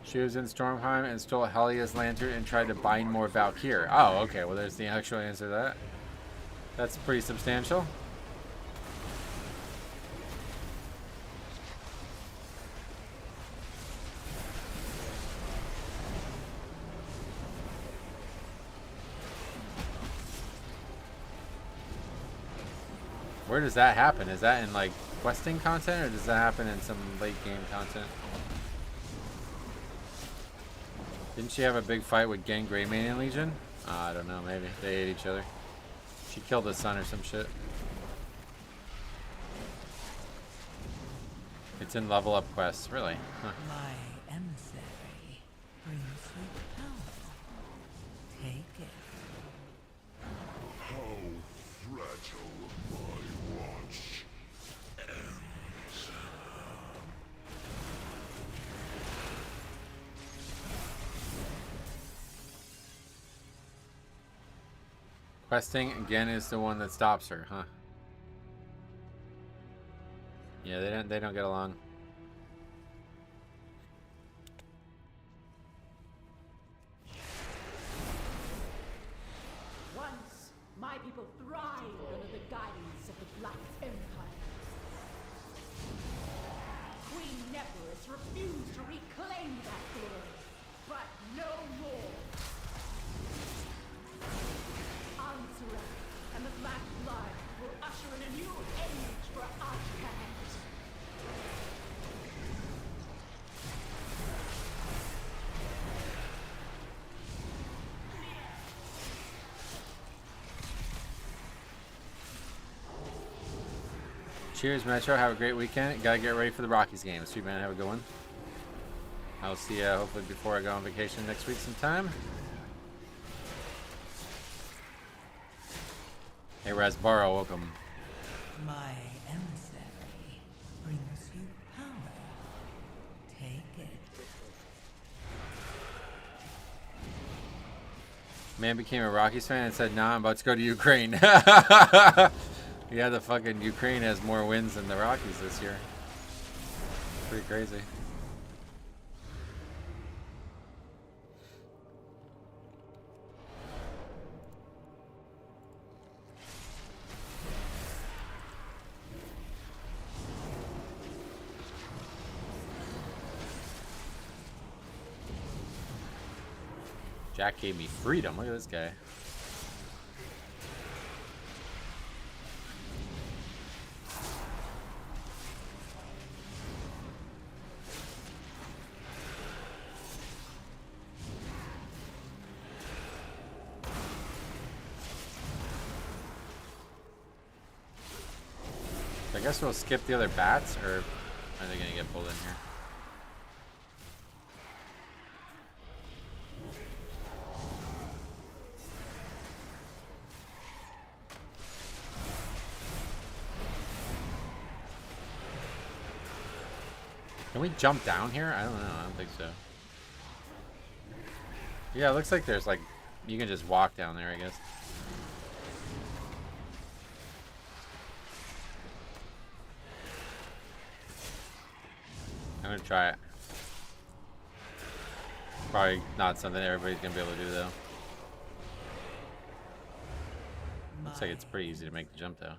She was in Stormheim and stole Helia's lantern and tried to bind more Valkyr. Oh, okay. Well, there's the actual answer to that. That's pretty substantial. Where does that happen? Is that in like questing content or does that happen in some late game content? Didn't she have a big fight with Gang Greymane in Legion? I don't know, maybe. They ate each other. She killed his son or some shit. It's in level up quests, really? Huh. My emissary brings you power. Take it. How fragile my watch ends. Questing again is the one that stops her, huh? Yeah, they don't get along. Once, my people thrived under the guidance of the Black Empire. Queen Neferus refused to reclaim that glory, but no more. Answer and the Black Blood will usher in a new age for Archcast. Cheers, Metro. Have a great weekend. Gotta get ready for the Rockies game. Sweet man, have a good one. I'll see you hopefully before I go on vacation next week sometime. Hey, Rasbaro, welcome. My emissary brings you power. Take it. Man became a Rockies fan and said, nah, I'm about to go to Ukraine. Yeah, the fucking Ukraine has more wins than the Rockies this year. Pretty crazy. Jack gave me freedom. Look at this guy. I guess we'll skip the other bats, or are they gonna get pulled in here? Can we jump down here? I don't know. I don't think so. Yeah, it looks like there's like, you can just walk down there, I guess. I'm gonna try it. Probably not something everybody's gonna be able to do though. Looks like it's pretty easy to make the jump though.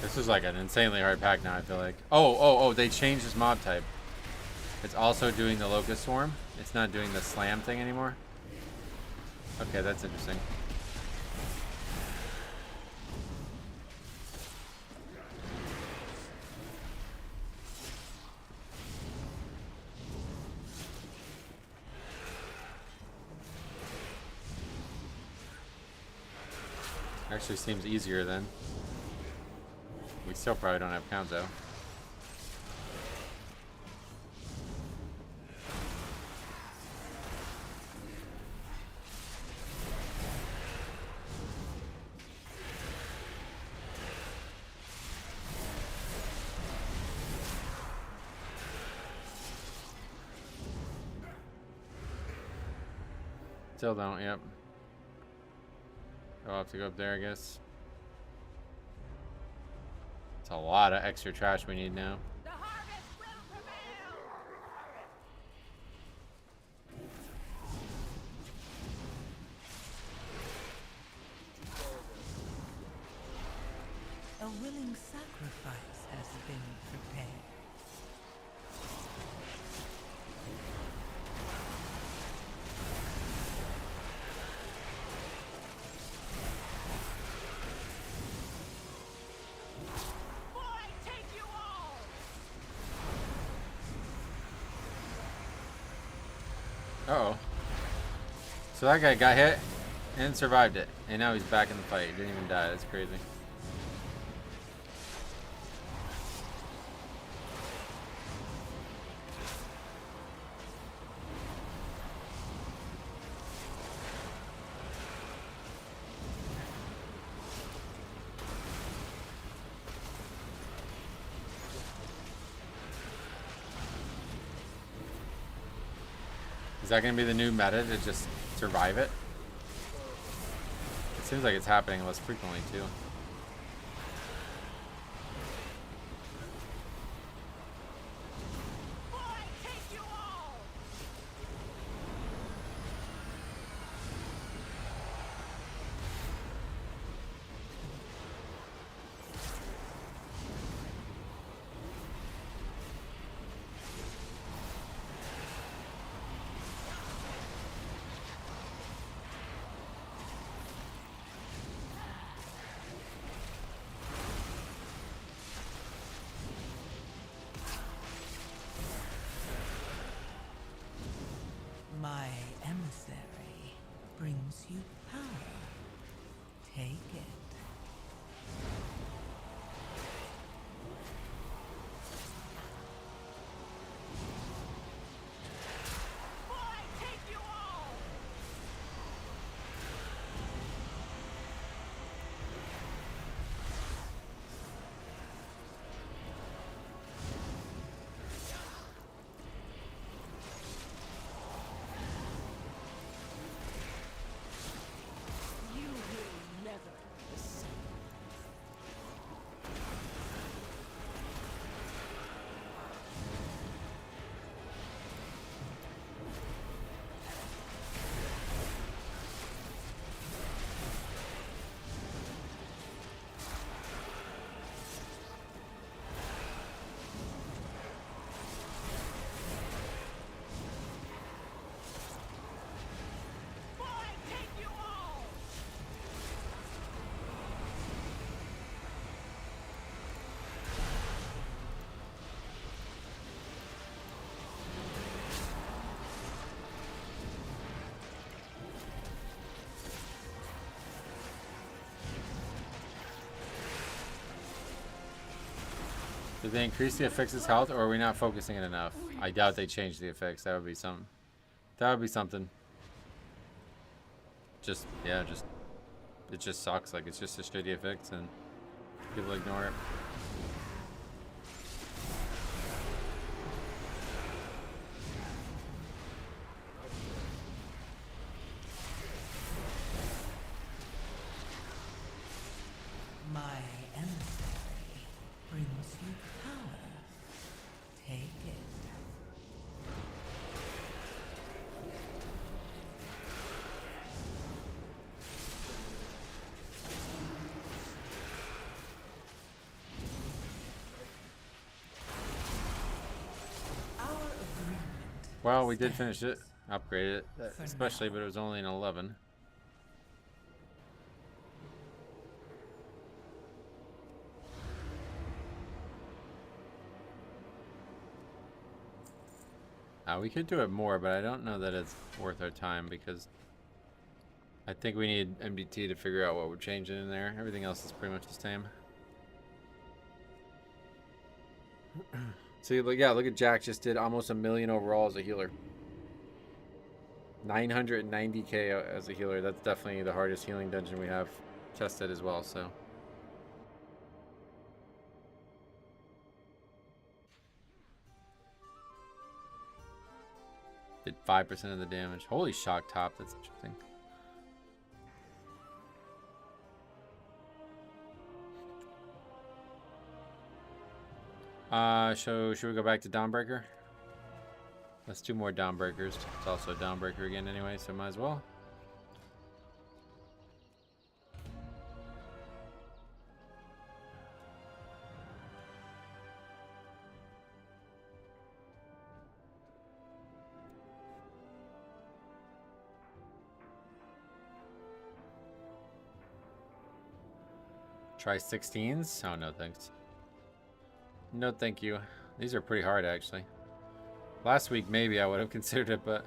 This is like an insanely hard pack now, I feel like. Oh, they changed this mob type. It's also doing the Locust Swarm. It's not doing the slam thing anymore. Okay, that's interesting. Actually seems easier then. We still probably don't have counts though. Still don't, yep. I'll have to go up there, I guess. It's a lot of extra trash we need now. The harvest will prevail! A willing sacrifice has been prepared. Uh-oh. So that guy got hit and survived it. And now he's back in the fight. He didn't even die. That's crazy. Is that going to be the new meta to just survive it? It seems like it's happening less frequently too. Did they increase the Affixes' health, or are we not focusing it enough? I doubt they changed the effects. That would be something. That would be something. Just, yeah, just... It just sucks. Like, it's just a shitty effects, and people ignore it. My emissary brings you power. Take it. Our agreement. Well, we did finish it. Upgrade it. Especially, but it was only an 11. We could do it more, but I don't know that it's worth our time because I think we need MDT to figure out what we're changing in there. Everything else is pretty much the same. See, yeah, look at Jack just did almost 1 million overall as a healer. 990k as a healer. That's definitely the hardest healing dungeon we have tested as well, so. Did 5% of the damage. Holy shock top, that's interesting. So should we go back to Dawnbreaker? Let's do more Dawnbreakers. It's also Dawnbreaker again anyway, so might as well. Try 16s? Oh, no thanks. No thank you. These are pretty hard actually. Last week maybe I would have considered it, but...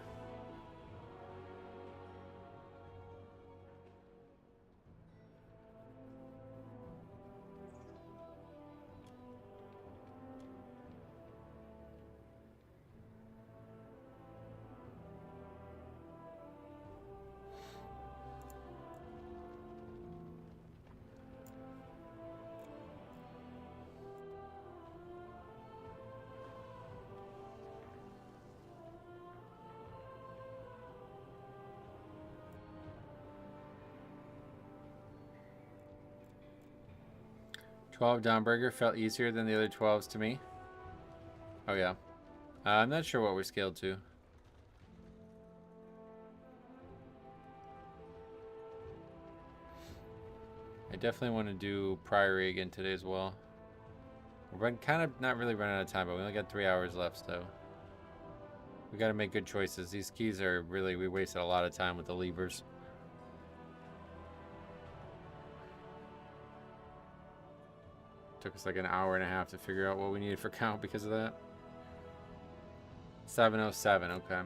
Dawnbreaker felt easier than the other 12s to me. Oh yeah. I'm not sure what we're scaled to. I definitely want to do Priory again today as well. We're kind of not really running out of time, but we only got 3 hours left, so we got to make good choices. These keys are really, we wasted a lot of time with the levers. Took us like an hour and a half to figure out what we needed for count because of that. 707, okay.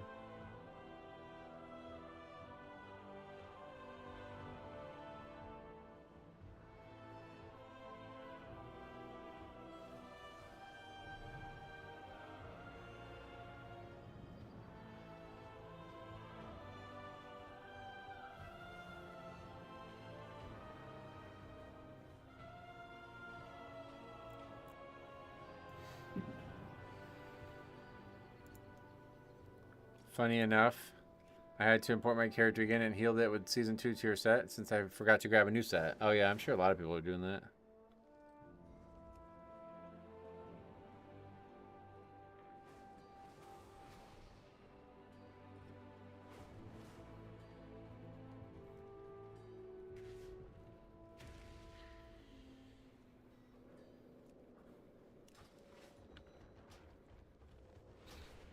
Funny enough, I had to import my character again and healed it with Season 2 tier set since I forgot to grab a new set. Oh yeah, I'm sure a lot of people are doing that.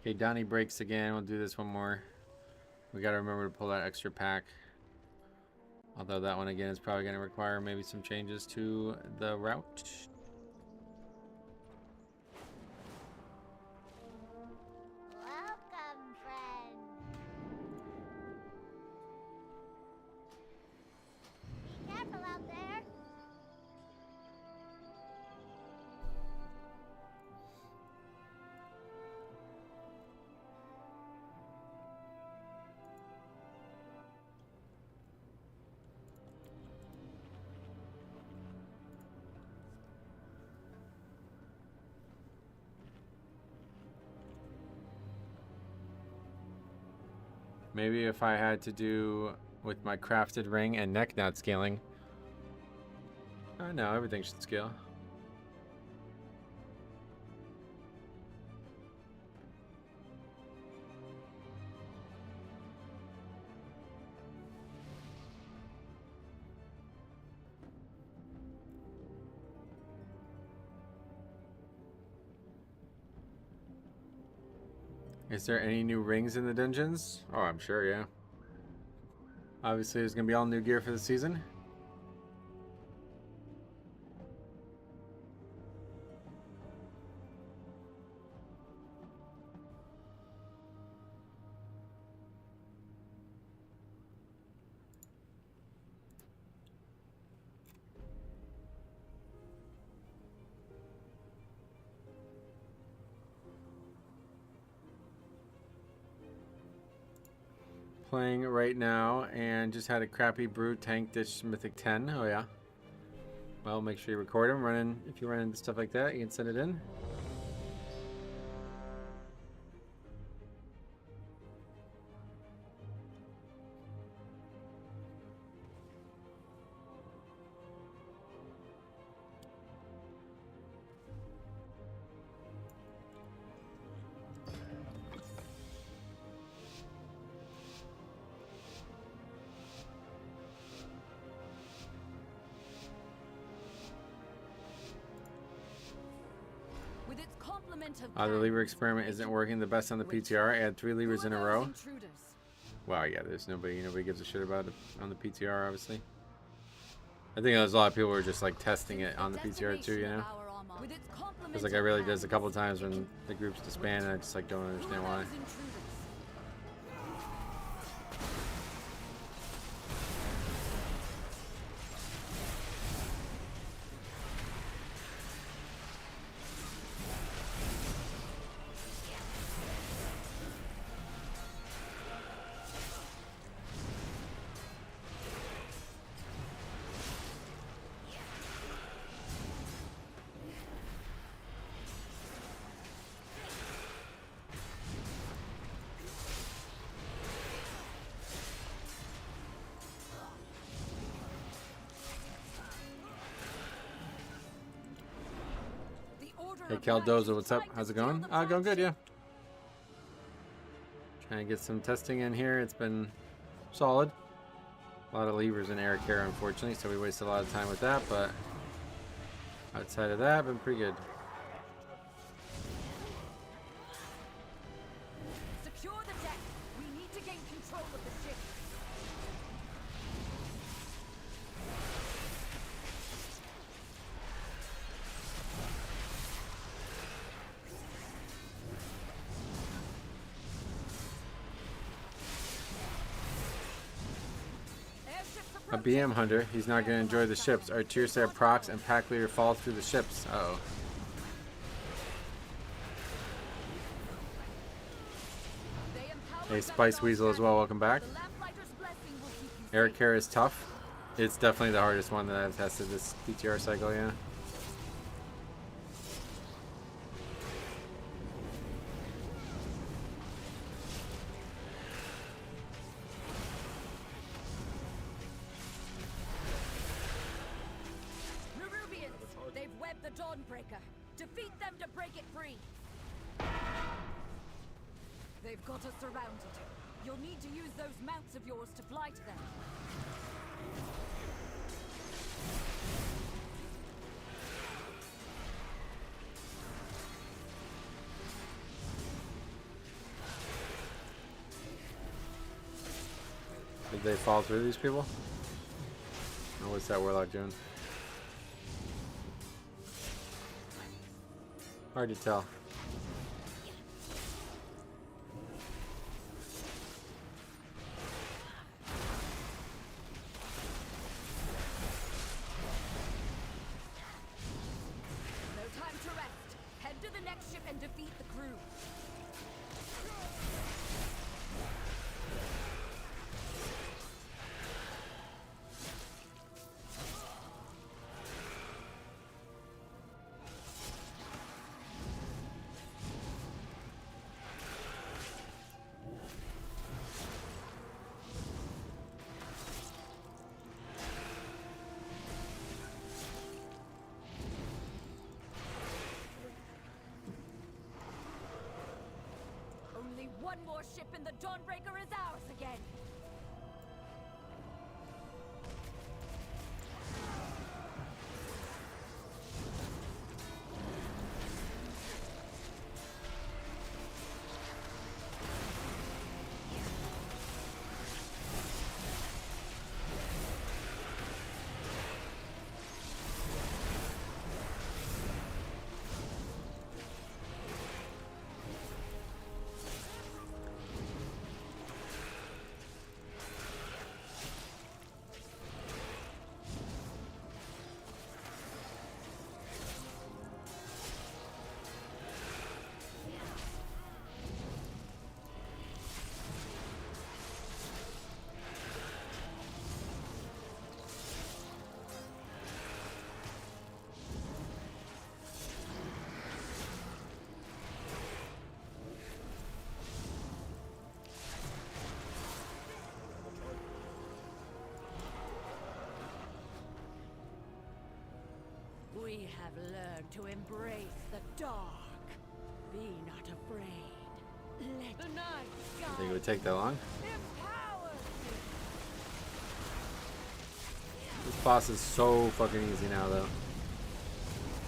Okay, Donnie breaks again. We'll do this one more. We gotta remember to pull that extra pack. Although that one again is probably gonna require maybe some changes to the route. Welcome, friend. Be careful out there. Maybe if I had to do with my crafted ring and neck not scaling. No, everything should scale. Is there any new rings in the dungeons? Oh, I'm sure, yeah. Obviously, there's going to be all new gear for the season. Playing right now and just had a crappy brew tank ditch mythic 10. Oh yeah. Well, make sure you record them. If you run into stuff like that, you can send it in. With its complement of The lever experiment isn't working the best on the PTR. Add 3 levers in a row. Wow, yeah, there's nobody gives a shit about it on the PTR, obviously. I think there's a lot of people who are just like testing it on the PTR too, you know? Because like I really did a couple of times when the groups disband and I just like don't understand why. Hey Caldoza, what's up? How's it going? Going good, yeah. Trying to get some testing in here. It's been solid. A lot of levers in Eric here, unfortunately, so we wasted a lot of time with that, but outside of that, been pretty good. Secure the deck. We need to gain control of the ship. A BM hunter, he's not going to enjoy the ships. Our tier set procs and pack leader fall through the ships. Uh-oh. Hey, Spice Weasel as well, welcome back. Eric Care is tough. It's definitely the hardest one that I've tested this PTR cycle, yeah. They've webbed the Dawnbreaker. Defeat them to break it free. They've got us surrounded. You'll need to use those mounts of yours to fly to them. Did they fall through these people? Oh, what's that warlock doing? Hard to tell. No time to rest. Head to the next ship and defeat the crew. One more ship in the Dawnbreaker is ours again. We have learned to embrace the dark. Be not afraid. Let the night You think it guide would take that long? empower you. This boss is so fucking easy now, though.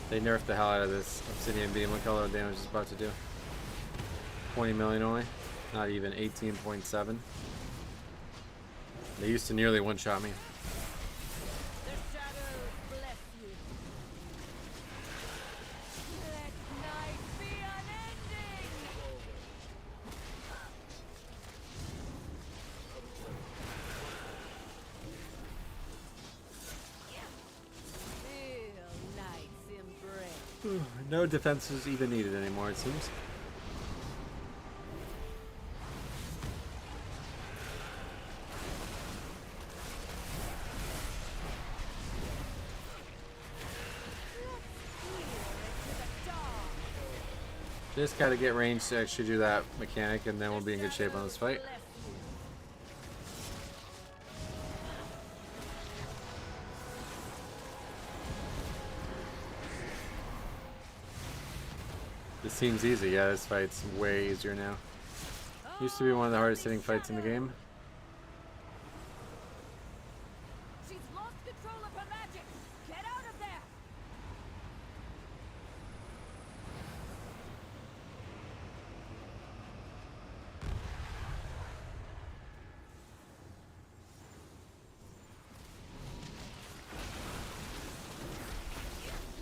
They nerfed the hell out of this obsidian beam. Look how little damage it's about to do. 20 million only. Not even 18.7. They used to nearly one-shot me. The shadows bless you. Let night be unending. Feel night's embrace. No defenses even needed anymore, it seems. Just gotta get range to actually do that mechanic, and then we'll be in good shape on this fight. This seems easy. Yeah, this fight's way easier now. Used to be one of the hardest hitting fights in the game. She's lost control of her magic. Get out of there.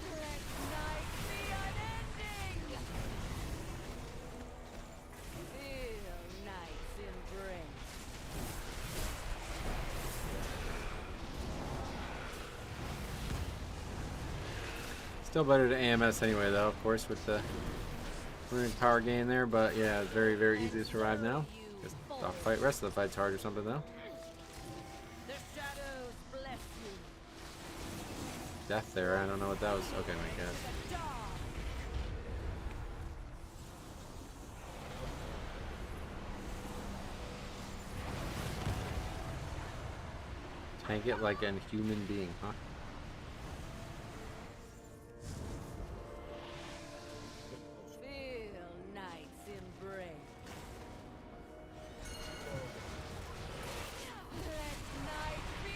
Let night be unending. Feel night's embrace. Still better to AMS anyway, though, of course, with the runic power gain there. But yeah, it's very, very easy to survive now. Guess the fight, rest of the fight's hard or something, though. The shadows bless you. Death there, I don't know what that was. Okay, my god. The dark. Tank it like a human being, huh? Feel night's embrace. Let night be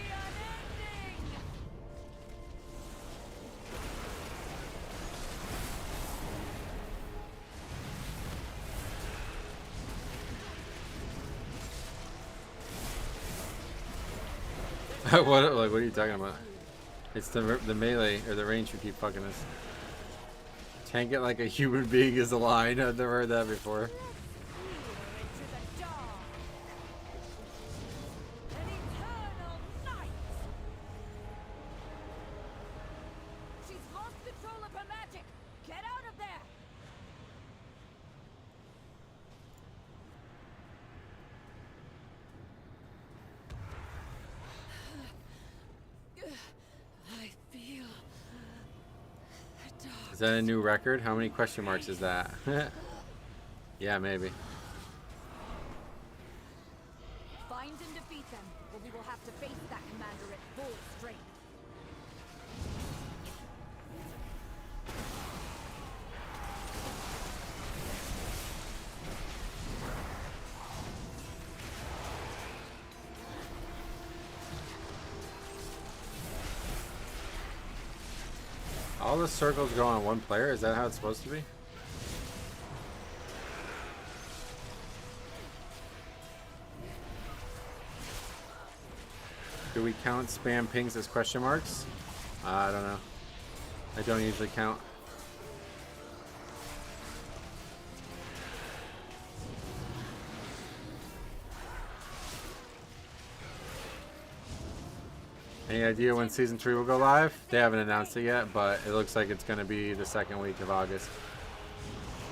unending. What are you talking about? It's the melee or the range you keep fucking us. Tank it like a human being is a line. I've never heard that before. Let's peer into the dark. An eternal night. She's lost control of her magic. Get out of there. I feel the dark. Is that a new record? How many question marks is that? Yeah, maybe. Find and defeat them, or we will have to face that commander at full strength. All the circles go on one player? Is that how it's supposed to be? Do we count spam pings as question marks? I don't know. I don't usually count. Any idea when season 3 will go live? They haven't announced it yet, but it looks like it's going to be the second week of August.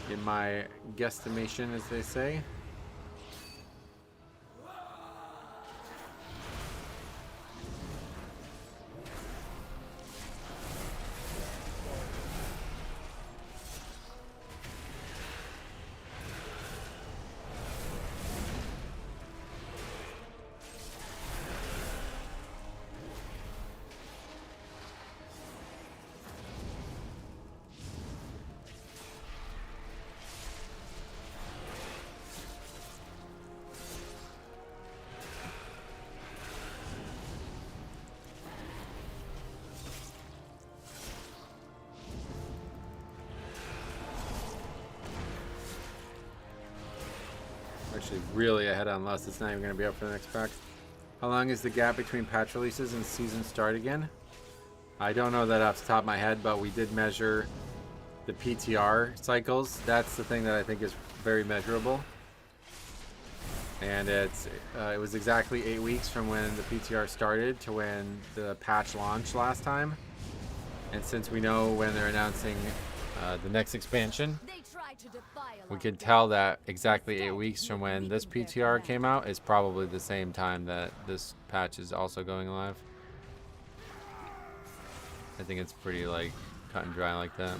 In my guesstimation, as they say. Actually really ahead on Lust. It's not even going to be up for the next pack. How long is the gap between patch releases and season start again? I don't know that off the top of my head, but we did measure the PTR cycles. That's the thing that I think is very measurable. And it was exactly 8 weeks from when the PTR started to when the patch launched last time. And since we know when they're announcing the next expansion, we can tell that exactly 8 weeks from when this PTR came out is probably the same time that this patch is also going live. I think it's pretty like cut and dry like that.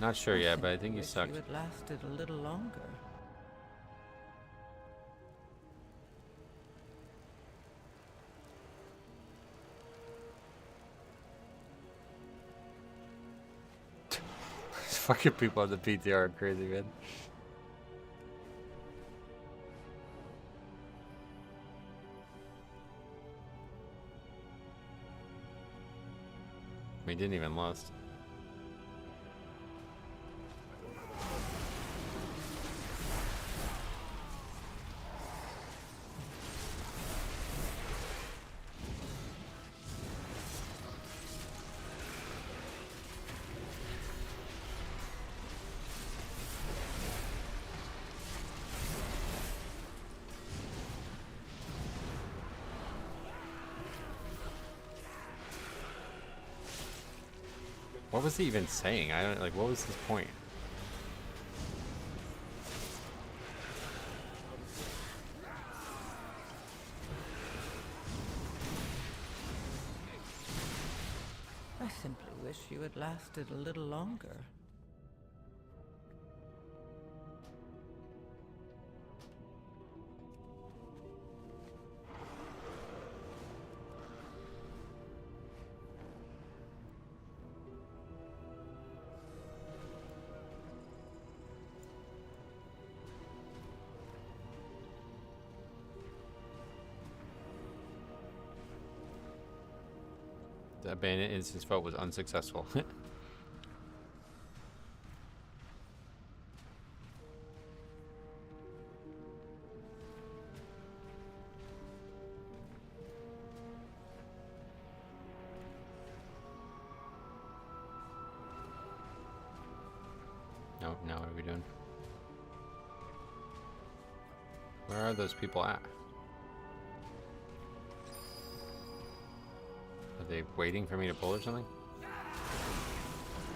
Not sure yet, but I think you sucked. You had lasted a little longer. Fucking people on the PTR are crazy, man. We didn't even lost. What was he even saying? I don't like. What was his point? I simply wish you had lasted a little longer. The abandoned instance vote was unsuccessful. No, now what are we doing? Where are those people at? Are they waiting for me to pull or something?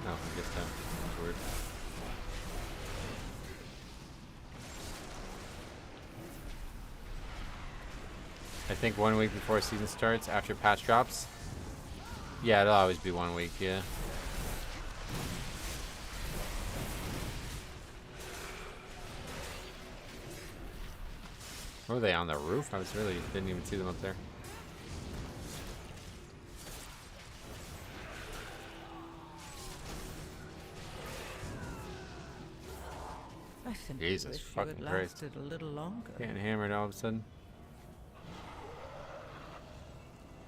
No, I guess so. That's weird. I think 1 week before season starts, after patch drops. Yeah, it'll always be 1 week, yeah. Were they on the roof? I was really didn't even see them up there. I simply Jesus wish you fucking had Christ. lasted a little longer. Getting hammered all of a sudden.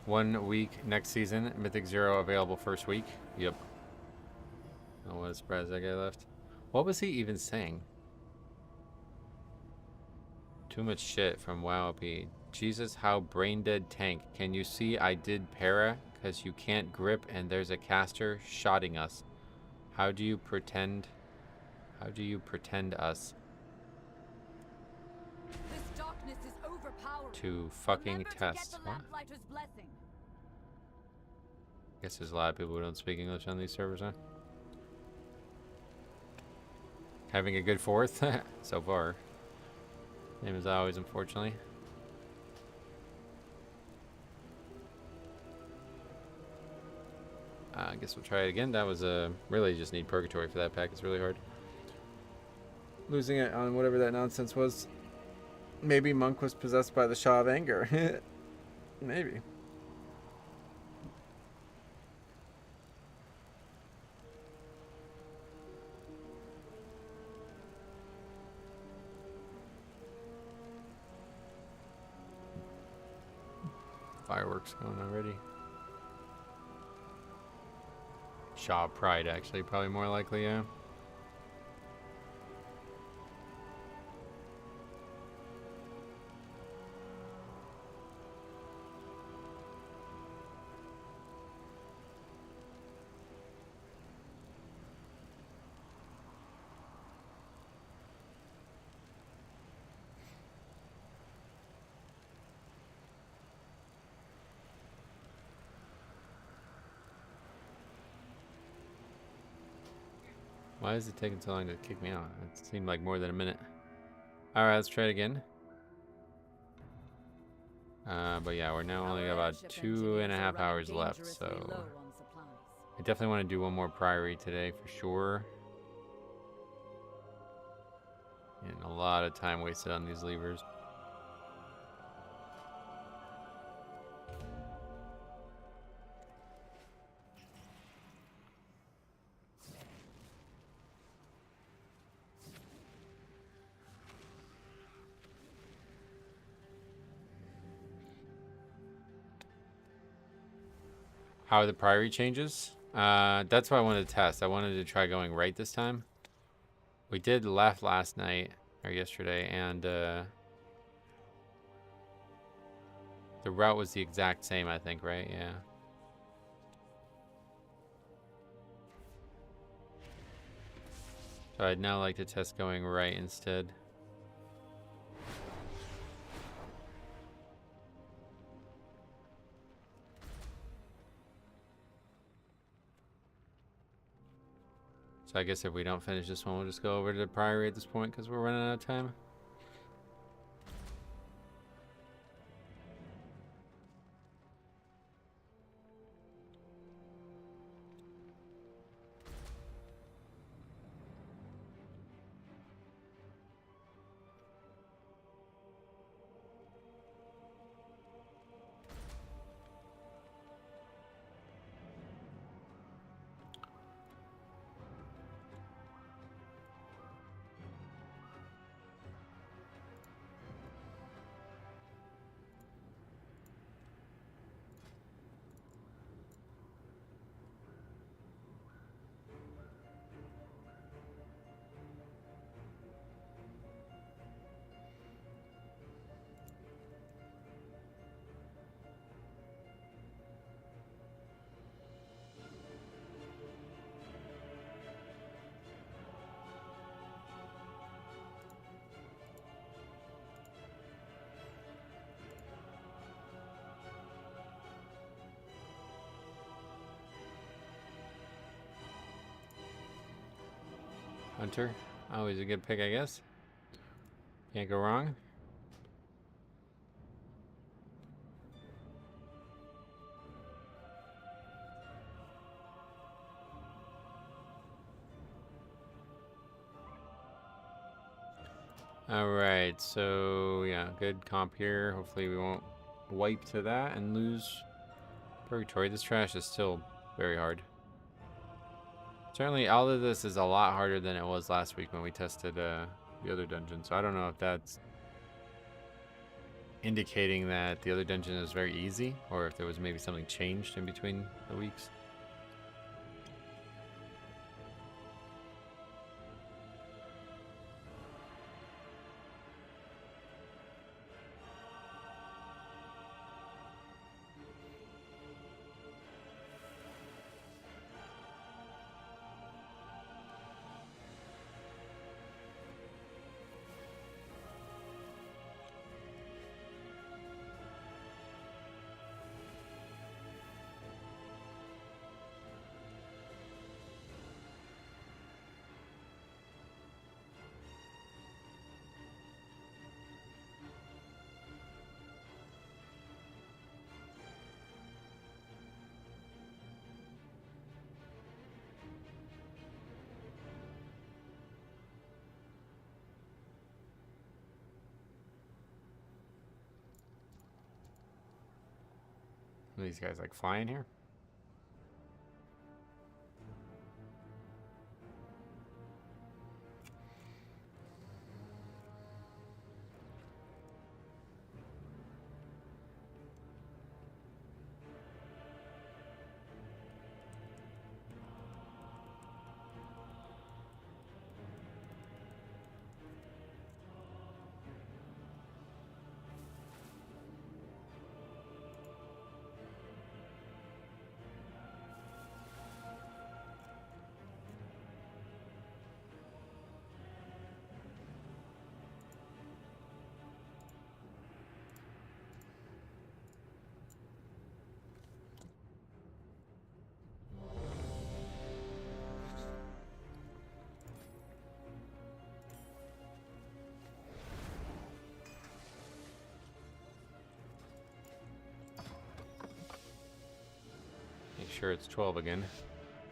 1 week next season. Mythic 0 available first week. Yep. Oh, what a surprise that guy left. What was he even saying? Too much shit from WoWP. Jesus, how brain dead tank. Can you see I did para? Because you can't grip and there's a caster shotting us. How do you pretend? How do you pretend us This darkness is overpowering. to fucking Remember to test? get the What? lamplighter's blessing. Guess there's a lot of people who don't speak English on these servers, huh? Having a good fourth so far. Same as always, unfortunately. I guess we'll try it again. That was really just need purgatory for that pack. It's really hard. Losing it on whatever that nonsense was. Maybe Monk was possessed by the Shaw of Anger. Maybe. Fireworks going already. Shaw Pride, actually, probably more likely, yeah. Why is it taking so long to kick me out? It seemed like more than a minute. Alright, let's try it again. But yeah, we're now only got about 2.5 hours left, so I definitely want to do one more Priory today for sure. And a lot of time wasted on these levers. How are the Priory changes? That's what I wanted to test. I wanted to try going right this time. We did left last night, or yesterday, and the route was the exact same, I think, right? Yeah. So I'd now like to test going right instead. So I guess if we don't finish this one, we'll just go over to the Priory at this point because we're running out of time. Hunter, always a good pick, I guess. Can't go wrong. Alright, so yeah, good comp here. Hopefully we won't wipe to that and lose Purgatory. This trash is still very hard. Certainly all of this is a lot harder than it was last week when we tested the other dungeon. So I don't know if that's indicating that the other dungeon is very easy, or if there was maybe something changed in between the weeks. Are these guys like flying here? Make sure it's 12 again.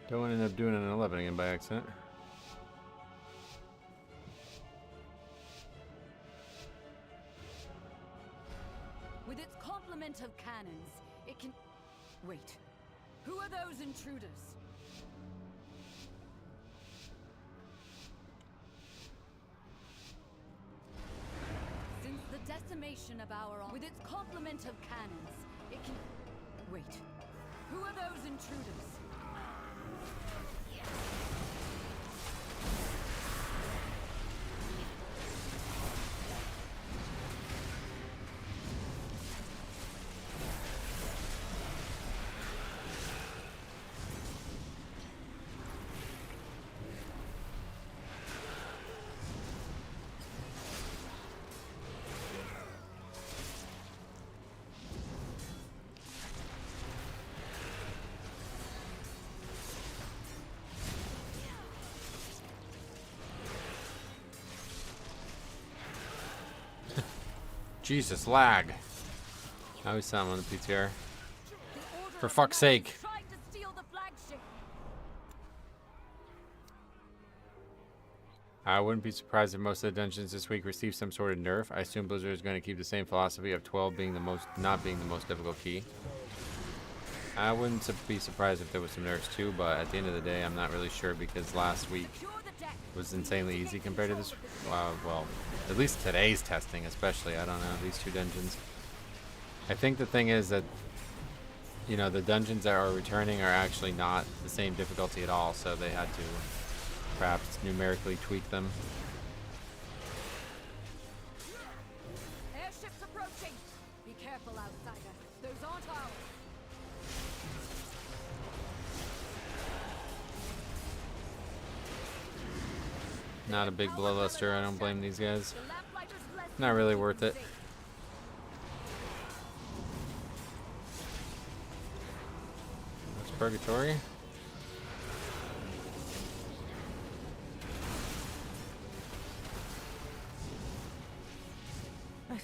Don't want to end up doing an 11 again by accident. With its complement of cannons, it can... Wait. Who are those intruders? Since the decimation of our... With its complement of cannons, it can... Wait. Who are those intruders? Jesus, lag. I always saw him on the PTR. For fuck's sake. Tried to steal the flagship. I wouldn't be surprised if most of the dungeons this week receive some sort of nerf. I assume Blizzard is going to keep the same philosophy of 12 being the most, not being the most difficult key. I wouldn't be surprised if there was some nerfs too, but at the end of the day, I'm not really sure because last week was insanely easy compared to this. Well, at least today's testing, especially. I don't know, these two dungeons. I think the thing is that, you know, the dungeons that are returning are actually not the same difficulty at all, so they had to perhaps numerically tweak them. Airships approaching. Be careful, outsider. Those aren't ours. Not a big bloodluster, I don't blame these guys. The lamplighter's blessing Not really keeps worth them it. safe. That's Purgatory.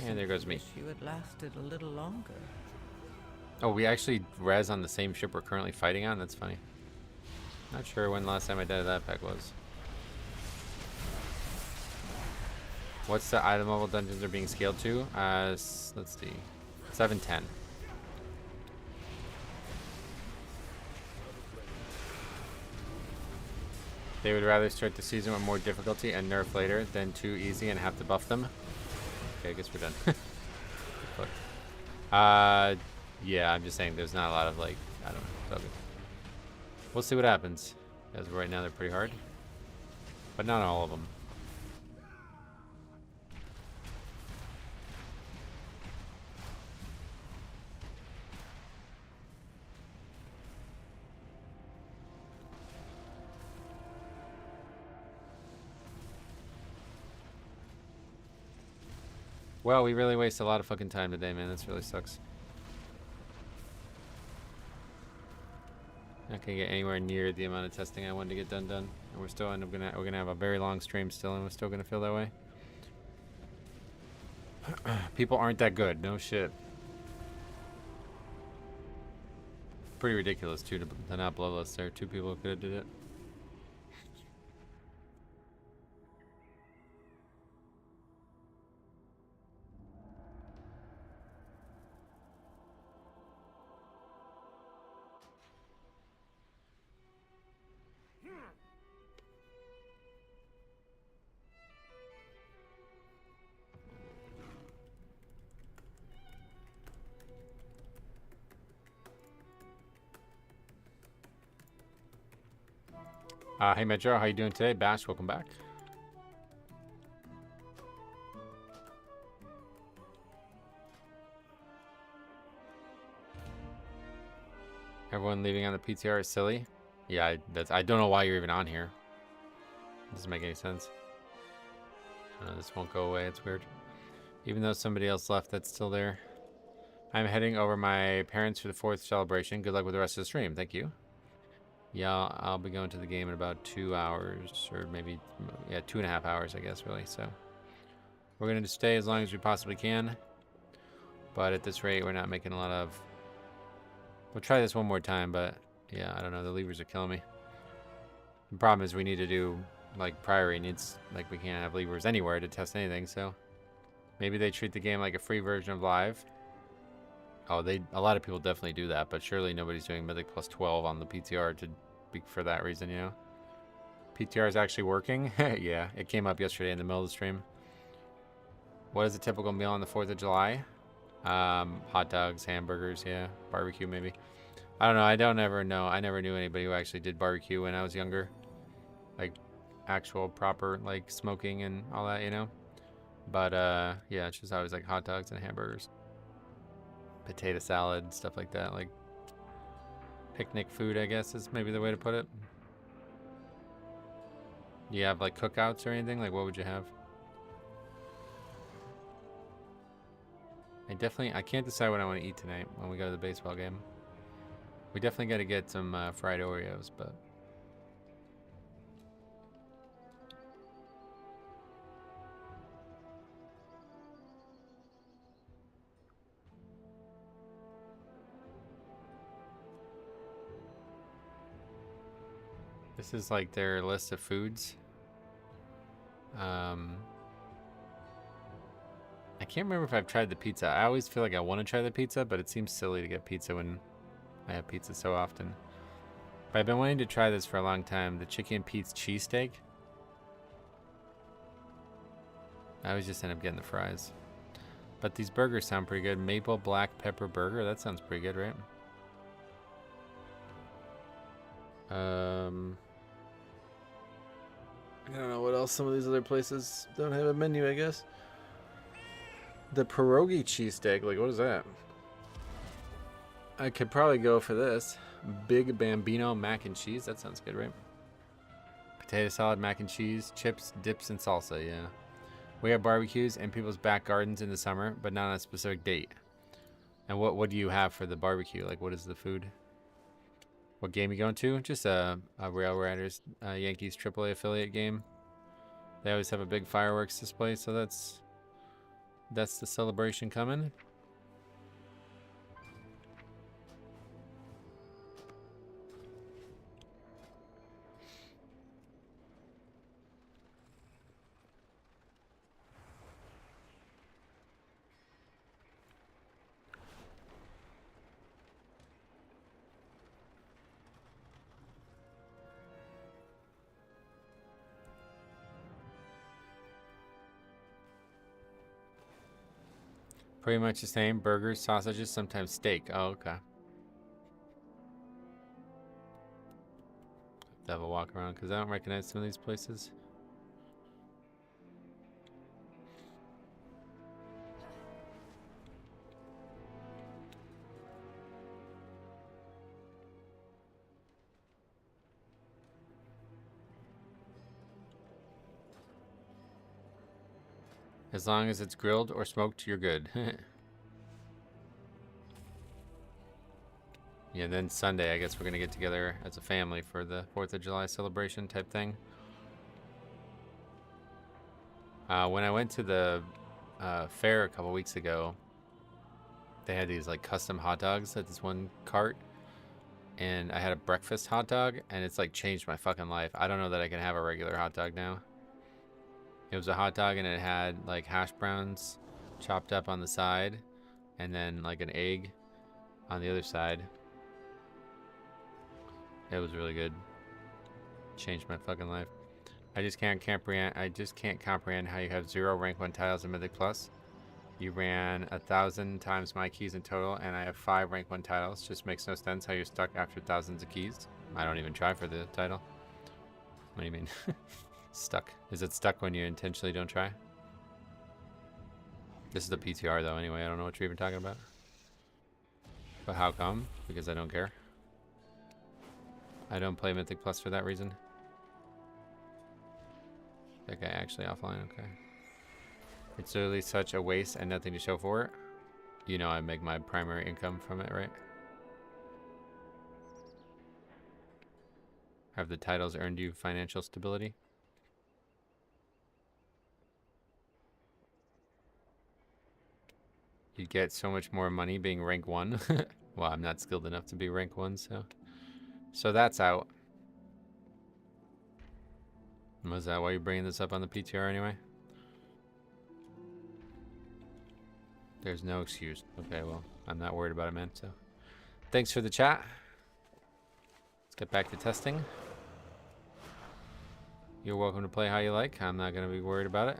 And there goes me. Wish you had lasted a little longer. Oh, we actually res on the same ship we're currently fighting on? That's funny. Not sure when the last time I did that pack was. What's the item level dungeons are being scaled to? Let's see. 710. They would rather start the season with more difficulty and nerf later than too easy and have to buff them. Okay, I guess we're done. Fuck. Yeah, I'm just saying there's not a lot of like, I don't know. It's all good. We'll see what happens. As of right now, they're pretty hard. But not all of them. Well, we really waste a lot of fucking time today, man. This really sucks. Not gonna get anywhere near the amount of testing I wanted to get done. And we're still we're gonna have a very long stream still, and we're still gonna feel that way. People aren't that good, no shit. Pretty ridiculous too to not blow us. There are 2 people who could have did it. Hey Metro, how you doing today? Bash, welcome back. Everyone leaving on the PTR is silly. Yeah, I don't know why you're even on here. Doesn't make any sense. This won't go away. It's weird. Even though somebody else left, that's still there. I'm heading over my parents for the 4th celebration. Good luck with the rest of the stream. Thank you. Yeah, I'll be going to the game in about 2 hours, or maybe, yeah, 2.5 hours, I guess, really. So we're going to stay as long as we possibly can. But at this rate, we're not making a lot of... We'll try this one more time, but yeah, I don't know. The levers are killing me. The problem is we need to do, like, Priory needs, like, we can't have levers anywhere to test anything, so maybe they treat the game like a free version of Live. Oh, a lot of people definitely do that, but surely nobody's doing Mythic plus 12 on the PTR to be for that reason, you know? PTR is actually working? Yeah, it came up yesterday in the middle of the stream. What is a typical meal on the 4th of July? Hot dogs, hamburgers, yeah. Barbecue, maybe. I don't know. I don't ever know. I never knew anybody who actually did barbecue when I was younger. Like, actual proper, like, smoking and all that, you know? But, yeah, it's just always, like, hot dogs and hamburgers. Potato salad, stuff like that. Like, picnic food, I guess, is maybe the way to put it. Do you have, like, cookouts or anything? Like, what would you have? I can't decide what I want to eat tonight when we go to the baseball game. We definitely got to get some fried Oreos, but... This is like their list of foods. I can't remember if I've tried the pizza. I always feel like I want to try the pizza, but it seems silly to get pizza when I have pizza so often. But I've been wanting to try this for a long time. The Chicken Pete's cheesesteak. I always just end up getting the fries. But these burgers sound pretty good. Maple black pepper burger. That sounds pretty good, right? I don't know what else some of these other places don't have a menu, I guess. The pierogi cheesesteak, like what is that? I could probably go for this. Big Bambino mac and cheese, that sounds good, right? Potato salad, mac and cheese, chips, dips, and salsa, yeah. We have barbecues in people's back gardens in the summer, but not on a specific date. And what do you have for the barbecue? Like what is the food? What game you going to? Just a Rail Riders Yankees AAA affiliate game. They always have a big fireworks display, so that's the celebration coming. Pretty much the same. Burgers, sausages, sometimes steak. Oh, okay. Have a walk around because I don't recognize some of these places. As long as it's grilled or smoked, you're good. Yeah, then Sunday, I guess we're gonna get together as a family for the 4th of July celebration type thing. When I went to the fair a couple weeks ago, they had these like custom hot dogs at this one cart, and I had a breakfast hot dog, and it's like changed my fucking life. I don't know that I can have a regular hot dog now. It was a hot dog and it had like hash browns chopped up on the side and then like an egg on the other side. It was really good. Changed my fucking life. I just can't comprehend how you have 0 rank 1 titles in Mythic Plus. You ran 1,000 times my keys in total and I have 5 rank 1 titles. Just makes no sense how you're stuck after thousands of keys. I don't even try for the title. What do you mean? Stuck. Is it stuck when you intentionally don't try? This is the PTR though anyway. I don't know what you're even talking about. But how come? Because I don't care. I don't play Mythic Plus for that reason. That guy actually offline, okay. It's literally such a waste and nothing to show for it. You know I make my primary income from it, right? Have the titles earned you financial stability? You get so much more money being rank 1. Well, I'm not skilled enough to be rank 1, so that's out. Was that why you're bringing this up on the PTR anyway? There's no excuse. Okay, well, I'm not worried about it, man, so. Thanks for the chat. Let's get back to testing. You're welcome to play how you like. I'm not going to be worried about it.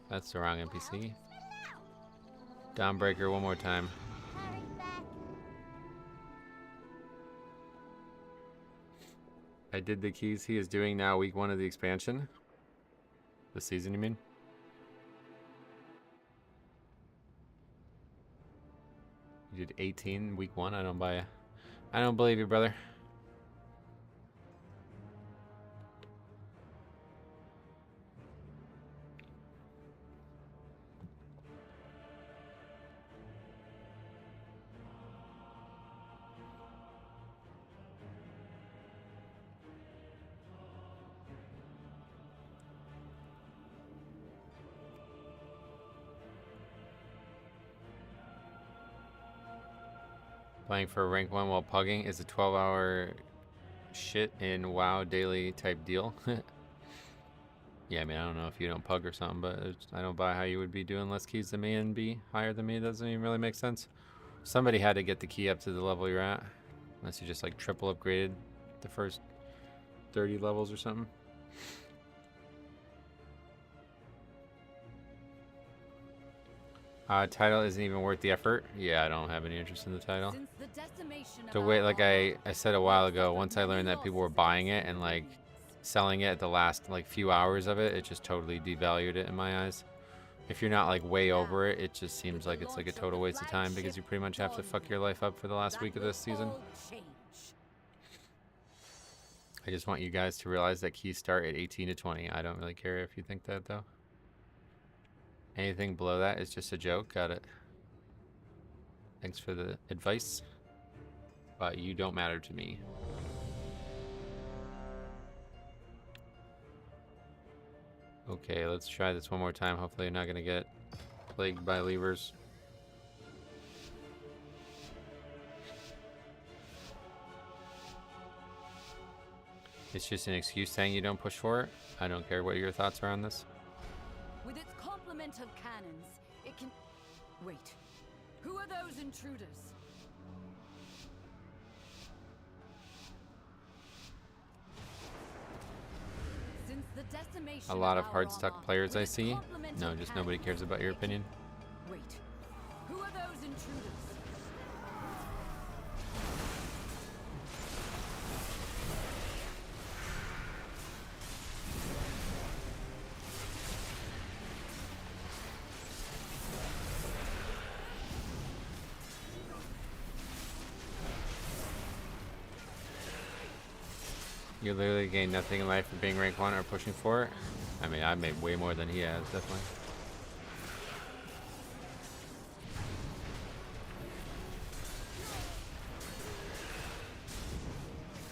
That's the wrong NPC. Dawnbreaker one more time. Hurry back. I did the keys he is doing now week 1 of the expansion. The season, you mean? You did 18 week 1? I don't buy it. I don't believe you, brother. Playing for rank 1 while pugging is a 12-hour shit in WoW daily type deal. Yeah, I mean, I don't know if you don't pug or something, but I don't buy how you would be doing less keys than me and be higher than me. It doesn't even really make sense. Somebody had to get the key up to the level you're at. Unless you just like triple upgraded the first 30 levels or something. Title isn't even worth the effort. Yeah, I don't have any interest in the title. Since the decimation The of way, our like army, I said a while ago, once I learned that people were buying it and like selling it at the last like few hours of it, it just totally devalued it in my eyes. If you're not like way over it, it just seems like it's like a total waste of time because you pretty much have to fuck your life up for the last week of this season. I just want you guys to realize that keys start at 18 to 20. I don't really care if you think that though. Anything below that is just a joke. Got it. Thanks for the advice. But you don't matter to me. Okay, let's try this one more time. Hopefully you're not going to get plagued by levers. It's just an excuse saying you don't push for it. I don't care what your thoughts are on this. With its complement of cannons, it can... Wait. Who are those intruders? Since the decimation a lot of our hard-stuck armor players with I its see. complement No, of just nobody cares cannons, about your it can- opinion. Wait, who are those intruders? You literally gain nothing in life for being rank 1 or pushing 4. I mean, I made way more than he has, definitely.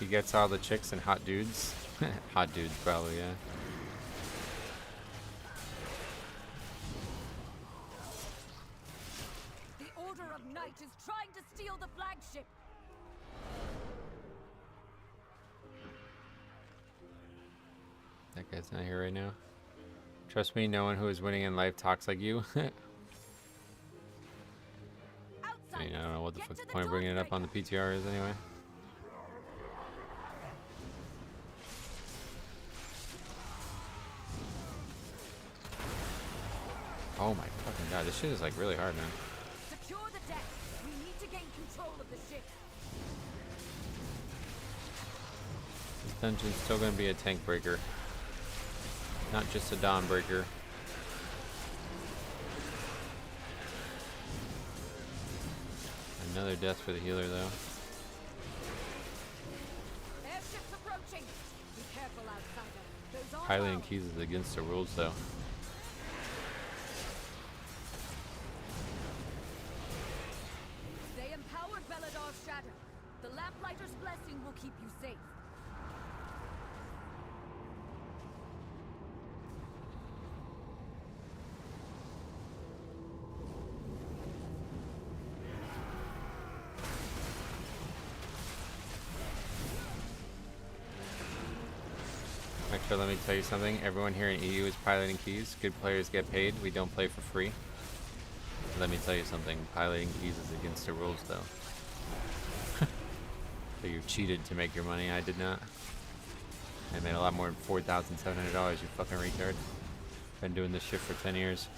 He gets all the chicks and hot dudes. Hot dudes, probably, yeah. The Order of Night is trying to steal the flagship. That guy's not here right now. Trust me, no one who is winning in life talks like you. I mean, I don't know what the fuck the point of bringing it up on the PTR is anyway. Oh my fucking god, this shit is like really hard, man. Secure the deck. We need to gain control of the ship. This dungeon's still gonna be a tank breaker. Not just a Dawnbreaker. Another death for the healer, though. Airships approaching. Be careful, outsider. Those are Piloting keys is against the rules, though. They empowered Beladar's shadow. The Lamplighter's blessing will keep you safe. Actually, let me tell you something. Everyone here in EU is piloting keys. Good players get paid. We don't play for free. Let me tell you something. Piloting keys is against the rules, though. So you cheated to make your money. I did not. I made a lot more than $4,700, you fucking retard. Been doing this shit for 10 years.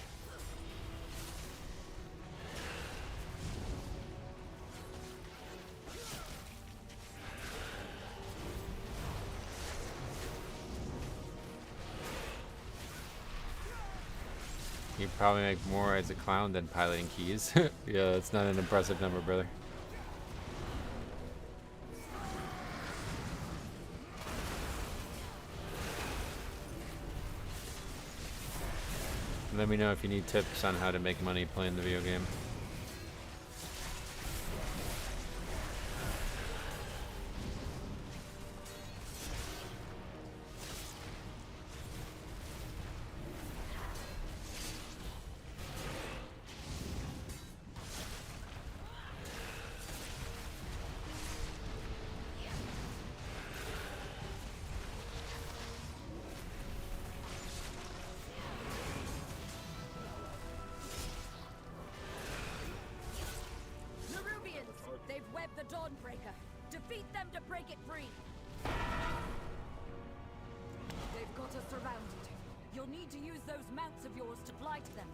You probably make more as a clown than piloting keys. Yeah, that's not an impressive number, brother. Let me know if you need tips on how to make money playing the video game. Nerubians, they've webbed the Dawnbreaker. Defeat them to break it free. They've got us surrounded. You'll need to use those mounts of yours to fly to them.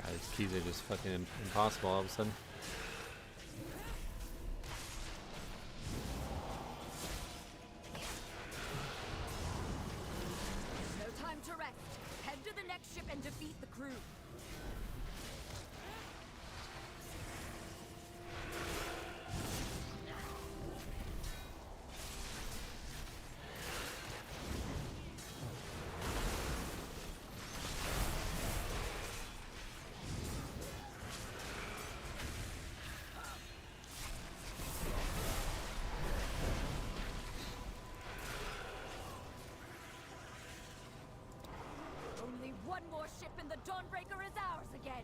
God, these keys are just fucking impossible all of a sudden. No time to rest. Head to the next ship and defeat the crew. Only one more ship and the Dawnbreaker is ours again.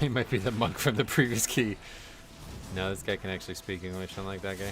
He might be the monk from the previous key. No, this guy can actually speak English, unlike that guy.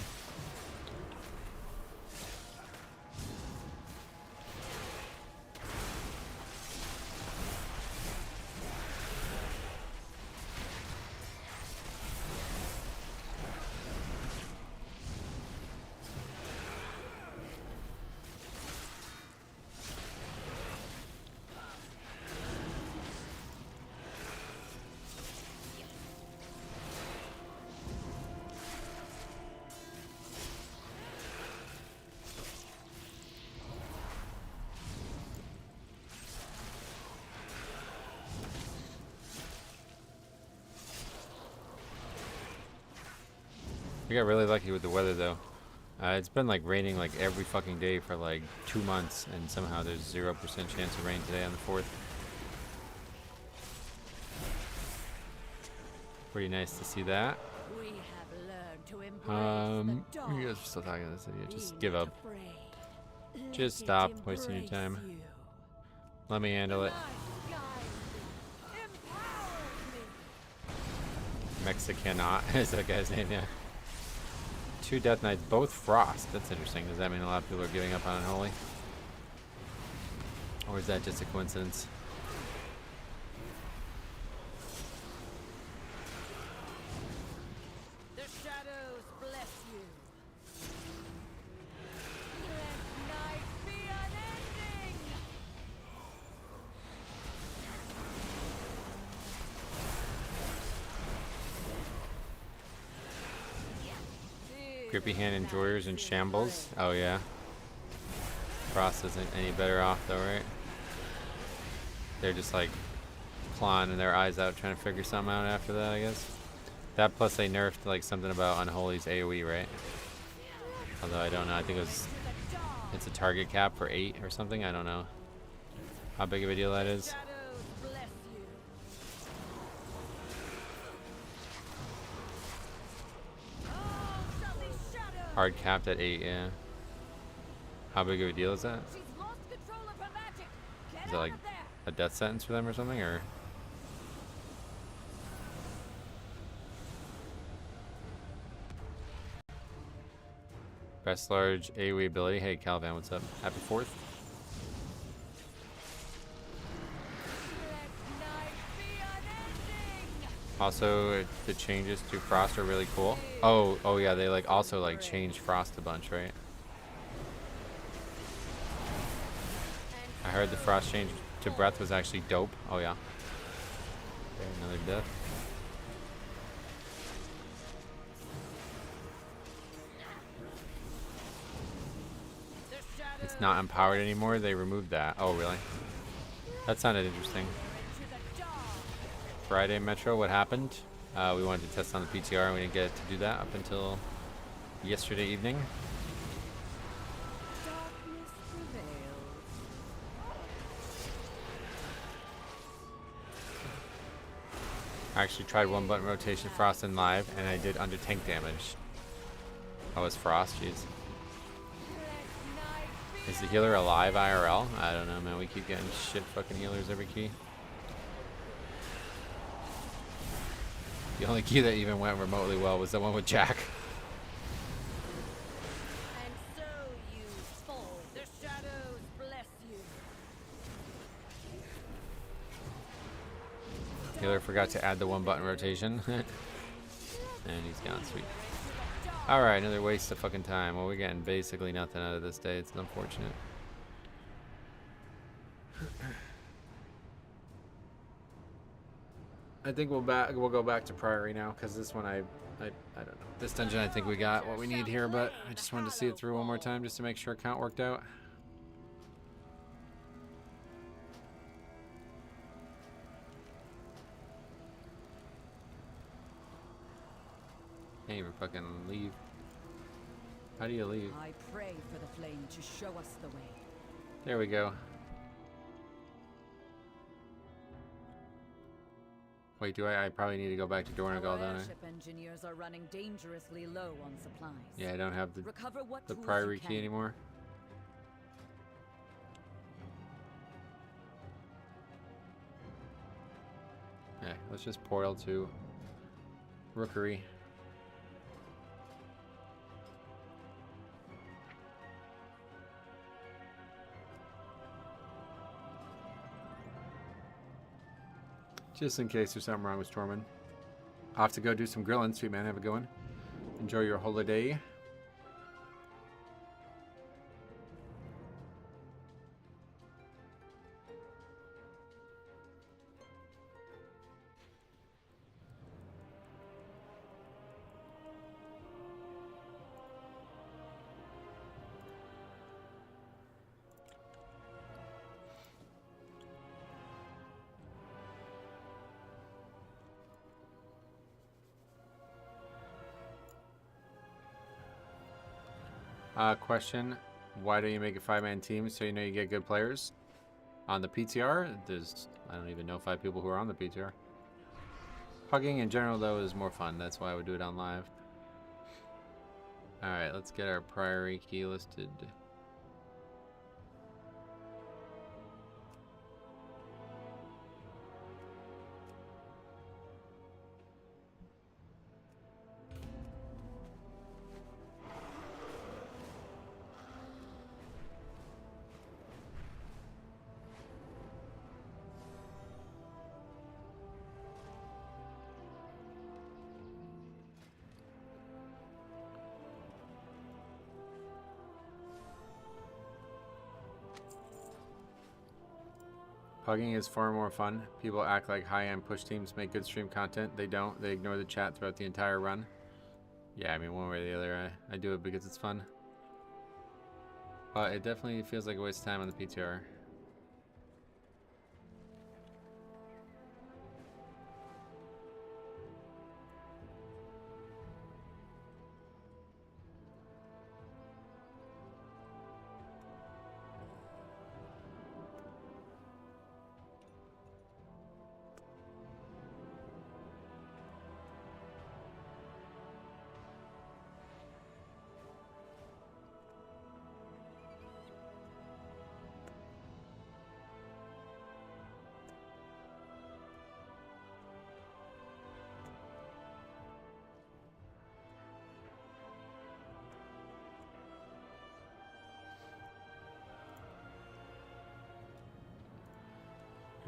We got really lucky with the weather though. It's been like raining like every fucking day for like 2 months, and somehow there's 0% chance of rain today on the 4th. Pretty nice to see that. We have learned to embrace the dark. You guys are still talking to this idiot. Be Just give not up. afraid. Just Let stop it wasting your embrace time. you. Let me handle it. Light guides me, empowers me. Mexicanot is that guy's name, yeah. 2 Death Knights, both Frost. That's interesting. Does that mean a lot of people are giving up on Unholy? Or is that just a coincidence? The shadows bless you. Let night be unending. Grippy Hand Enjoyers and Shambles. Oh yeah. Frost isn't any better off though, right? They're just like clawing their eyes out trying to figure something out after that, I guess. That plus they nerfed like something about Unholy's AoE, right? Although I don't know, I think it's a target cap for 8 or something, I don't know how big of a deal that is. Shadows bless you. All shall be shadows. Hard capped at 8, yeah. How big of a deal is that? She's lost control of her magic. Get Is it out like of there. a death sentence for them or something, or? Best large AoE ability. Hey Calvin, what's up? Happy 4th. Let night be unending. Also, the changes to Frost are really cool. Oh yeah, they like also like changed Frost a bunch, right? I heard the Frost change to Breath was actually dope. Oh yeah. Okay, another death. The shadows It's not empowered anymore. They removed that. Oh really? That sounded interesting. into the dark. Friday Metro, what happened? We wanted to test on the PTR and we didn't get to do that up until yesterday evening. Darkness prevails. I actually tried 1-button rotation Frost in live and I did under tank damage. Oh, it's Frost, jeez. Let night be Is the healer alive IRL? I don't know, man. We keep getting shit fucking healers every key. The only key that even went remotely well was the one with Jack. and so you fall. The shadows bless you. Healer forgot to add the 1-button rotation. And he's gone, sweet. Alright, another waste of fucking time. Well, we're getting basically nothing out of this day. It's unfortunate. I think we'll go back to Priory now, because this one I don't know. This dungeon I think we got what we need here, but I just wanted to see it through one more time just to make sure count worked out. Can't even fucking leave. How do you leave? I pray for the flame to show us the way. There we go. Wait, do I probably need to go back to Dornagal, Our don't I? airship engineers are running dangerously low on supplies. Yeah, I don't have Recover what the tools priority you key can. anymore. Okay, let's just portal to Rookery. Just in case there's something wrong with Stormin. Off to go do some grilling. Sweet man, have a good one. Enjoy your holiday. Question, why don't you make a 5-man team so you know you get good players? On the PTR, there's, I don't even know 5 people who are on the PTR. Pugging in general, though, is more fun. That's why I would do it on live. Alright, let's get our priority key listed. Pugging is far more fun. People act like high-end push teams make good stream content. They don't. They ignore the chat throughout the entire run. Yeah, I mean, one way or the other, I do it because it's fun. But it definitely feels like a waste of time on the PTR.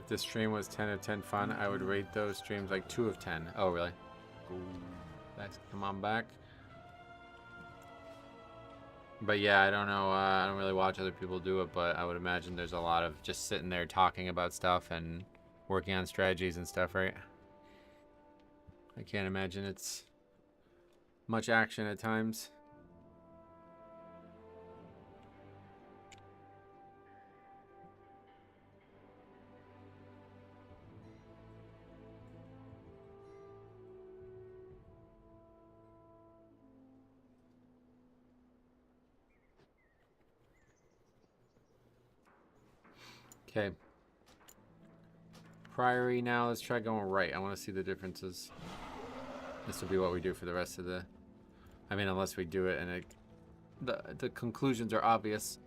If this stream was 10 of 10 fun, I would rate those streams like 2 of 10. Oh, really? Come on back. But yeah, I don't know. I don't really watch other people do it, but I would imagine there's a lot of just sitting there talking about stuff and working on strategies and stuff, right? I can't imagine it's much action at times. Okay. Priory now. Let's try going right. I want to see the differences. This will be what we do for the rest of the... I mean, unless we do it and the conclusions are obvious.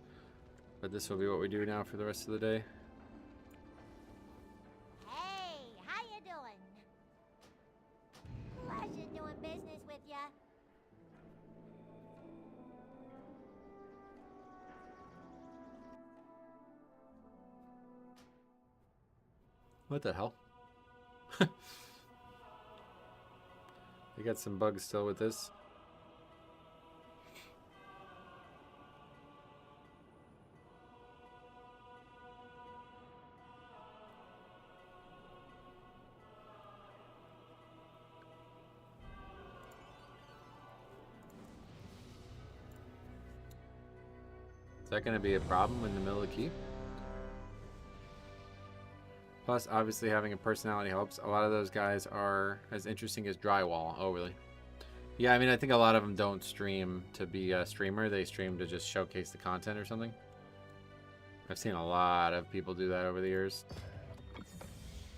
But this will be what we do now for the rest of the day. Hey, how you doing? Pleasure doing business with ya. What the hell? They got some bugs still with this. Is that going to be a problem in the middle of the keep? Plus, obviously, having a personality helps. A lot of those guys are as interesting as Drywall. Oh, really? Yeah, I mean, I think a lot of them don't stream to be a streamer. They stream to just showcase the content or something. I've seen a lot of people do that over the years.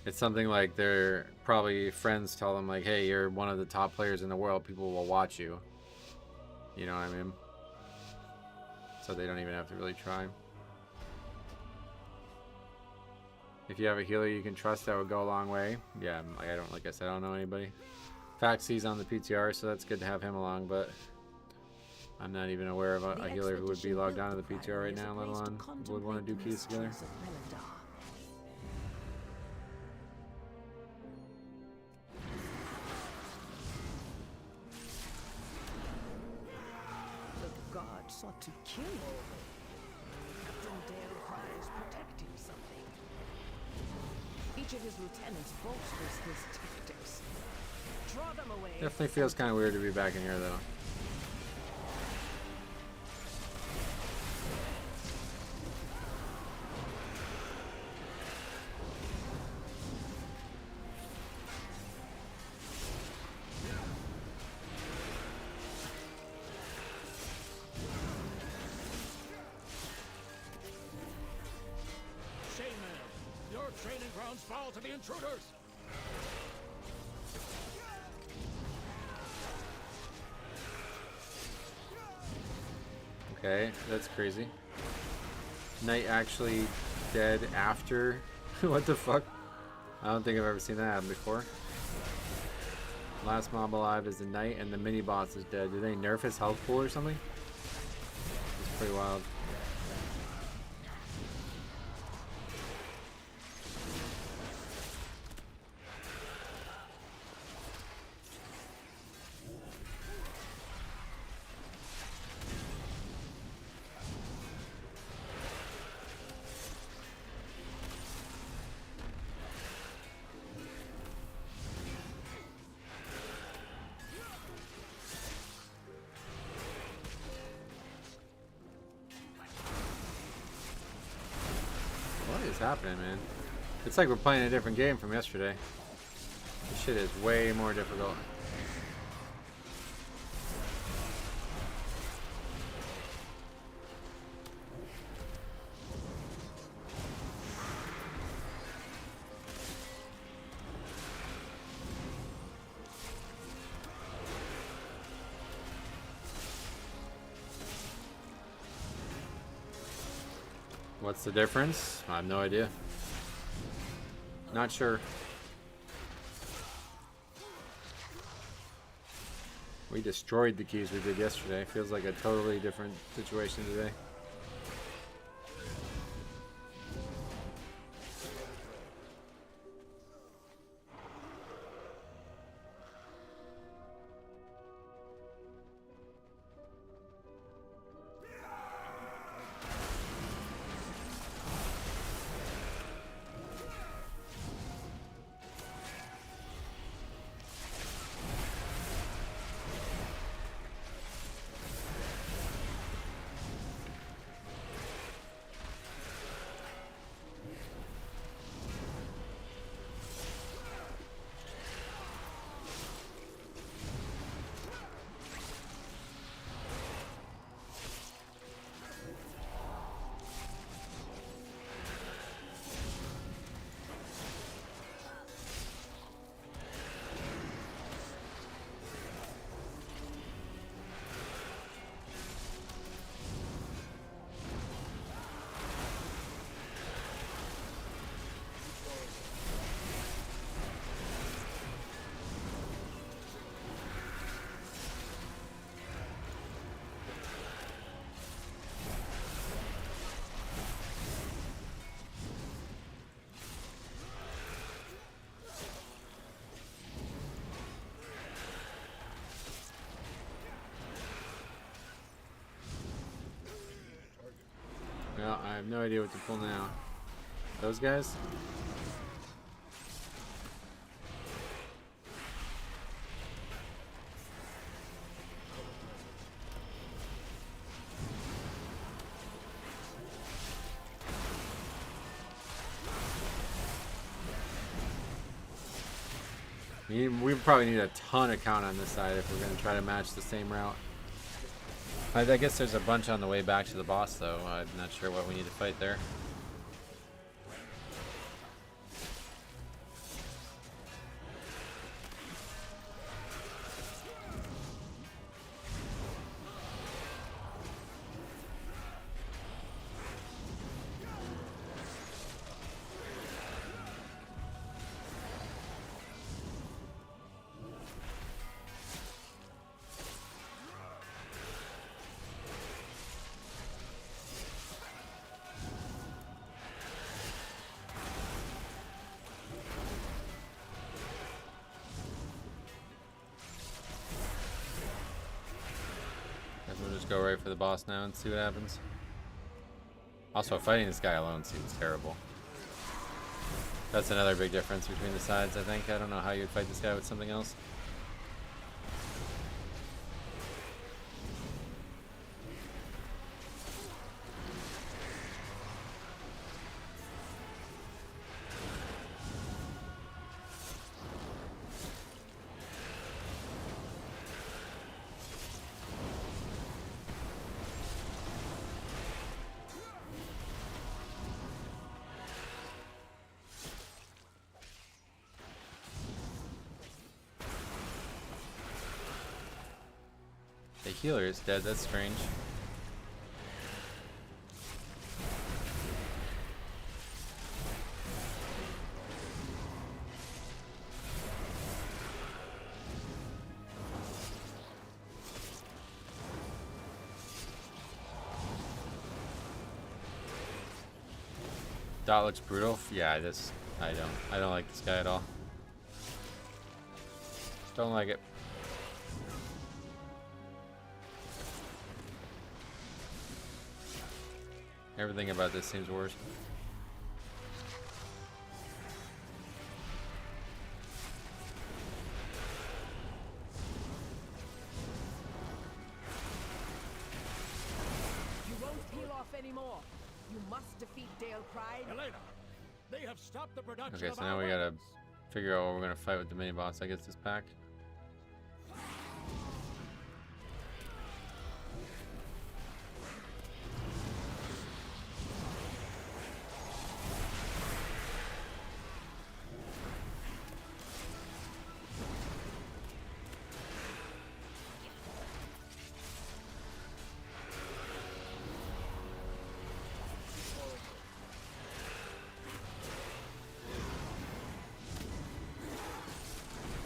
It's something like their probably friends tell them like, hey, you're one of the top players in the world. People will watch you. You know what I mean? So they don't even have to really try. If you have a healer you can trust, that would go a long way. Yeah, I don't, like I said, I don't know anybody. Affixes on the PTR, so that's good to have him along, but I'm not even aware of a healer who would be logged on to the PTR right now, let alone would want to do keys together. The god sought to kill Olga. Captain Dale requires protecting something. Each of his lieutenants bolsters his tactics. Draw them away. Definitely feels kind of weird to be back in here, though. Shame, man. Your training grounds fall to the intruders. Okay, that's crazy. Knight actually dead after? What the fuck? I don't think I've ever seen that happen before. Last mob alive is the Knight and the mini boss is dead. Did they nerf his health pool or something? It's pretty wild. What is happening, man? It's like we're playing a different game from yesterday. This shit is way more difficult. What's the difference? I have no idea. Not sure. We destroyed the keys we did yesterday. Feels like a totally different situation today. Well, I have no idea what to pull now. Those guys? We probably need a ton of count on this side if we're going to try to match the same route. I guess there's a bunch on the way back to the boss, though. I'm not sure what we need to fight there. Just go right for the boss now and see what happens. Also, fighting this guy alone seems terrible. That's another big difference between the sides, I think. I don't know how you'd fight this guy with something else. The healer is dead, that's strange. Dot looks brutal. Yeah, I don't like this guy at all. Don't like it. Everything about this seems worse. You won't peel off anymore. You must defeat Dale Pride. Elena, they have stopped the production Okay, of so now our we gotta weapons. figure out what we're gonna fight with the mini boss. I guess this pack.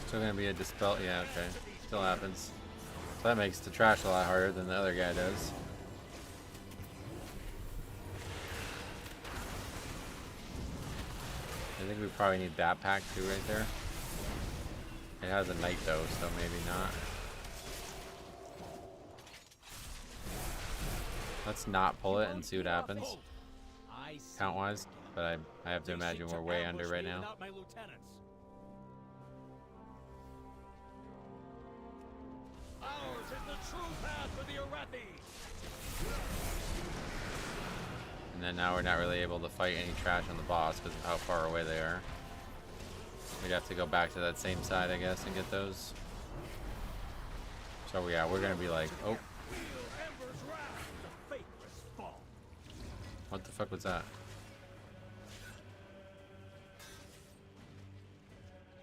Still gonna be a dispel. Yeah, okay. Still happens. So that makes the trash a lot harder than the other guy does. I think we probably need that pack too right there. It has a knight though, so maybe not. Let's not pull it and see what happens. Count wise, but I have to imagine we're way under right now. My lieutenants. Ours is the true path for the Arathi. And then now we're not really able to fight any trash on the boss because of how far away they are. We'd have to go back to that same side, I guess, and get those. So yeah, we're gonna be like, oh, Feel Ember's wrath, the faithless fall. what the fuck was that?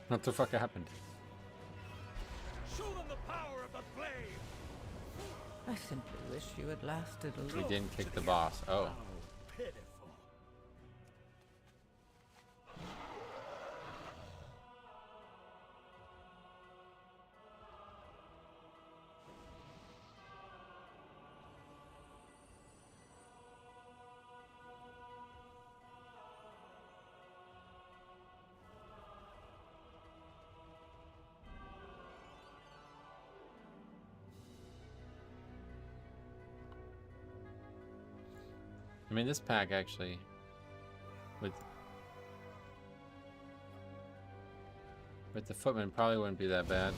What the fuck happened? Show them the power of the flame. I simply wish you had lasted a We little. didn't kick the boss. Oh. Pitiful. I mean, this pack actually, with the footman, probably wouldn't be that bad.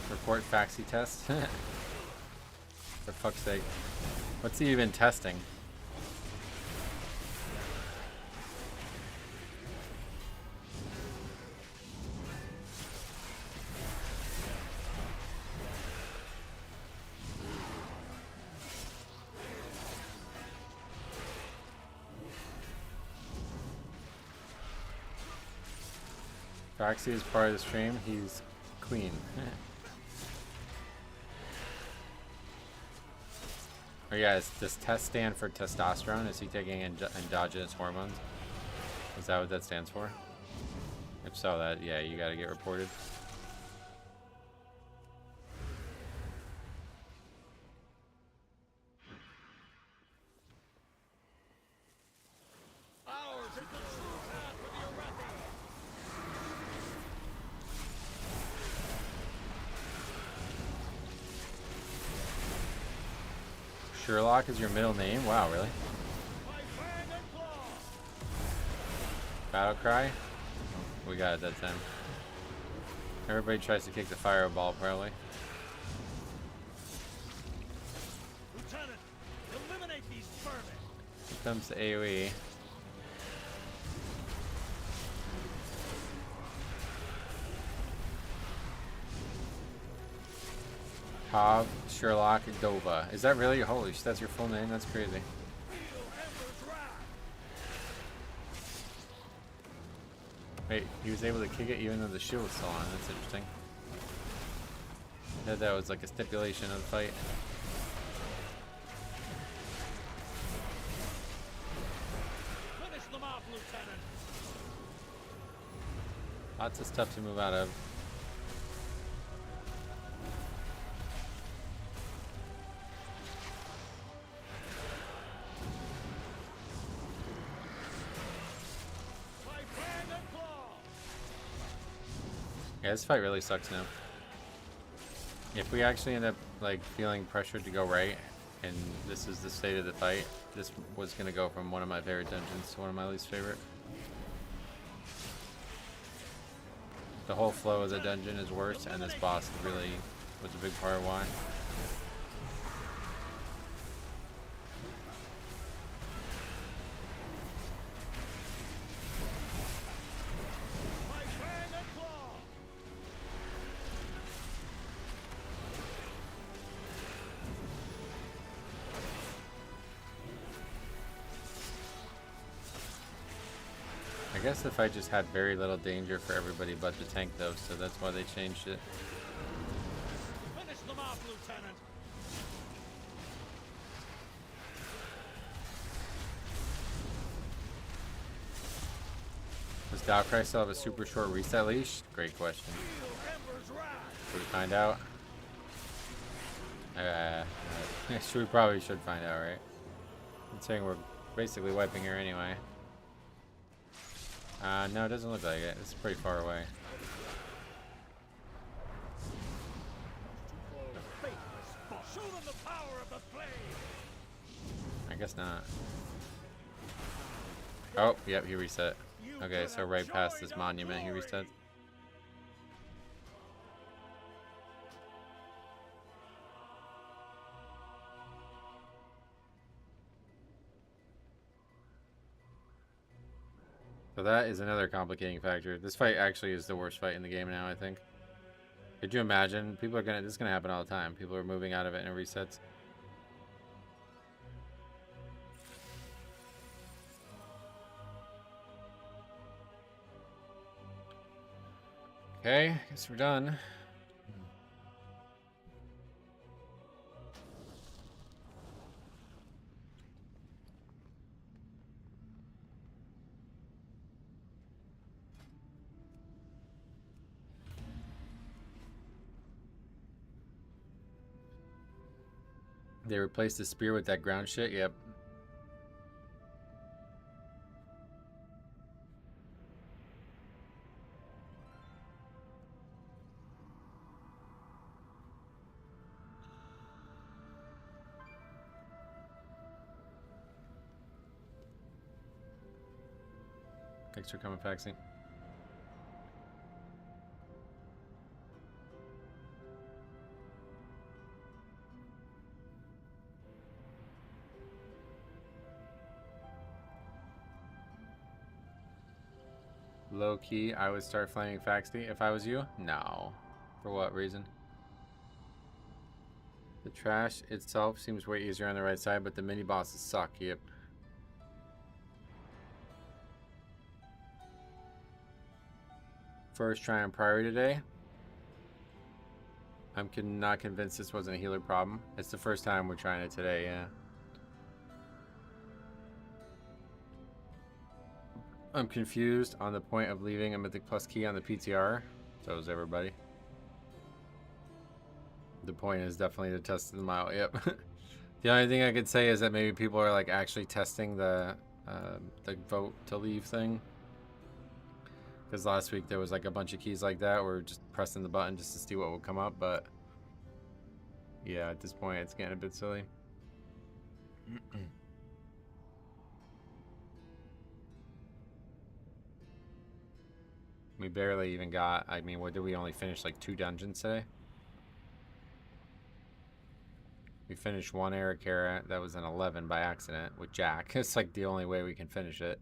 Report faxi test. For fuck's sake. What's he even testing? Faxi is part of the stream. He's queen. Oh yeah, does test stand for testosterone? Is he taking endogenous hormones? Is that what that stands for? If so, that, yeah, you gotta get reported. Ours is the true path for the Arathi. Sherlock is your middle name? Wow, really? By fang and claw. Battle cry? We got it that time. Everybody tries to kick the fireball, probably. Lieutenant, eliminate these vermin. Here comes the AoE. Hav Sherlock Dova. Is that really? Holy shit, that's your full name? That's crazy. Feel Ember's wrath. Wait, he was able to kick it even though the shield was still on. That's interesting. That was like a stipulation of the fight. Finish them off, Lieutenant. Lots of stuff to move out of. By fang and claw. Yeah, this fight really sucks now. If we actually end up like feeling pressured to go right, and this is the state of the fight, this was gonna go from one of my favorite dungeons to one of my least favorite. The whole flow of the dungeon is worse, and this boss really was a big part of why. By fang and claw. I guess the fight just had very little danger for everybody but the tank though, so that's why they changed it. Finish them off, Lieutenant. Does Darkrai still have a super short reset leash? Great question. Feel Ember's wrath. Should we find out? We probably should find out, right? I'm saying we're basically wiping her anyway. No, it doesn't look like it. It's pretty far away. Show them the power of the flame. I guess not. Oh, yep, he reset. Okay, so right past this monument, he reset. So that is another complicating factor. This fight actually is the worst fight in the game now, I think. Could you imagine? People are gonna, this is gonna happen all the time. People are moving out of it and it resets. Okay, guess we're done. They replaced the spear with that ground shit? Yep. Thanks for coming, Faxing. Low key, I would start flaming Faxty if I was you. No. For what reason? The trash itself seems way easier on the right side, but the mini bosses suck. Yep. first try on Priory today. I'm not convinced this wasn't a healer problem. It's the first time we're trying it today, yeah. I'm confused on the point of leaving a Mythic Plus key on the PTR. So is everybody. The point is definitely to test the mile, yep. The only thing I could say is that maybe people are like actually testing the vote to leave thing. Because last week there was like a bunch of keys like that where we're just pressing the button just to see what would come up, but yeah, at this point it's getting a bit silly. We barely even got, I mean, what did we only finish like 2 dungeons today? We finished 1 Eric Era, that was an 11 by accident with Jack. It's like the only way we can finish it.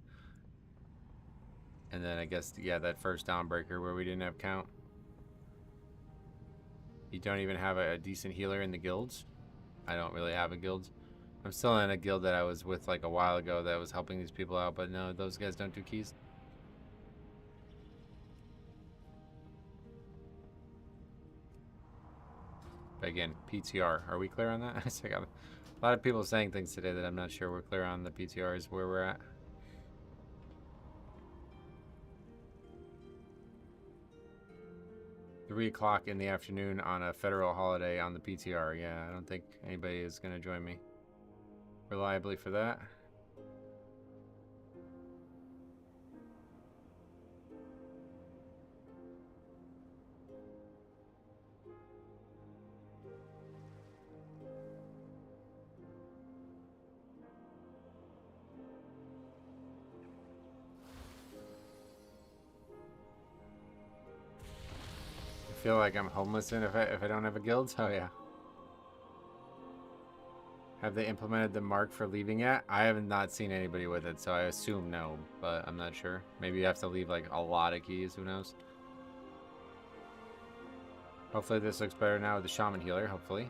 And then I guess, yeah, that first Dawnbreaker where we didn't have count. You don't even have a decent healer in the guilds? I don't really have a guild. I'm still in a guild that I was with like a while ago that was helping these people out, but no, those guys don't do keys. But again, PTR, are we clear on that? I got a lot of people saying things today that I'm not sure we're clear on. The PTR is where we're at. 3 o'clock in the afternoon on a federal holiday on the PTR. Yeah, I don't think anybody is going to join me reliably for that. I feel like I'm homeless if I don't have a guild. Oh yeah. Have they implemented the mark for leaving yet? I have not seen anybody with it, so I assume no, but I'm not sure. Maybe you have to leave like a lot of keys, who knows? Hopefully this looks better now with the Shaman Healer, hopefully.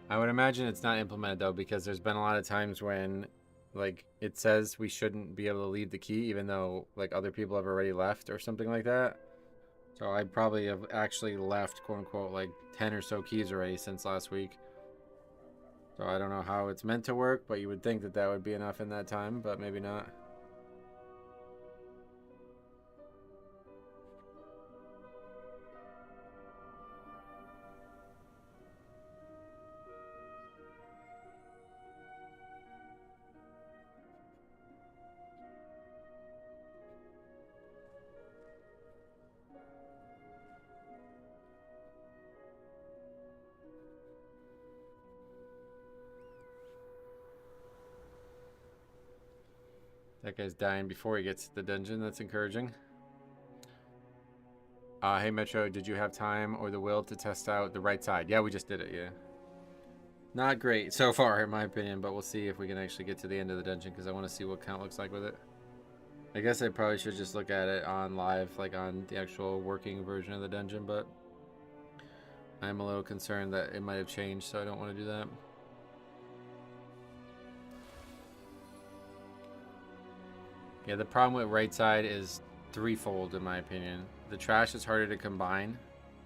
I would imagine it's not implemented though, because there's been a lot of times when like it says we shouldn't be able to leave the key even though like other people have already left or something like that. So I probably have actually left quote unquote like 10 or so keys already since last week. So I don't know how it's meant to work, but you would think that that would be enough in that time, but maybe not. That guy's dying before he gets to the dungeon. That's encouraging. Hey Metro, did you have time or the will to test out the right side? Yeah, we just did it, yeah. Not great so far, in my opinion, but we'll see if we can actually get to the end of the dungeon because I want to see what count looks like with it. I guess I probably should just look at it on live, like on the actual working version of the dungeon, but I'm a little concerned that it might have changed, so I don't want to do that. Yeah, the problem with right side is threefold in my opinion. The trash is harder to combine,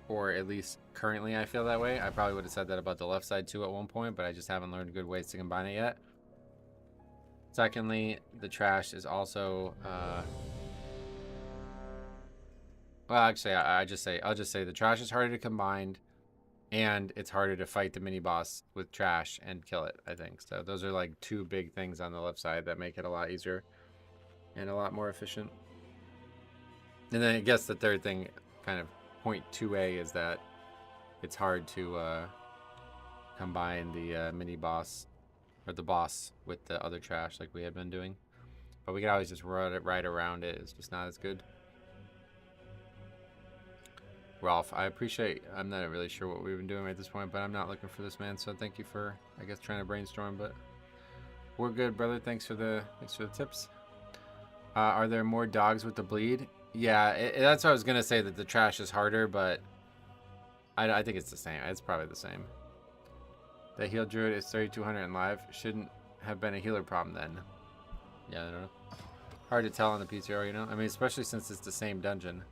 or at least currently I feel that way. I probably would have said that about the left side too at one point, but I just haven't learned good ways to combine it yet. Secondly, the trash is also well, actually I'll just say the trash is harder to combine and it's harder to fight the mini boss with trash and kill it, I think. So those are like 2 big things on the left side that make it a lot easier and a lot more efficient. And then I guess the third thing, kind of point 2A, is that it's hard to combine the mini boss or the boss with the other trash like we had been doing. But we could always just run it right around it. It's just not as good. Ralph, I appreciate, I'm not really sure what we've been doing at this point, but I'm not looking for this, man. So thank you for, I guess, trying to brainstorm, but we're good, brother. Thanks for the tips. Are there more dogs with the bleed? Yeah, that's what I was going to say, that the trash is harder, but I think it's the same. It's probably the same. The heal druid is 3200 in live. Shouldn't have been a healer problem then. Yeah, I don't know. Hard to tell on the PTR, you know? I mean, especially since it's the same dungeon.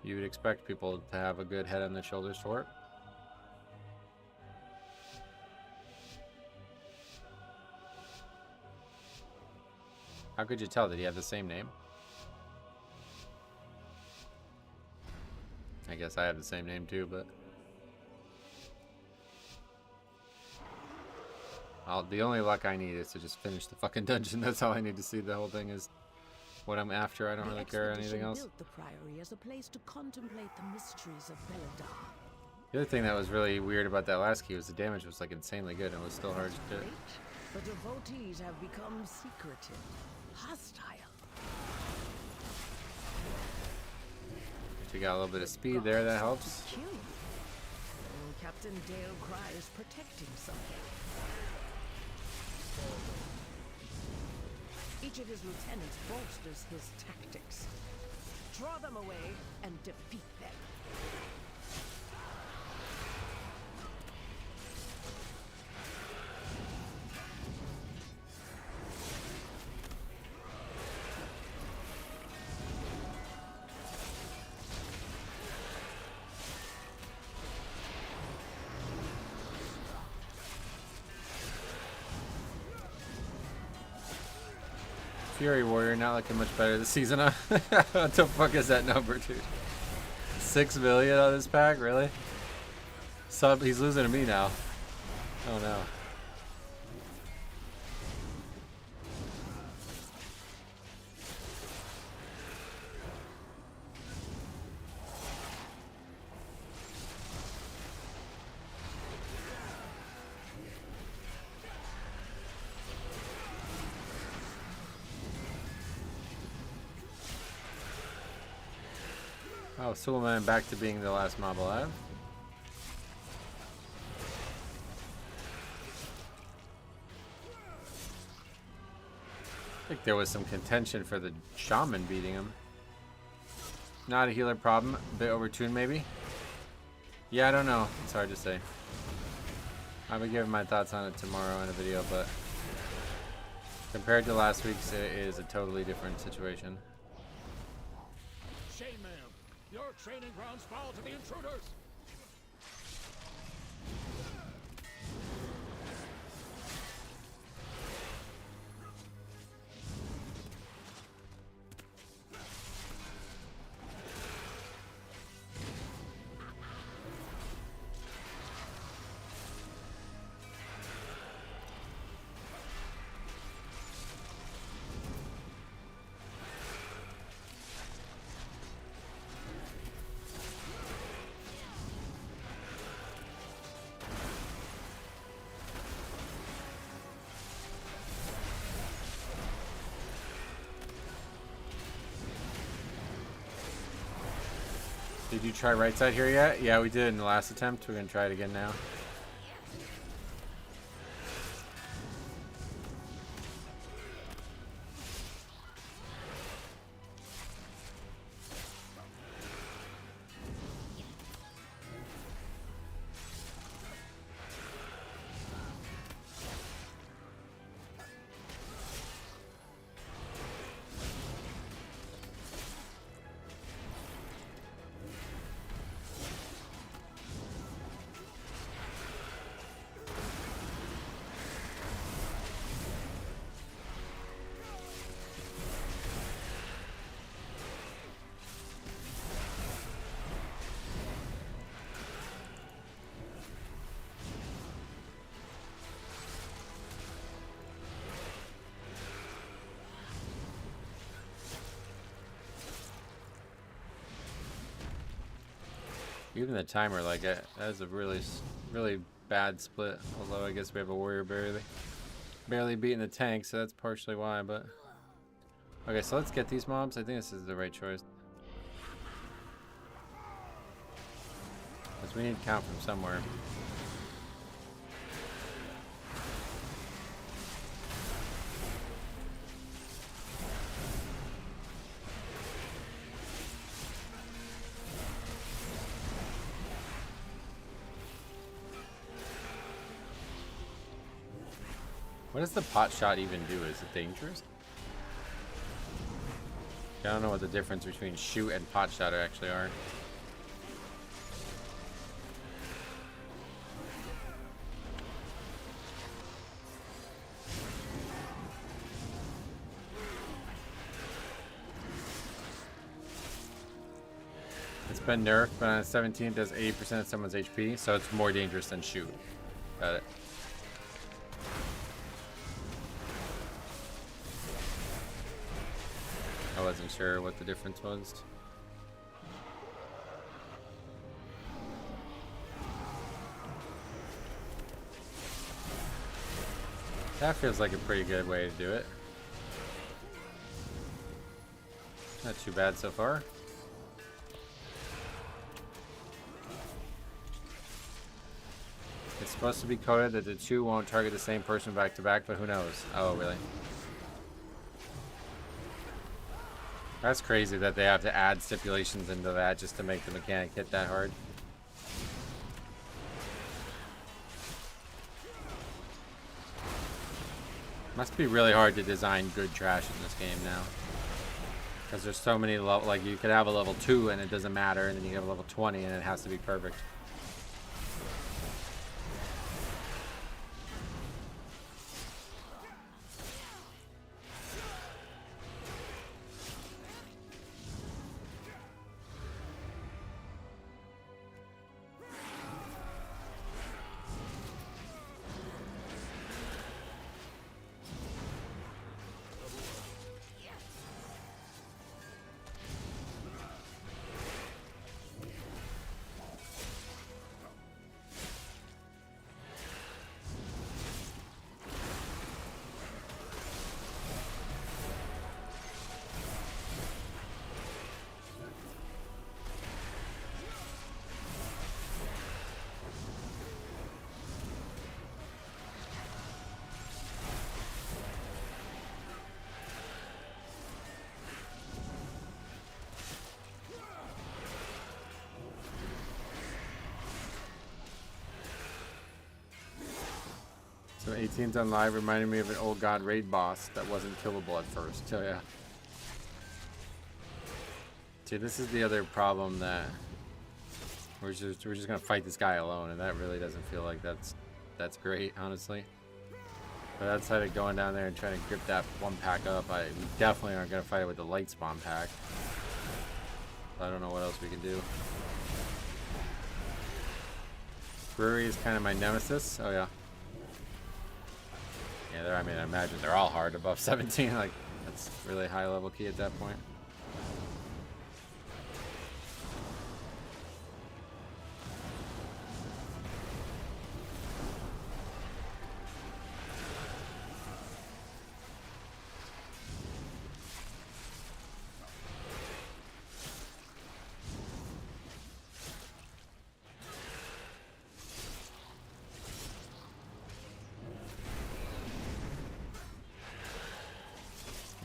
You would expect people to have a good head on their shoulders for it. How could you tell that he had the same name? I guess I have the same name too, but... the only luck I need is to just finish the fucking dungeon. That's all I need to see. The whole thing is what I'm after. I don't really care anything else. Built the Priory as a place to contemplate the mysteries of Belladar. The other thing that was really weird about that last key was the damage was like insanely good and it was still hard to do. The devotees have become secretive, hostile. You got a little bit of speed there, that helps. Kill you. And Captain Dale cries protecting something. Each of his lieutenants bolsters his tactics. Draw them away and defeat them. Fury Warrior not looking much better this season, huh? What the fuck is that number, dude? 6 million on this pack, really? He's losing to me now. Oh no. Oh, Suleiman back to being the last mob alive. I think there was some contention for the shaman beating him. Not a healer problem. A bit overtuned maybe? Yeah, I don't know. It's hard to say. I'll be giving my thoughts on it tomorrow in a video, but compared to last week's, it is a totally different situation. Shame, ma'am. Your training grounds fall to the intruders. Did you try right side here yet? Yeah, we did in the last attempt. We're gonna try it again now. Even the timer, like, that was a really bad split. Although I guess we have a warrior barely beating the tank, so that's partially why. But okay, so let's get these mobs. I think this is the right choice. Because we need to count from somewhere. What does the pot shot even do? Is it dangerous? I don't know what the difference between shoot and pot shot actually are. It's been nerfed, but on a 17 it does 80% of someone's HP, so it's more dangerous than shoot. Got it. I wasn't sure what the difference was. That feels like a pretty good way to do it. Not too bad so far. It's supposed to be coded that the two won't target the same person back to back, but who knows? Oh, really? That's crazy that they have to add stipulations into that just to make the mechanic hit that hard. Must be really hard to design good trash in this game now. Because there's so many levels, like you could have a level 2 and it doesn't matter, and then you have a level 20 and it has to be perfect. So 18's on live reminded me of an old god raid boss that wasn't killable at first. So yeah. See, this is the other problem, that we're just gonna fight this guy alone, and that really doesn't feel like that's great, honestly. But outside of going down there and trying to grip that one pack up, we definitely aren't gonna fight it with the light spawn pack. I don't know what else we can do. Brewery is kind of my nemesis. Oh yeah. Yeah, I mean, I imagine they're all hard above 17. Like, that's really high level key at that point.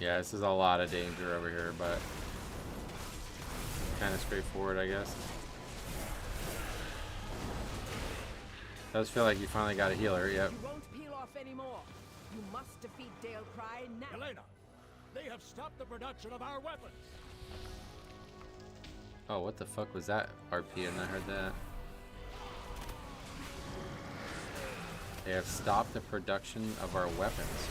Yeah, this is a lot of danger over here, but kind of straightforward, I guess. Does feel like you finally got a healer. Yep. You won't peel off anymore. You must defeat Dale Cry now. Elena, they have stopped the production of our weapons. Oh, what the fuck was that RP? And I heard that. They have stopped the production of our weapons.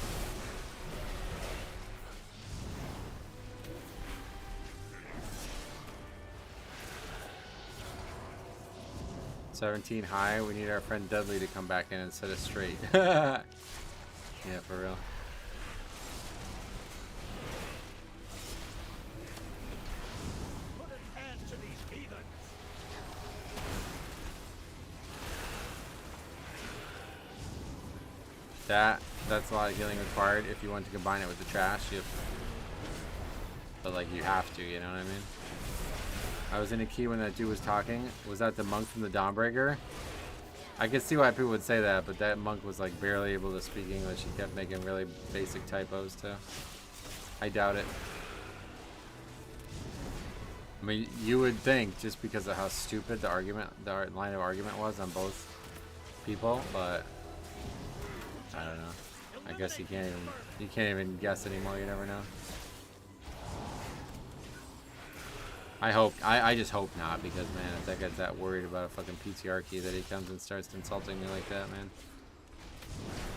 $17 high. We need our friend Dudley to come back in and set us straight. Yeah, for real. Put an end to these heathens. That's a lot of healing required if you want to combine it with the trash. But like, you have to, you know what I mean? I was in a key when that dude was talking. Was that the monk from the Dawnbreaker? I could see why people would say that, but that monk was like barely able to speak English. He kept making really basic typos too. I doubt it. I mean, you would think just because of how stupid the line of argument was on both people, but I don't know. I guess you can't even guess anymore. You never know. I just hope not, because man, if that guy's that worried about a fucking PTR key that he comes and starts insulting me like that, man.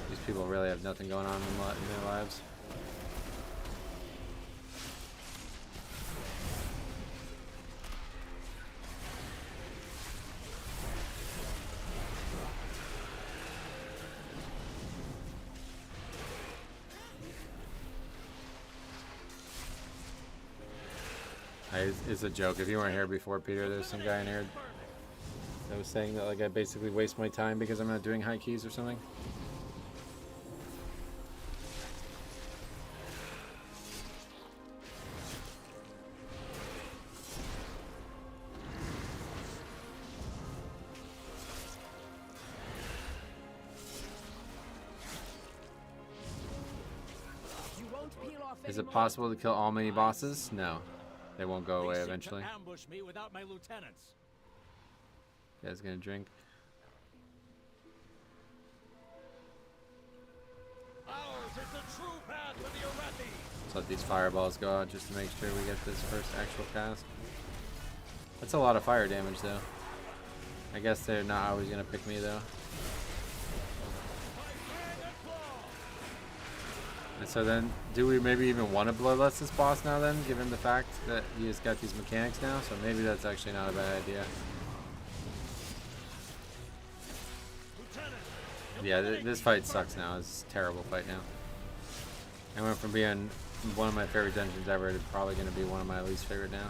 These people really have nothing going on in their lives. It's a joke. If you weren't here before, Peter, there's some guy in here that was saying that like I basically waste my time because I'm not doing high keys or something. You won't peel off Is any it possible to kill all mini bosses? No. They won't go away They seem to eventually. ambush me without my lieutenants. You guys gonna drink? Ours is the true path to the Arathi. Let's let these fireballs go out just to make sure we get this first actual cast. That's a lot of fire damage though. I guess they're not always gonna pick me though. And so then, do we maybe even want to bloodlust this boss now then, given the fact that he has got these mechanics now? So maybe that's actually not a bad idea. Yeah, this fight sucks now. It's a terrible fight now. I went from being one of my favorite dungeons ever to probably going to be one of my least favorite now.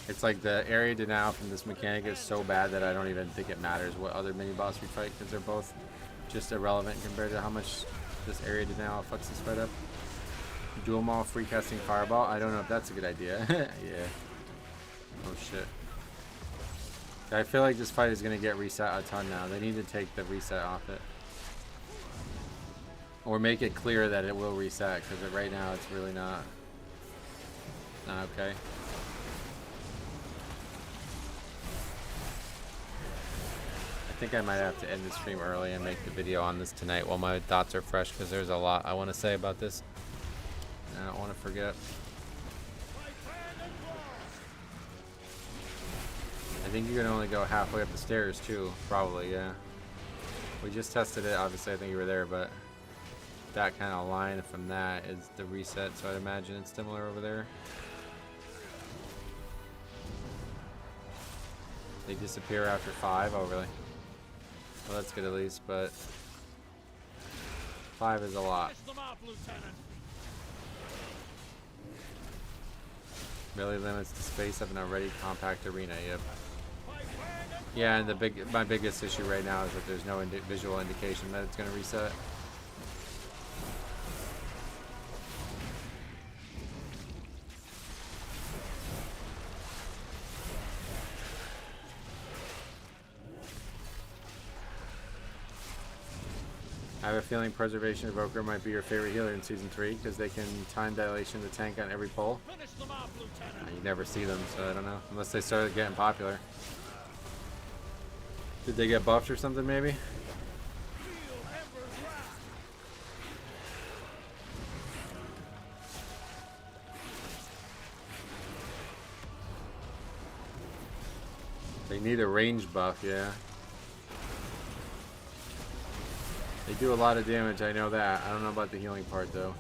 It's like the area denial from this mechanic is so bad that I don't even think it matters what other mini boss we fight, because they're both just irrelevant compared to how much this area denial fucks this fight up. Dual maul free casting fireball. I don't know if that's a good idea. Yeah. Oh shit. I feel like this fight is gonna get reset a ton now. They need to take the reset off it, or make it clear that it will reset, because right now it's really not okay. I think I might have to end the stream early and make the video on this tonight while my thoughts are fresh, because there's a lot I want to say about this. I don't want to forget. I think you can only go halfway up the stairs too, probably, yeah. We just tested it, obviously I think you were there, but that kind of line from that is the reset, so I'd imagine it's similar over there. They disappear after 5, oh really? Well, that's good at least, but 5 is a lot. Really limits the space of an already compact arena, yep. Yeah, and my biggest issue right now is that there's no visual indication that it's going to reset. I have a feeling Preservation Evoker might be your favorite healer in Season 3, because they can time dilation the tank on every pull. You never see them, so I don't know. Unless they started getting popular. Did they get buffed or something, maybe? They need a range buff, yeah. They do a lot of damage, I know that. I don't know about the healing part, though.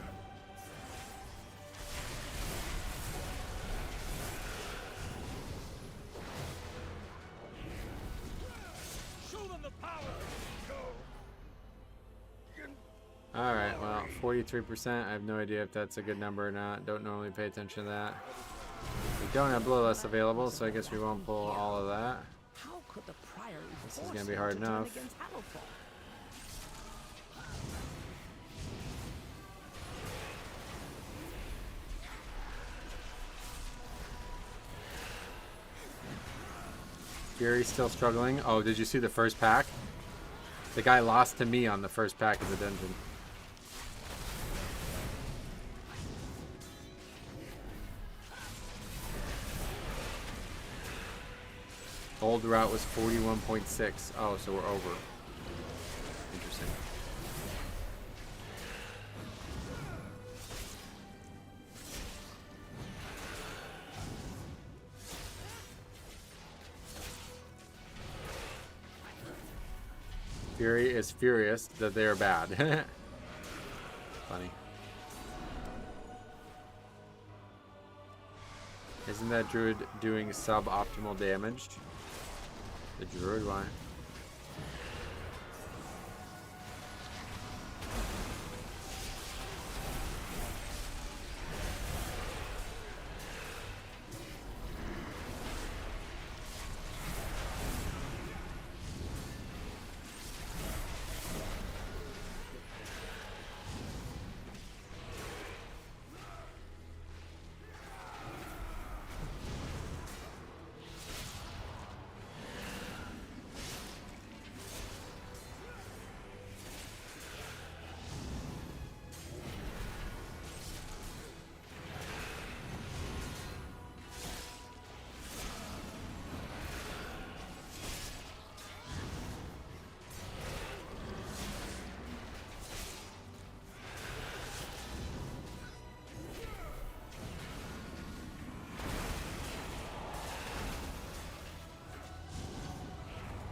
Alright, well, 43%. I have no idea if that's a good number or not. Don't normally pay attention to that. We don't have Bloodlust available, so I guess we won't pull all of that. How could the Priory This is force gonna be him hard to turn enough. against Hamilton? Fury's still struggling. Oh, did you see the first pack? The guy lost to me on the first pack of the dungeon. Old route was 41.6. Oh, so we're over. Interesting. Fury is furious that they are bad. Funny. Isn't that druid doing suboptimal damage? The druid, why?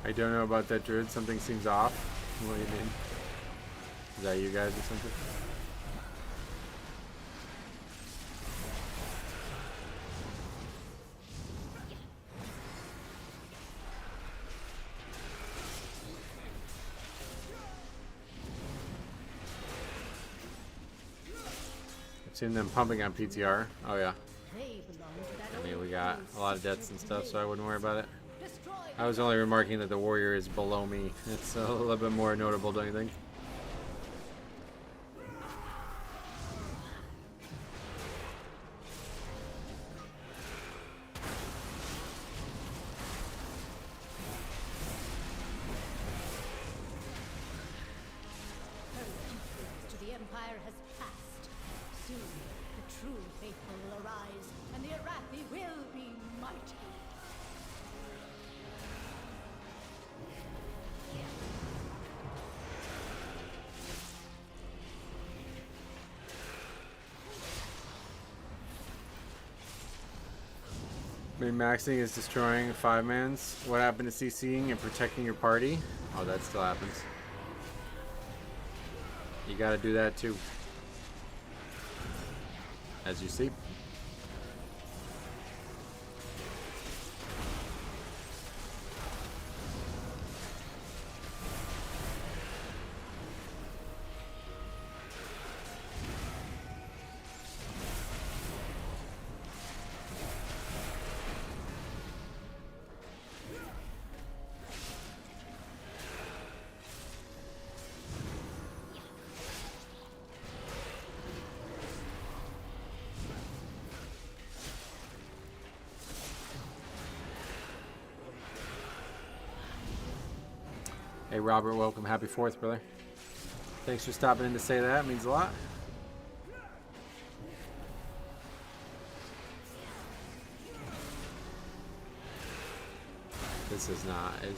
I don't know about that druid. Something seems off. What do you mean? Is that you guys or something? I've seen them pumping on PTR. Oh yeah. I mean, we got a lot of deaths and stuff, so I wouldn't worry about it. I was only remarking that the warrior is below me. It's a little bit more notable, don't you think? To the Empire has passed. Soon, the true faithful will arise, and the Arathi will be mighty. Min-maxing is destroying 5-mans. What happened to CCing and protecting your party? Oh, that still happens. You gotta do that too. As you see. Hey Robert, welcome. Happy 4th, brother. Thanks for stopping in to say that. It means a lot. This is not. Yeah.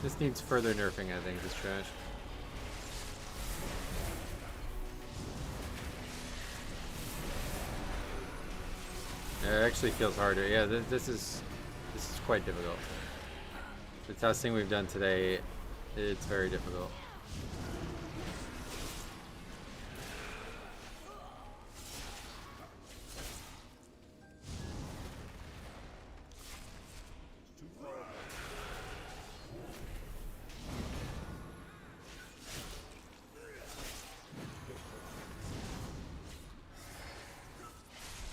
This needs further nerfing, I think. This trash. It actually feels harder. Yeah, this is quite difficult. The testing we've done today, it's very difficult.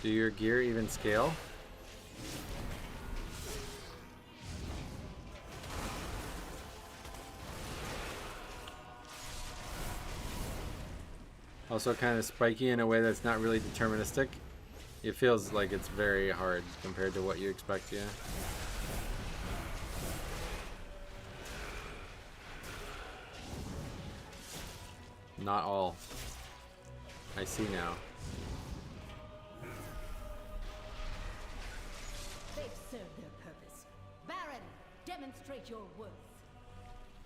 Do your gear even scale? Also kind of spiky in a way that's not really deterministic. It feels like it's very hard compared to what you expect, yeah. not all. I see now. They've served their purpose. Baron, demonstrate your worth.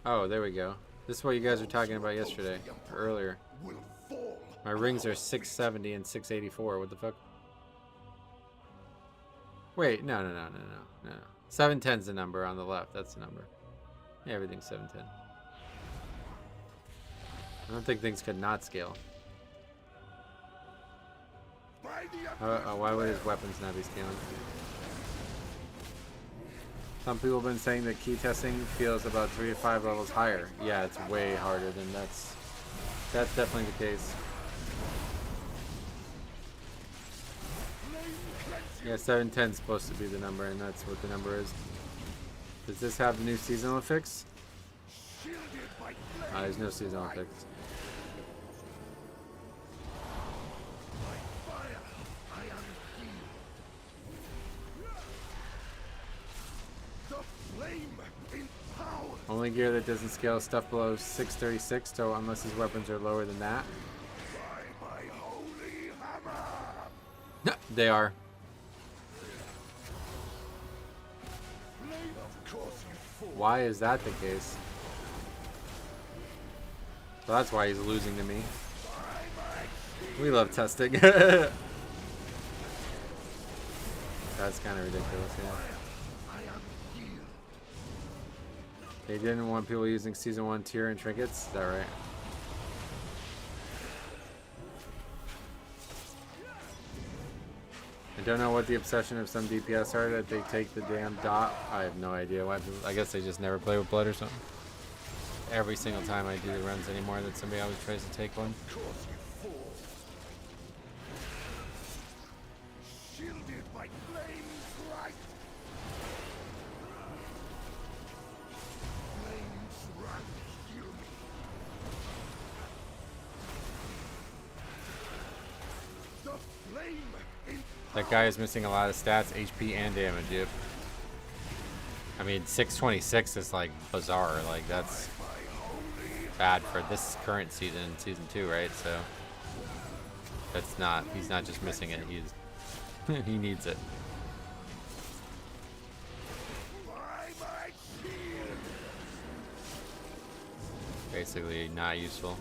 Oh, there we go. This is what you guys were talking about yesterday, or earlier. Will fall. My rings are 670 and 684. What the fuck? Wait, no. 710's the number on the left. That's the number. Yeah, everything's 710. I don't think things could not scale. Why would his weapons not be scaling? Some people have been saying that key testing feels about 3 to 5 levels higher. Yeah, it's way harder than that's definitely the case. Yeah, 710 is supposed to be the number, and that's what the number is. Does this have the new seasonal fix? There's no seasonal fix. Only gear that doesn't scale is stuff below 636, so unless his weapons are lower than that. No, they are. Why is that the case? So that's why he's losing to me. We love testing. That's kind of ridiculous, yeah. They didn't want people using Season 1 tier and trinkets? Is that right? I don't know what the obsession of some DPS are that they take the damn dot. I have no idea why people, I guess they just never play with blood or something. Every single time I do the runs anymore that somebody always tries to take one. That guy is missing a lot of stats, HP and damage, yep. I mean, 626 is like bizarre, like that's bad for this current season, season 2, right? So that's not, he's not just missing it, he's he needs it. Basically not useful.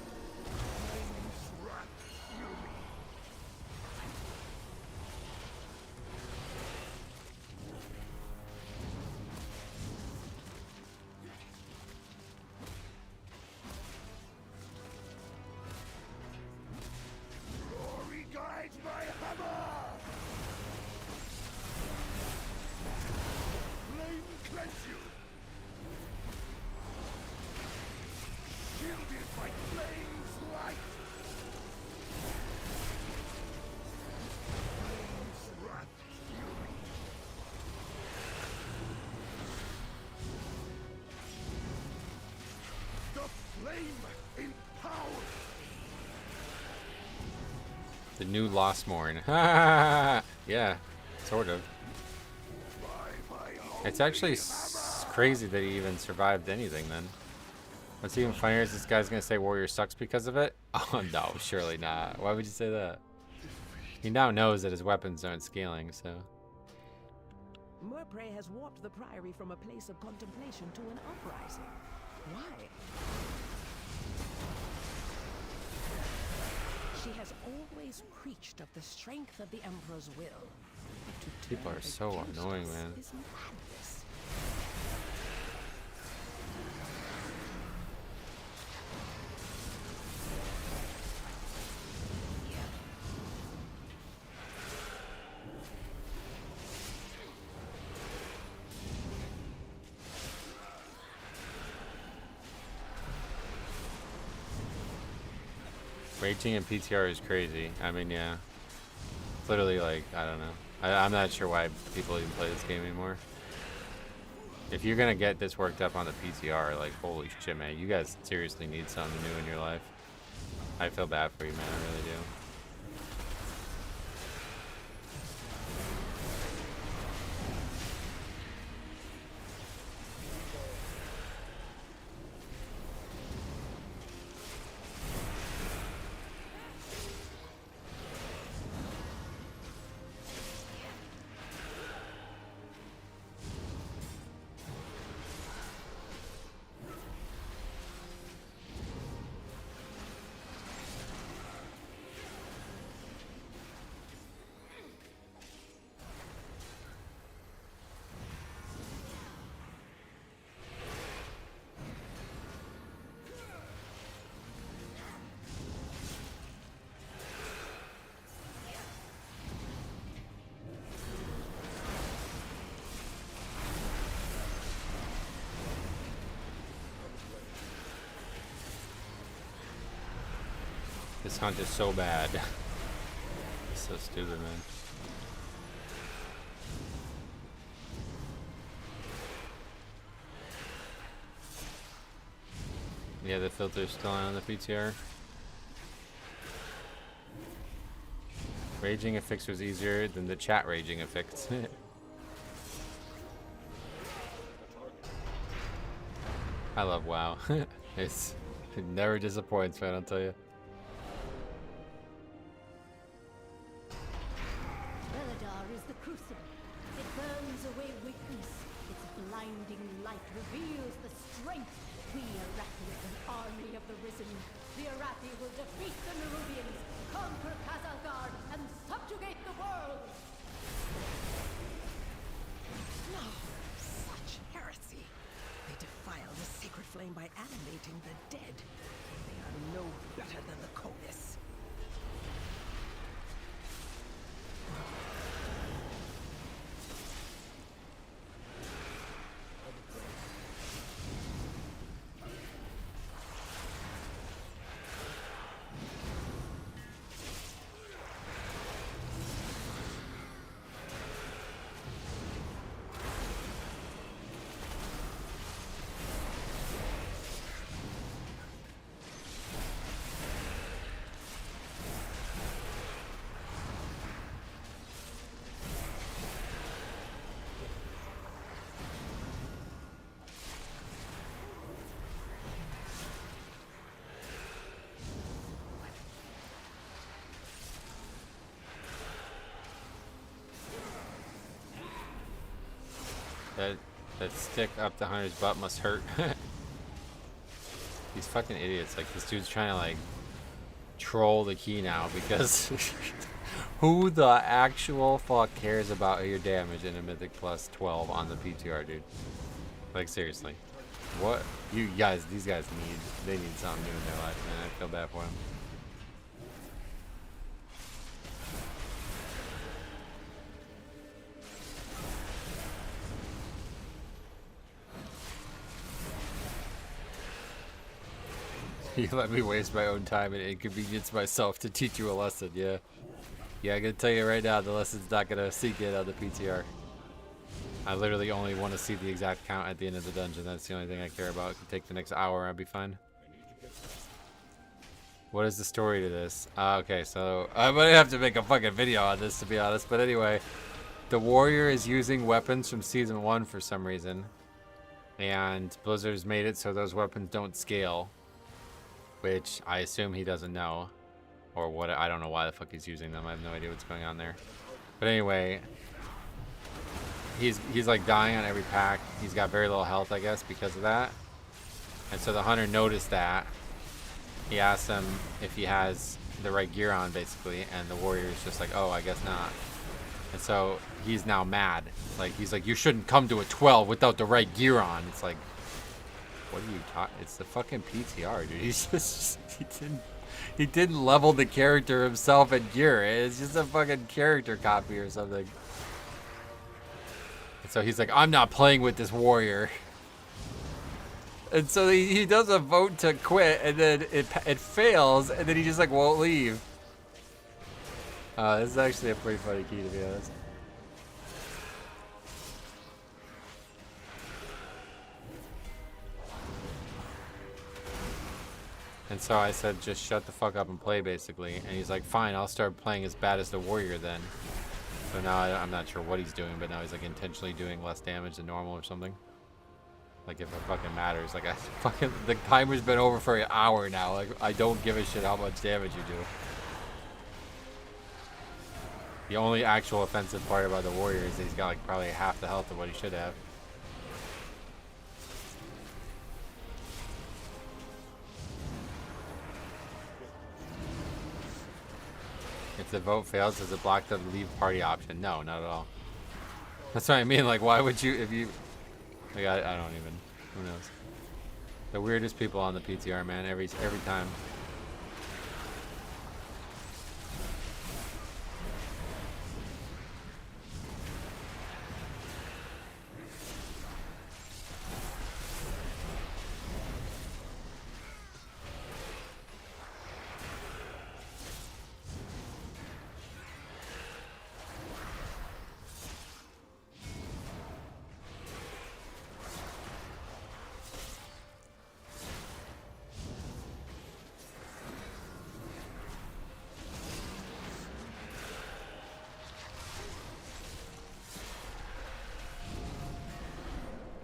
The new Lost Morn. Yeah, sort of. It's actually crazy that he even survived anything then. What's even funnier is this guy's gonna say Warrior sucks because of it? Oh no, surely not. Why would you say that? He now knows that his weapons aren't scaling, so. Merprey has warped the Priory from a place of contemplation to an uprising. Why? She has always preached of the strength of the Emperor's will. But to People turn are so against annoying, us man. is madness. Rating and PTR is crazy. I mean, yeah. It's literally like, I don't know. I'm not sure why people even play this game anymore. If you're gonna get this worked up on the PTR, like, holy shit, man. You guys seriously need something new in your life. I feel bad for you, man. I really do. This hunt is so bad. It's so stupid, man. Yeah, the filter's still on the PTR. Raging Affix was easier than the chat raging Affix. I love WoW. It never disappoints, man, I'll tell you. Belladar is the crucible. It burns away weakness. Its blinding light reveals the strength. We Arathi is an army of the risen. The Arathi will defeat the Nerubians, conquer Khazalgard, and subjugate the world! No, such heresy. They defile the sacred flame by animating the dead. They are no better than the Covis. That stick up the hunter's butt must hurt. These fucking idiots. Like, this dude's trying to, like, troll the key now because who the actual fuck cares about your damage in a Mythic plus 12 on the PTR, dude? Like, seriously. What? You guys, these guys they need something new in their life, man. I feel bad for them. You let me waste my own time and inconvenience myself to teach you a lesson, yeah. Yeah, I gotta tell you right now, the lesson's not gonna sink in on the PTR. I literally only want to see the exact count at the end of the dungeon. That's the only thing I care about. It could take the next hour, I'll be fine. What is the story to this? Okay, so I'm gonna have to make a fucking video on this, to be honest. But anyway, the warrior is using weapons from season 1 for some reason. And Blizzard's made it so those weapons don't scale. Which I assume he doesn't know. Or what, I don't know why the fuck he's using them. I have no idea what's going on there. But anyway, he's like dying on every pack. He's got very little health, I guess, because of that. And so the hunter noticed that. He asked him if he has the right gear on, basically, and the warrior's just like, oh, I guess not. And so he's now mad. Like, he's like, you shouldn't come to a 12 without the right gear on. It's like, what are you talking? It's the fucking PTR, dude. He's just, he didn't level the character himself in gear. It's just a fucking character copy or something. And so he's like, I'm not playing with this warrior. And so he does a vote to quit, and then it fails, and then he just like won't leave. This is actually a pretty funny key, to be honest. And so I said, just shut the fuck up and play, basically. And he's like, fine, I'll start playing as bad as the warrior then. So now I'm not sure what he's doing, but now he's like intentionally doing less damage than normal or something. Like, if it fucking matters. Like, the timer's been over for an hour now. Like, I don't give a shit how much damage you do. The only actual offensive part about the warrior is that he's got like probably half the health of what he should have. If the vote fails, does it block the leave party option? No, not at all. That's what I mean. Like, why would you, if you, like, I don't even, who knows? The weirdest people on the PTR, man, every time.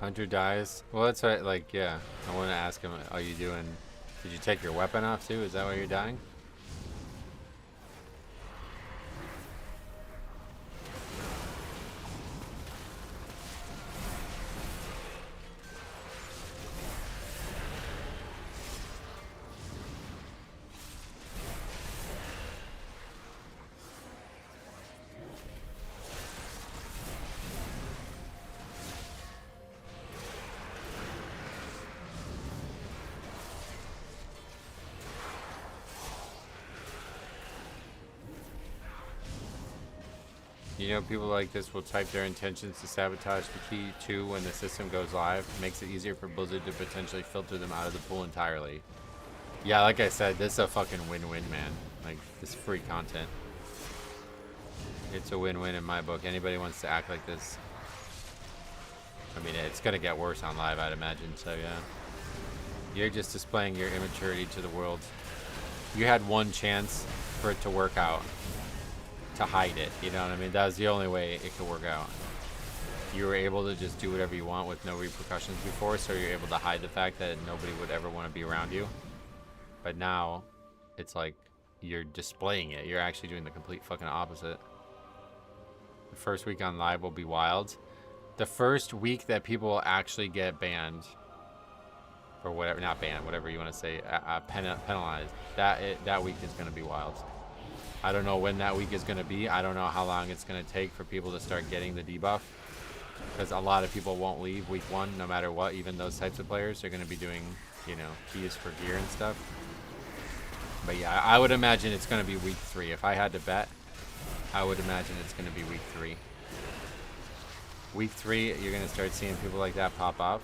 Hunter dies. Well, that's right. Like, yeah. I want to ask him, are you doing... Did you take your weapon off too? Is that why you're dying? You know, people like this will type their intentions to sabotage the key too when the system goes live. Makes it easier for Blizzard to potentially filter them out of the pool entirely. Yeah, like I said, this is a fucking win-win, man. Like, this is free content. It's a win-win in my book. Anybody wants to act like this. I mean, it's gonna get worse on live, I'd imagine, so yeah. You're just displaying your immaturity to the world. You had one chance for it to work out. To hide it, you know what I mean? That was the only way it could work out. You were able to just do whatever you want with no repercussions before, so you're able to hide the fact that nobody would ever want to be around you. But now, it's like, you're displaying it. You're actually doing the complete fucking opposite. The first week on live will be wild. The first week that people will actually get banned, or whatever, not banned, whatever you want to say, penalized, that week is going to be wild. I don't know when that week is going to be. I don't know how long it's going to take for people to start getting the debuff. Because a lot of people won't leave week 1 no matter what. Even those types of players are going to be doing, you know, keys for gear and stuff. But yeah, I would imagine it's going to be week 3. If I had to bet, I would imagine it's going to be week 3. Week 3, you're going to start seeing people like that pop up.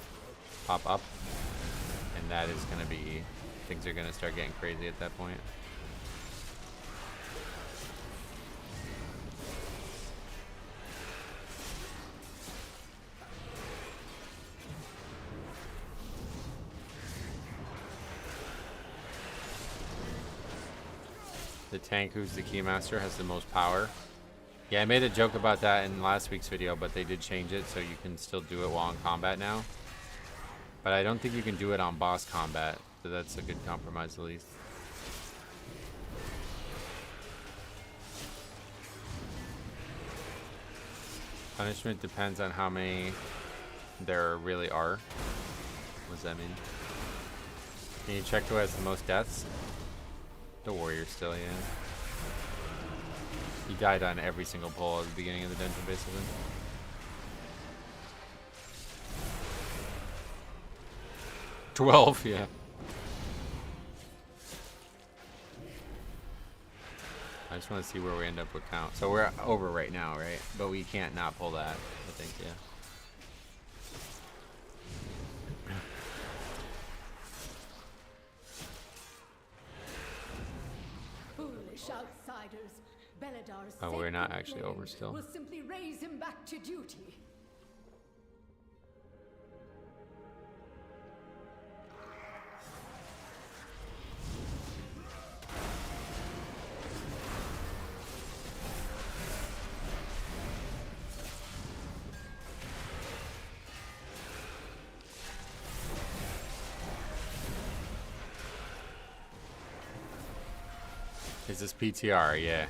And that is going to be, things are going to start getting crazy at that point. The tank who's the keymaster has the most power. Yeah, I made a joke about that in last week's video, but they did change it so you can still do it while in combat now. But I don't think you can do it on boss combat, so that's a good compromise at least. Punishment depends on how many there really are. What does that mean? Can you check who has the most deaths? The warrior still, yeah. He died on every single pull at the beginning of the dungeon, basically. $12, yeah. I just want to see where we end up with count. So we're over right now, right? But we can't not pull that, I think, yeah. Outsiders, Beledar's Oh, we're not sacred actually flame over still. will simply raise him back to duty. Is this PTR? Yeah.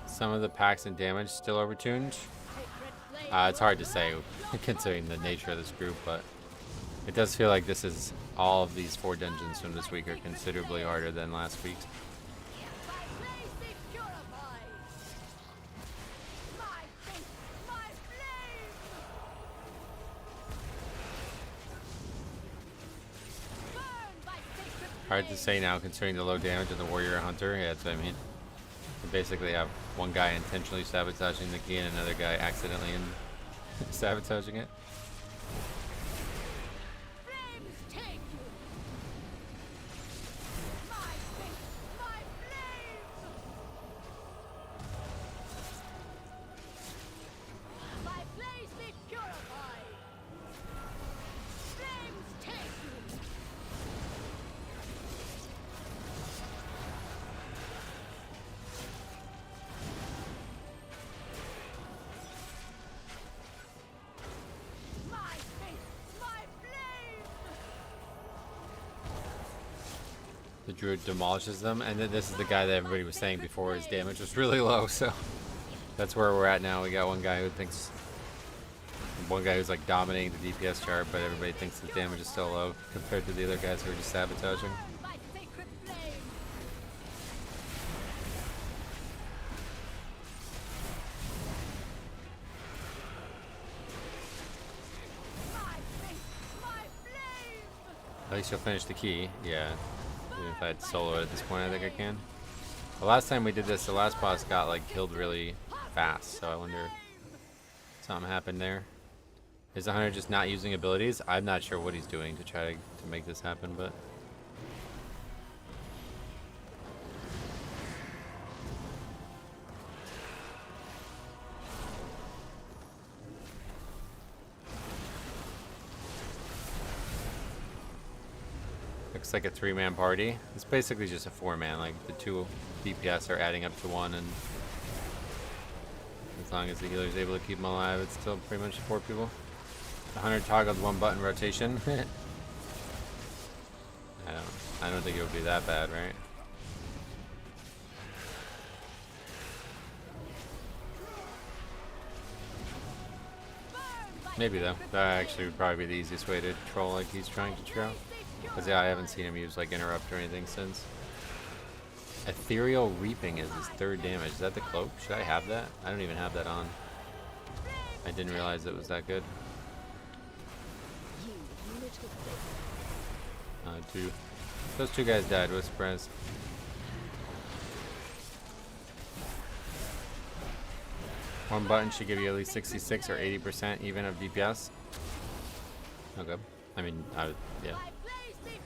Some of the packs and damage still overtuned. It's hard to say considering the nature of this group, but it does feel like this is all of these 4 dungeons from this week are considerably harder than last week. Hard to say now considering the low damage of the warrior hunter. Yeah, that's what I mean. You basically have one guy intentionally sabotaging the key and another guy accidentally sabotaging it. Flames take you! My fate, my flame! My blaze be purified! Flames take you! My fate, my flame! The druid demolishes them, and then this is the guy that everybody was saying before his damage was really low, so that's where we're at now. We got one guy who's like dominating the DPS chart, but everybody thinks his damage is still low compared to the other guys who are just sabotaging. My sacred flame! My fate, my flame! At least you'll finish the key, yeah. Even if I had solo it at this point, I think I can. The last time we did this, the last boss got like killed really fast, so I wonder if something happened there. Is the hunter just not using abilities? I'm not sure what he's doing to try to make this happen, but looks like a 3-man party. It's basically just a 4-man, like the 2 DPS are adding up to 1, and as long as the healer is able to keep them alive, it's still pretty much 4 people. The hunter toggled 1 button rotation. I don't think it would be that bad, right? Maybe though. That actually would probably be the easiest way to troll like he's trying to troll. Because yeah, I haven't seen him use like interrupt or anything since. Ethereal Reaping is his 3rd damage. Is that the cloak? Should I have that? I don't even have that on. I didn't realize it was that good. Those 2 guys died. What's surprise? One button should give you at least 66 or 80% even of DPS. Okay. I mean, yeah.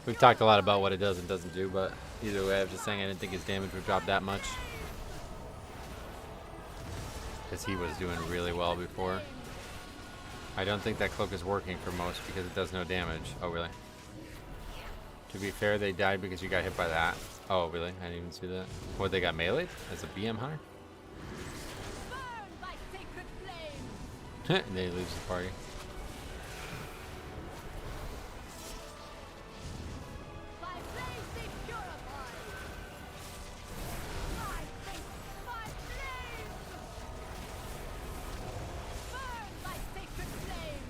We've talked a lot about what it does and doesn't do, but either way, I'm just saying I didn't think his damage would drop that much. Because he was doing really well before. I don't think that cloak is working for most because it does no damage. Oh, really? To be fair, they died because you got hit by that. Oh, really? I didn't even see that. What, they got meleeed? As a BM hunter? Burn by sacred flame! And they lose the party. My blaze be purified! My fate, my flame! Burn by sacred flame!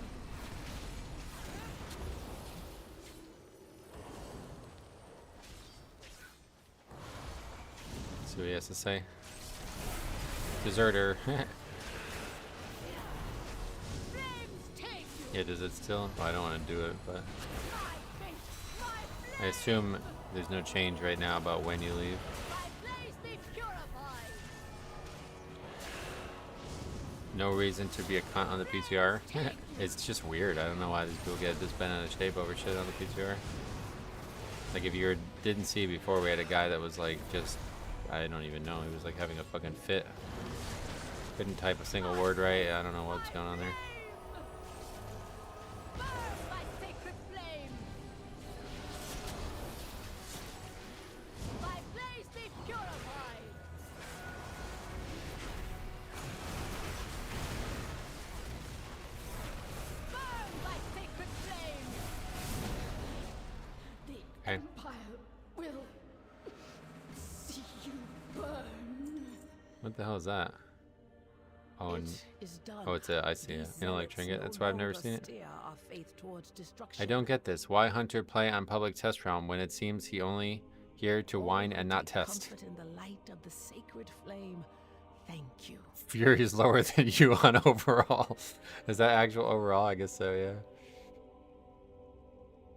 See what he has to say. Deserter. Flames take you! Yeah, does it still? Oh, I don't want to do it, but My fate, my I flame! assume there's no change right now about when you leave. My blaze be purified! No reason to be a cunt on the PTR. It's just weird. I don't know why these people get this bent out of shape over shit on the PTR. Like if you didn't see before, we had a guy that was like just, I don't even know. He was like having a fucking fit. Couldn't type a single word right. I don't know what's going on there. Burn by sacred flame! My blaze be purified! Burn by sacred flame! The Okay. Empire will see you burn. What the hell is that? Oh, and It is done. oh, it's a, I see it. These Intellect zealots trinket. no That's why I've never longer seen it. steer our faith towards destruction. I don't get this. Why Hunter play on public test realm when it seems he only here to whine and not Take test? comfort in the light of the sacred flame. Thank you. Fury is lower than you on overall. Is that actual overall? I guess so, yeah.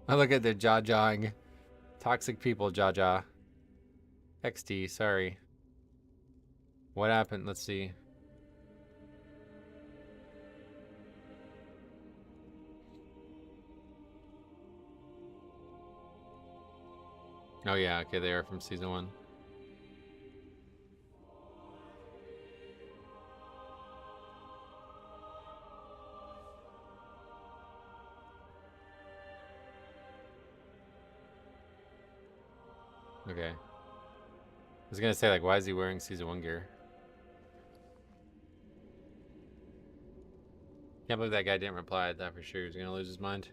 I look at their jaw jawing. Toxic people, Jaja. XD, sorry. What happened? Let's see. Oh yeah, okay, they are from season 1. Okay. I was gonna say, like, why is he wearing season 1 gear? Can't believe that guy didn't reply. I thought for sure he was gonna lose his mind.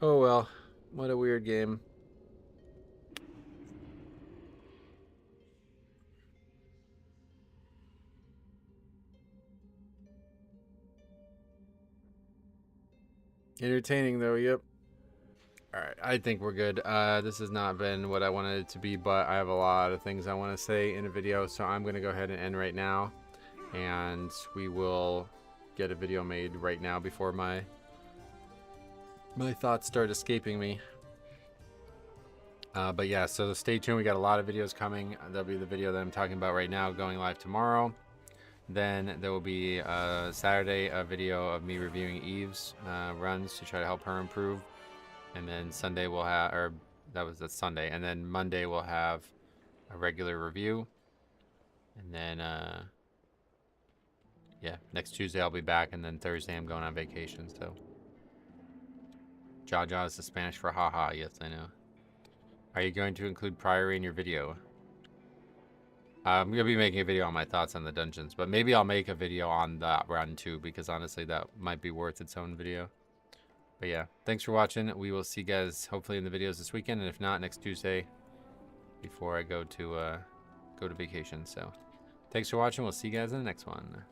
Oh well. What a weird game. Entertaining though, yep. Alright, I think we're good. This has not been what I wanted it to be, but I have a lot of things I want to say in a video, so I'm going to go ahead and end right now. And we will get a video made right now before my thoughts start escaping me. But yeah, so stay tuned. We got a lot of videos coming. There'll be the video that I'm talking about right now going live tomorrow. Then there will be Saturday a video of me reviewing Eve's runs to try to help her improve. And then Sunday we'll have, or that's Sunday. And then Monday we'll have a regular review. And then, yeah, next Tuesday I'll be back. And then Thursday I'm going on vacation, so. Jaja is the Spanish for haha. Yes, I know. Are you going to include Priory in your video? I'm going to be making a video on my thoughts on the dungeons. But maybe I'll make a video on that run too. Because honestly, that might be worth its own video. But yeah, thanks for watching. We will see you guys hopefully in the videos this weekend, and if not, next Tuesday before I go to vacation. So thanks for watching. We'll see you guys in the next one.